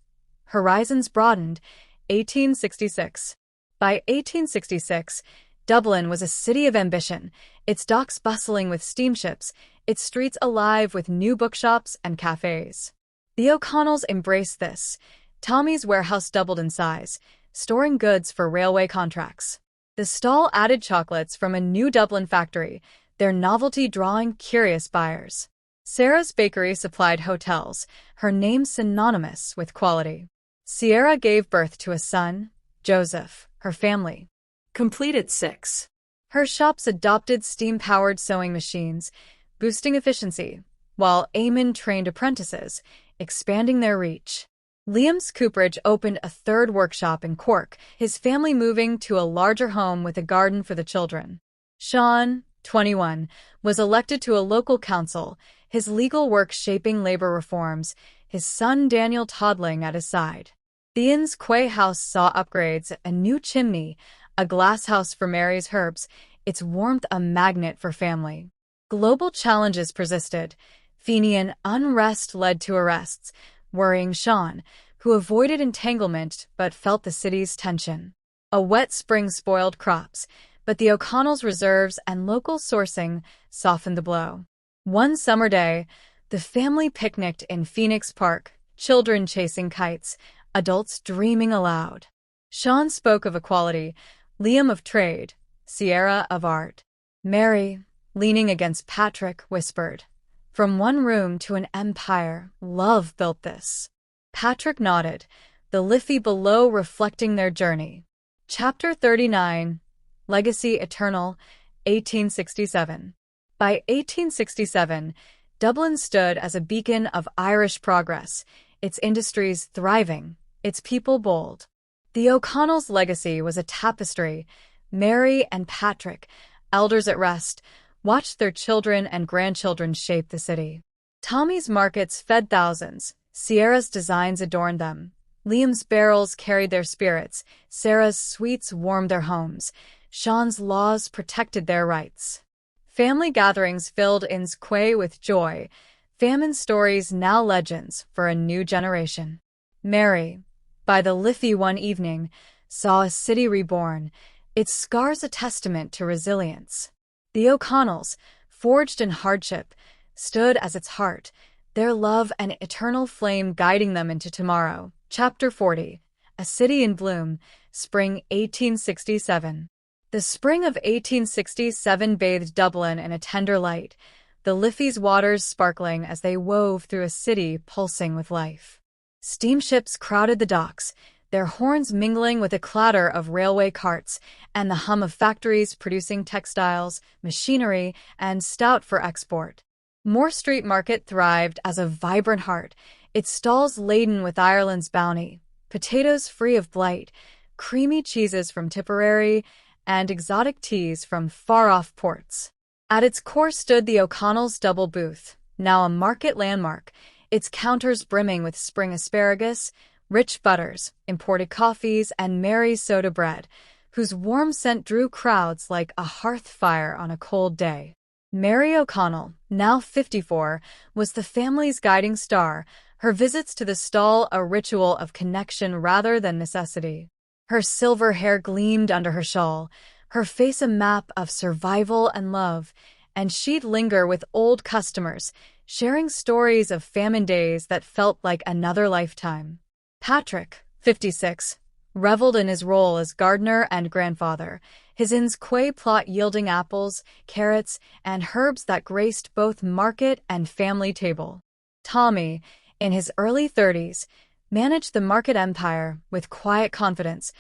Horizons broadened, 1866. By 1866, Dublin was a city of ambition, its docks bustling with steamships, its streets alive with new bookshops and cafes. The O'Connells embraced this. Tommy's warehouse doubled in size, storing goods for railway contracts. The stall added chocolates from a new Dublin factory, their novelty drawing curious buyers. Sarah's bakery supplied hotels, her name synonymous with quality. Sierra gave birth to a son, Joseph, her family Completed 6. Her shops adopted steam-powered sewing machines, boosting efficiency, while Eamon trained apprentices, expanding their reach. Liam's cooperage opened a third workshop in Cork, his family moving to a larger home with a garden for the children. Sean, 21, was elected to a local council, his legal work shaping labor reforms, his son Daniel toddling at his side. The Inns Quay house saw upgrades, a new chimney, a glass house for Mary's herbs, its warmth a magnet for family. Global challenges persisted. Fenian unrest led to arrests, worrying Sean, who avoided entanglement but felt the city's tension. A wet spring spoiled crops, but the O'Connells' reserves and local sourcing softened the blow. One summer day, the family picnicked in Phoenix Park, children chasing kites, adults dreaming aloud. Sean spoke of equality, Liam of trade, Sierra of art. Mary, leaning against Patrick, whispered, "From one room to an empire, love built this." Patrick nodded, the Liffey below reflecting their journey. Chapter 39, Legacy Eternal, 1867. By 1867, Dublin stood as a beacon of Irish progress, its industries thriving, its people bold. The O'Connells' legacy was a tapestry. Mary and Patrick, elders at rest, watched their children and grandchildren shape the city. Tommy's markets fed thousands. Sierra's designs adorned them. Liam's barrels carried their spirits. Sarah's sweets warmed their homes. Sean's laws protected their rights. Family gatherings filled Inns Quay with joy. Famine stories now legends for a new generation. Mary, by the Liffey one evening, saw a city reborn, its scars a testament to resilience. The O'Connells, forged in hardship, stood as its heart, their love an eternal flame guiding them into tomorrow. Chapter 40, A City in Bloom, Spring 1867. The spring of 1867 bathed Dublin in a tender light, the Liffey's waters sparkling as they wove through a city pulsing with life. Steamships crowded the docks, their horns mingling with the clatter of railway carts and the hum of factories producing textiles, machinery, and stout for export. Moore Street Market thrived as a vibrant heart, its stalls laden with Ireland's bounty, potatoes free of blight, creamy cheeses from Tipperary, and exotic teas from far-off ports. At its core stood the O'Connells' double booth, now a market landmark, its counters brimming with spring asparagus, rich butters, imported coffees, and Mary's soda bread, whose warm scent drew crowds like a hearth fire on a cold day. Mary O'Connell, now 54, was the family's guiding star, her visits to the stall a ritual of connection rather than necessity. Her silver hair gleamed under her shawl, her face a map of survival and love, and she'd linger with old customers, sharing stories of famine days that felt like another lifetime. Patrick, 56, reveled in his role as gardener and grandfather, his Inns Quay plot yielding apples, carrots, and herbs that graced both market and family table. Tommy, in his early 30s, managed the market empire with quiet confidence,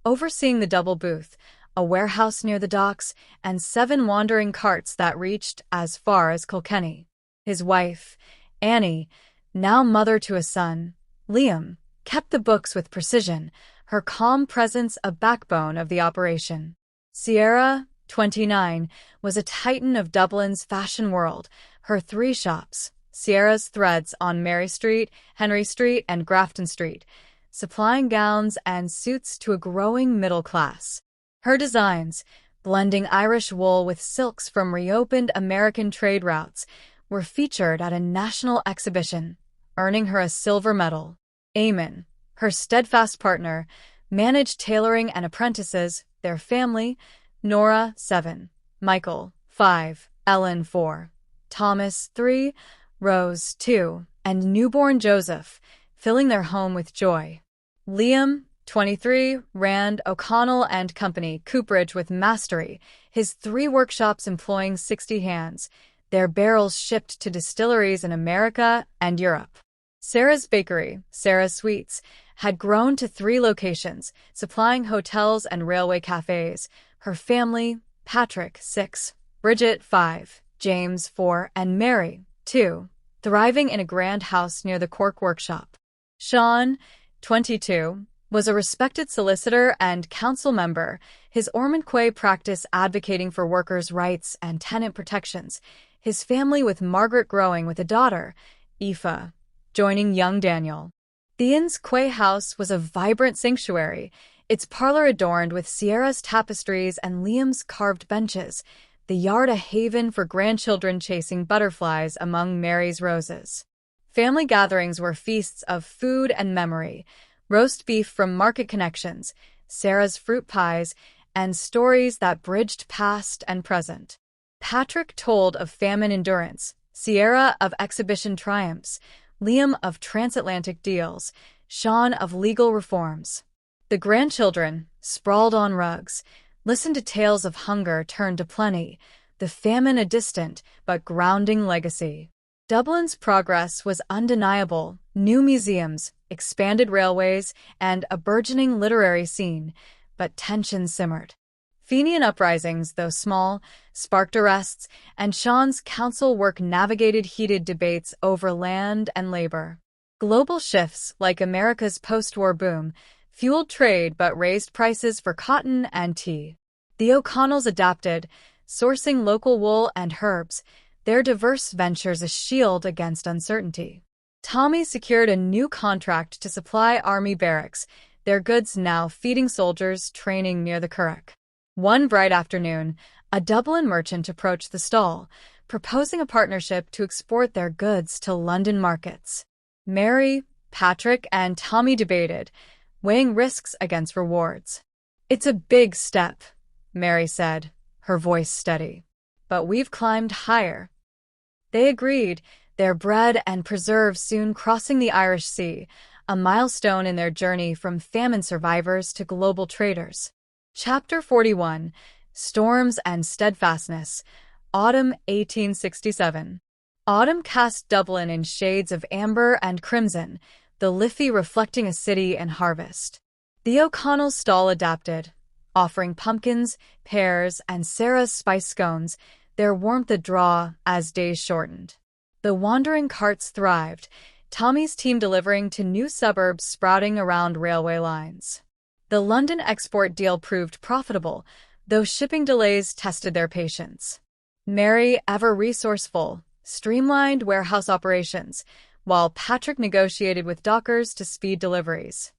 overseeing the double booth, a warehouse near the docks, and 7 wandering carts that reached as far as Kilkenny. His wife, Annie, now mother to a son, Liam, kept the books with precision, her calm presence a backbone of the operation. Sierra, 29, was a titan of Dublin's fashion world, her 3 shops, Sierra's Threads on Mary Street, Henry Street, and Grafton Street, supplying gowns and suits to a growing middle class. Her designs, blending Irish wool with silks from reopened American trade routes, were featured at a national exhibition, earning her a silver medal. Eamon, her steadfast partner, managed tailoring and apprentices, their family, Nora, 7, Michael, 5, Ellen, 4, Thomas, 3, Rose, 2, and newborn Joseph, filling their home with joy. Liam, 23, ran O'Connell and Company, cooperage with mastery, his 3 workshops employing 60 hands, their barrels shipped to distilleries in America and Europe. Sarah's Bakery, Sarah's Sweets, had grown to 3 locations, supplying hotels and railway cafes. Her family, Patrick, 6, Bridget, 5, James, 4, and Mary, 2, thriving in a grand house near the Cork workshop. Sean, 22, was a respected solicitor and council member, his Ormond Quay practice advocating for workers' rights and tenant protections, his family with Margaret growing with a daughter, Aoife, joining young Daniel. The Inns Quay house was a vibrant sanctuary, its parlor adorned with Sierra's tapestries and Liam's carved benches, the yard a haven for grandchildren chasing butterflies among Mary's roses. Family gatherings were feasts of food and memory, roast beef from market connections, Sarah's fruit pies, and stories that bridged past and present. Patrick told of famine endurance, Sierra of exhibition triumphs, Liam of transatlantic deals, Sean of legal reforms. The grandchildren, sprawled on rugs, listened to tales of hunger turned to plenty, the famine a distant but grounding legacy. Dublin's progress was undeniable: new museums, expanded railways, and a burgeoning literary scene, but tension simmered. Fenian uprisings, though small, sparked arrests, and Sean's council work navigated heated debates over land and labor. Global shifts, like America's post-war boom, fueled trade but raised prices for cotton and tea. The O'Connells adapted, sourcing local wool and herbs, their diverse ventures a shield against uncertainty. Tommy secured a new contract to supply army barracks, their goods now feeding soldiers training near the Curragh. One bright afternoon, a Dublin merchant approached the stall, proposing a partnership to export their goods to London markets. Mary, Patrick, and Tommy debated, weighing risks against rewards. "It's a big step," Mary said, her voice steady. "But we've climbed higher." They agreed, their bread and preserves soon crossing the Irish Sea, a milestone in their journey from famine survivors to global traders. Chapter 41: Storms and Steadfastness. Autumn 1867. Autumn cast Dublin in shades of amber and crimson, the Liffey reflecting a city in harvest. The O'Connell's stall adapted, offering pumpkins, pears, and Sarah's spice scones, their warmth a draw as days shortened. The wandering carts thrived, Tommy's team delivering to new suburbs sprouting around railway lines. The London export deal proved profitable, though shipping delays tested their patience. Mary, ever resourceful, streamlined warehouse operations, while Patrick negotiated with dockers to speed deliveries.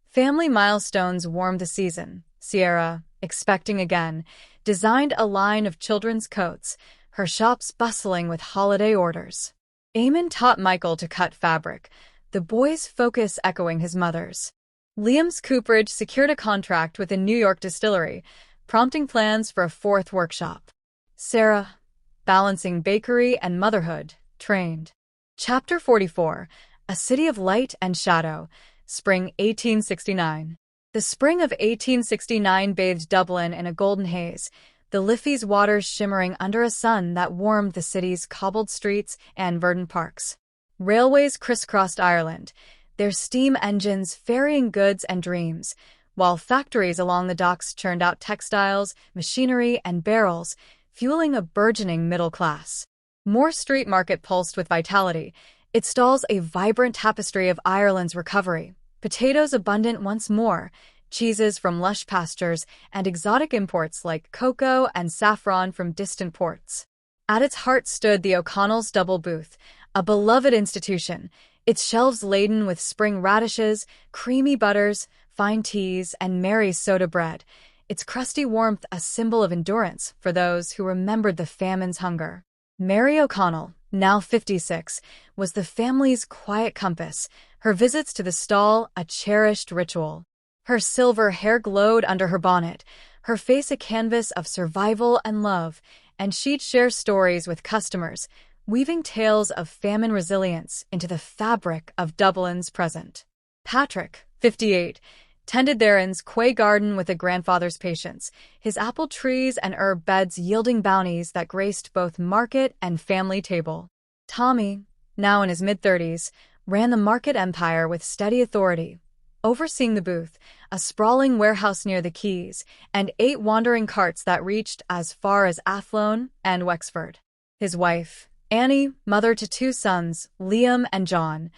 Family milestones warmed the season. Sierra, expecting again, designed a line of children's coats, her shops bustling with holiday orders. Eamon taught Michael to cut fabric, the boy's focus echoing his mother's. Liam's cooperage secured a contract with a New York distillery, prompting plans for a fourth workshop. Sarah, balancing bakery and motherhood, trained. Chapter 44: A City of Light and Shadow. Spring 1869. The spring of 1869 bathed Dublin in a golden haze, the Liffey's waters shimmering under a sun that warmed the city's cobbled streets and verdant parks. Railways crisscrossed Ireland, their steam engines ferrying goods and dreams, while factories along the docks churned out textiles, machinery, and barrels, fueling a burgeoning middle class. Moore Street Market pulsed with vitality, its stalls a vibrant tapestry of Ireland's recovery. Potatoes abundant once more, cheeses from lush pastures, and exotic imports like cocoa and saffron from distant ports. At its heart stood the O'Connell's double booth, a beloved institution, its shelves laden with spring radishes, creamy butters, fine teas, and Mary's soda bread, its crusty warmth a symbol of endurance for those who remembered the famine's hunger. Mary O'Connell, now 56, was the family's quiet compass, her visits to the stall a cherished ritual. Her silver hair glowed under her bonnet, her face a canvas of survival and love, and she'd share stories with customers, weaving tales of famine resilience into the fabric of Dublin's present. Patrick, 58, tended Theron's quay garden with a grandfather's patience, his apple trees and herb beds yielding bounties that graced both market and family table. Tommy, now in his mid-30s, ran the market empire with steady authority, overseeing the booth, a sprawling warehouse near the quays, and 8 wandering carts that reached as far as Athlone and Wexford. His wife, Annie, mother to 2 sons, Liam and John,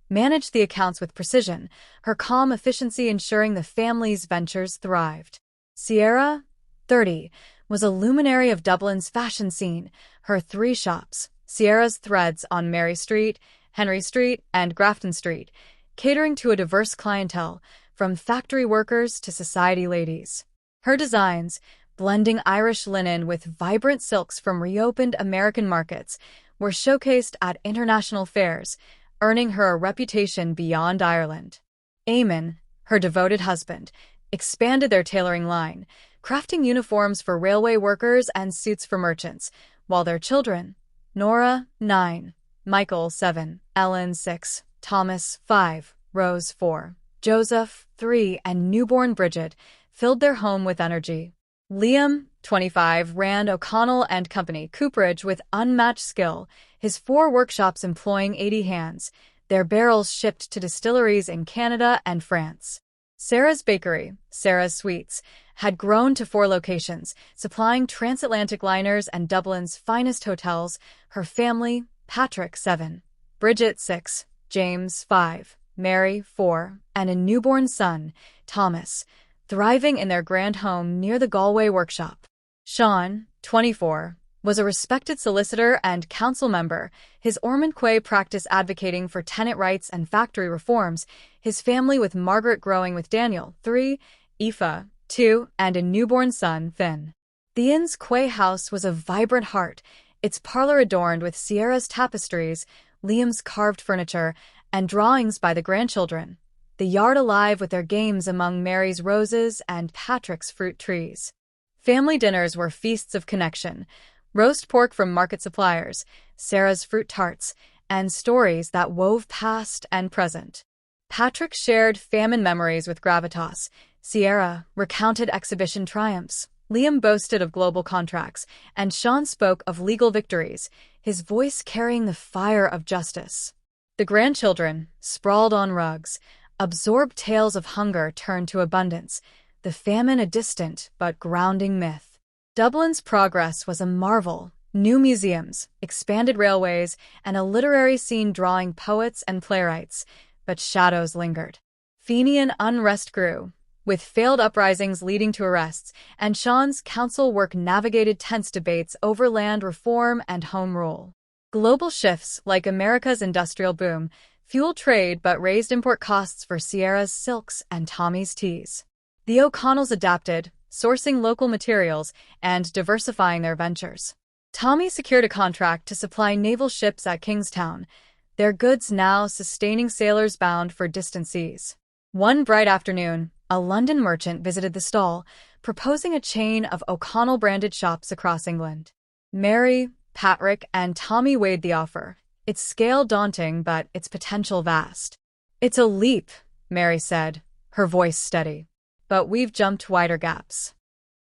managed the accounts with precision, her calm efficiency ensuring the family's ventures thrived. Sierra, 30, was a luminary of Dublin's fashion scene, her 3 shops, Sierra's Threads on Mary Street, Henry Street, and Grafton Street, catering to a diverse clientele, from factory workers to society ladies. Her designs, blending Irish linen with vibrant silks from reopened American markets, were showcased at international fairs, earning her a reputation beyond Ireland. Eamon, her devoted husband, expanded their tailoring line, crafting uniforms for railway workers and suits for merchants, while their children, Nora, 9, Michael, 7, Ellen, 6, Thomas, 5, Rose, 4, Joseph, 3, and newborn Bridget, filled their home with energy. Liam, 25, ran O'Connell and Company cooperage with unmatched skill, his 4 workshops employing 80 hands, their barrels shipped to distilleries in Canada and France. Sarah's Bakery, Sarah's Sweets, had grown to 4 locations, supplying transatlantic liners and Dublin's finest hotels. Her family, Patrick, 7, Bridget, 6, James, 5, Mary, 4, and a newborn son, Thomas, thriving in their grand home near the Galway workshop. Sean, 24, was a respected solicitor and council member, his Ormond Quay practice advocating for tenant rights and factory reforms, his family with Margaret growing with Daniel, 3, Aoife, 2, and a newborn son, Finn. The inn's Quay house was a vibrant heart, its parlor adorned with Sierra's tapestries, Liam's carved furniture, and drawings by the grandchildren, the yard alive with their games among Mary's roses and Patrick's fruit trees. Family dinners were feasts of connection, roast pork from market suppliers, Sarah's fruit tarts, and stories that wove past and present. Patrick shared famine memories with gravitas. Sierra recounted exhibition triumphs. Liam boasted of global contracts, and Sean spoke of legal victories, his voice carrying the fire of justice. The grandchildren, sprawled on rugs, absorbed tales of hunger turned to abundance, the famine a distant but grounding myth. Dublin's progress was a marvel. New museums, expanded railways, and a literary scene drawing poets and playwrights, but shadows lingered. Fenian unrest grew, with failed uprisings leading to arrests, and Sean's council work navigated tense debates over land reform and home rule. Global shifts, like America's industrial boom, fueled trade but raised import costs for Sierra's silks and Tommy's teas. The O'Connells adapted, sourcing local materials and diversifying their ventures. Tommy secured a contract to supply naval ships at Kingstown, their goods now sustaining sailors bound for distant seas. One bright afternoon, a London merchant visited the stall, proposing a chain of O'Connell-branded shops across England. Mary, Patrick, and Tommy weighed the offer, its scale daunting but its potential vast. "It's a leap," Mary said, her voice steady. "But we've jumped wider gaps."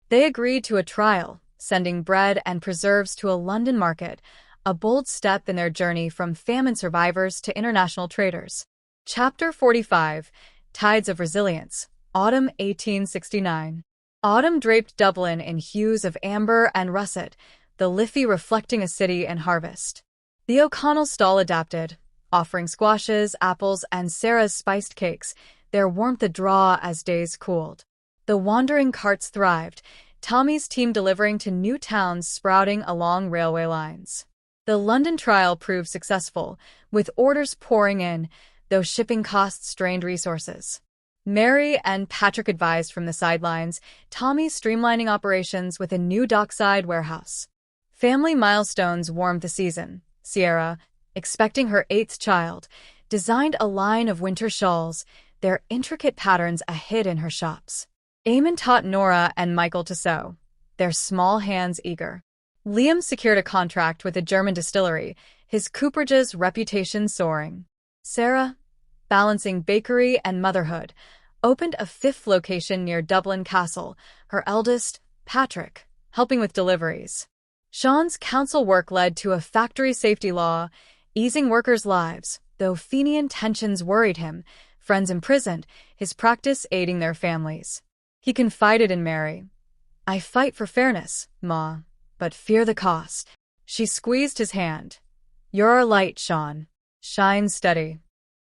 They agreed to a trial, sending bread and preserves to a London market, a bold step in their journey from famine survivors to international traders. Chapter 45, Tides of Resilience, Autumn 1869. Autumn draped Dublin in hues of amber and russet, the Liffey reflecting a city in harvest. The O'Connell stall adapted, offering squashes, apples, and Sarah's spiced cakes, their warmth a draw as days cooled. The wandering carts thrived, Tommy's team delivering to new towns sprouting along railway lines. The London trial proved successful, with orders pouring in, though shipping costs strained resources. Mary and Patrick advised from the sidelines, Tommy streamlining operations with a new dockside warehouse. Family milestones warmed the season. Sierra, expecting her 8th child, designed a line of winter shawls, their intricate patterns a hit in her shops. Eamon taught Nora and Michael to sew, their small hands eager. Liam secured a contract with a German distillery, his cooperage's reputation soaring. Sarah, balancing bakery and motherhood, opened a 5th location near Dublin Castle, her eldest, Patrick, helping with deliveries. Sean's council work led to a factory safety law, easing workers' lives, though Fenian tensions worried him, friends imprisoned, his practice aiding their families. He confided in Mary. "I fight for fairness, Ma, but fear the cost." She squeezed his hand. "You're our light, Sean. Shine steady."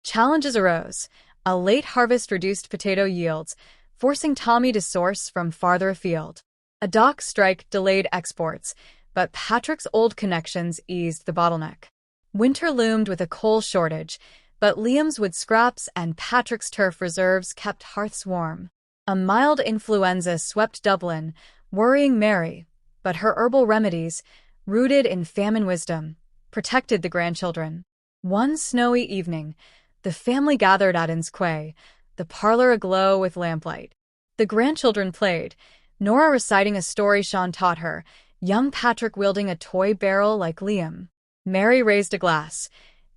Challenges arose. A late harvest reduced potato yields, forcing Tommy to source from farther afield. A dock strike delayed exports, but Patrick's old connections eased the bottleneck. Winter loomed with a coal shortage, but Liam's wood scraps and Patrick's turf reserves kept hearths warm. A mild influenza swept Dublin, worrying Mary, but her herbal remedies, rooted in famine wisdom, protected the grandchildren. One snowy evening, the family gathered at Inns Quay, the parlor aglow with lamplight. The grandchildren played, Nora reciting a story Sean taught her, young Patrick wielding a toy barrel like Liam. Mary raised a glass,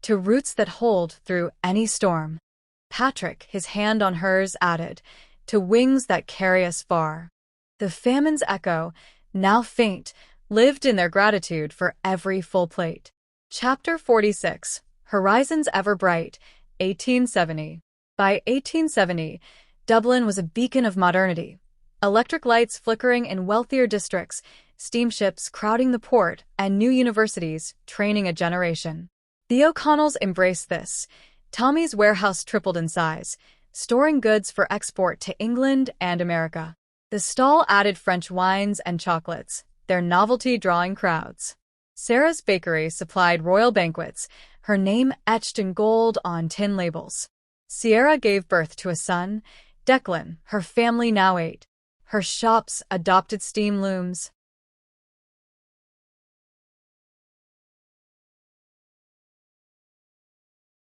to roots that hold through any storm. Patrick, his hand on hers, added, to wings that carry us far. The famine's echo, now faint, lived in their gratitude for every full plate. Chapter 46. Horizons Ever Bright, 1870. By 1870, Dublin was a beacon of modernity. Electric lights flickering in wealthier districts, steamships crowding the port, and new universities training a generation. The O'Connells embraced this. Tommy's warehouse tripled in size, storing goods for export to England and America. The stall added French wines and chocolates, their novelty drawing crowds. Sarah's bakery supplied royal banquets, her name etched in gold on tin labels. Sierra gave birth to a son, Declan, her family now 8. Her shops adopted steam looms,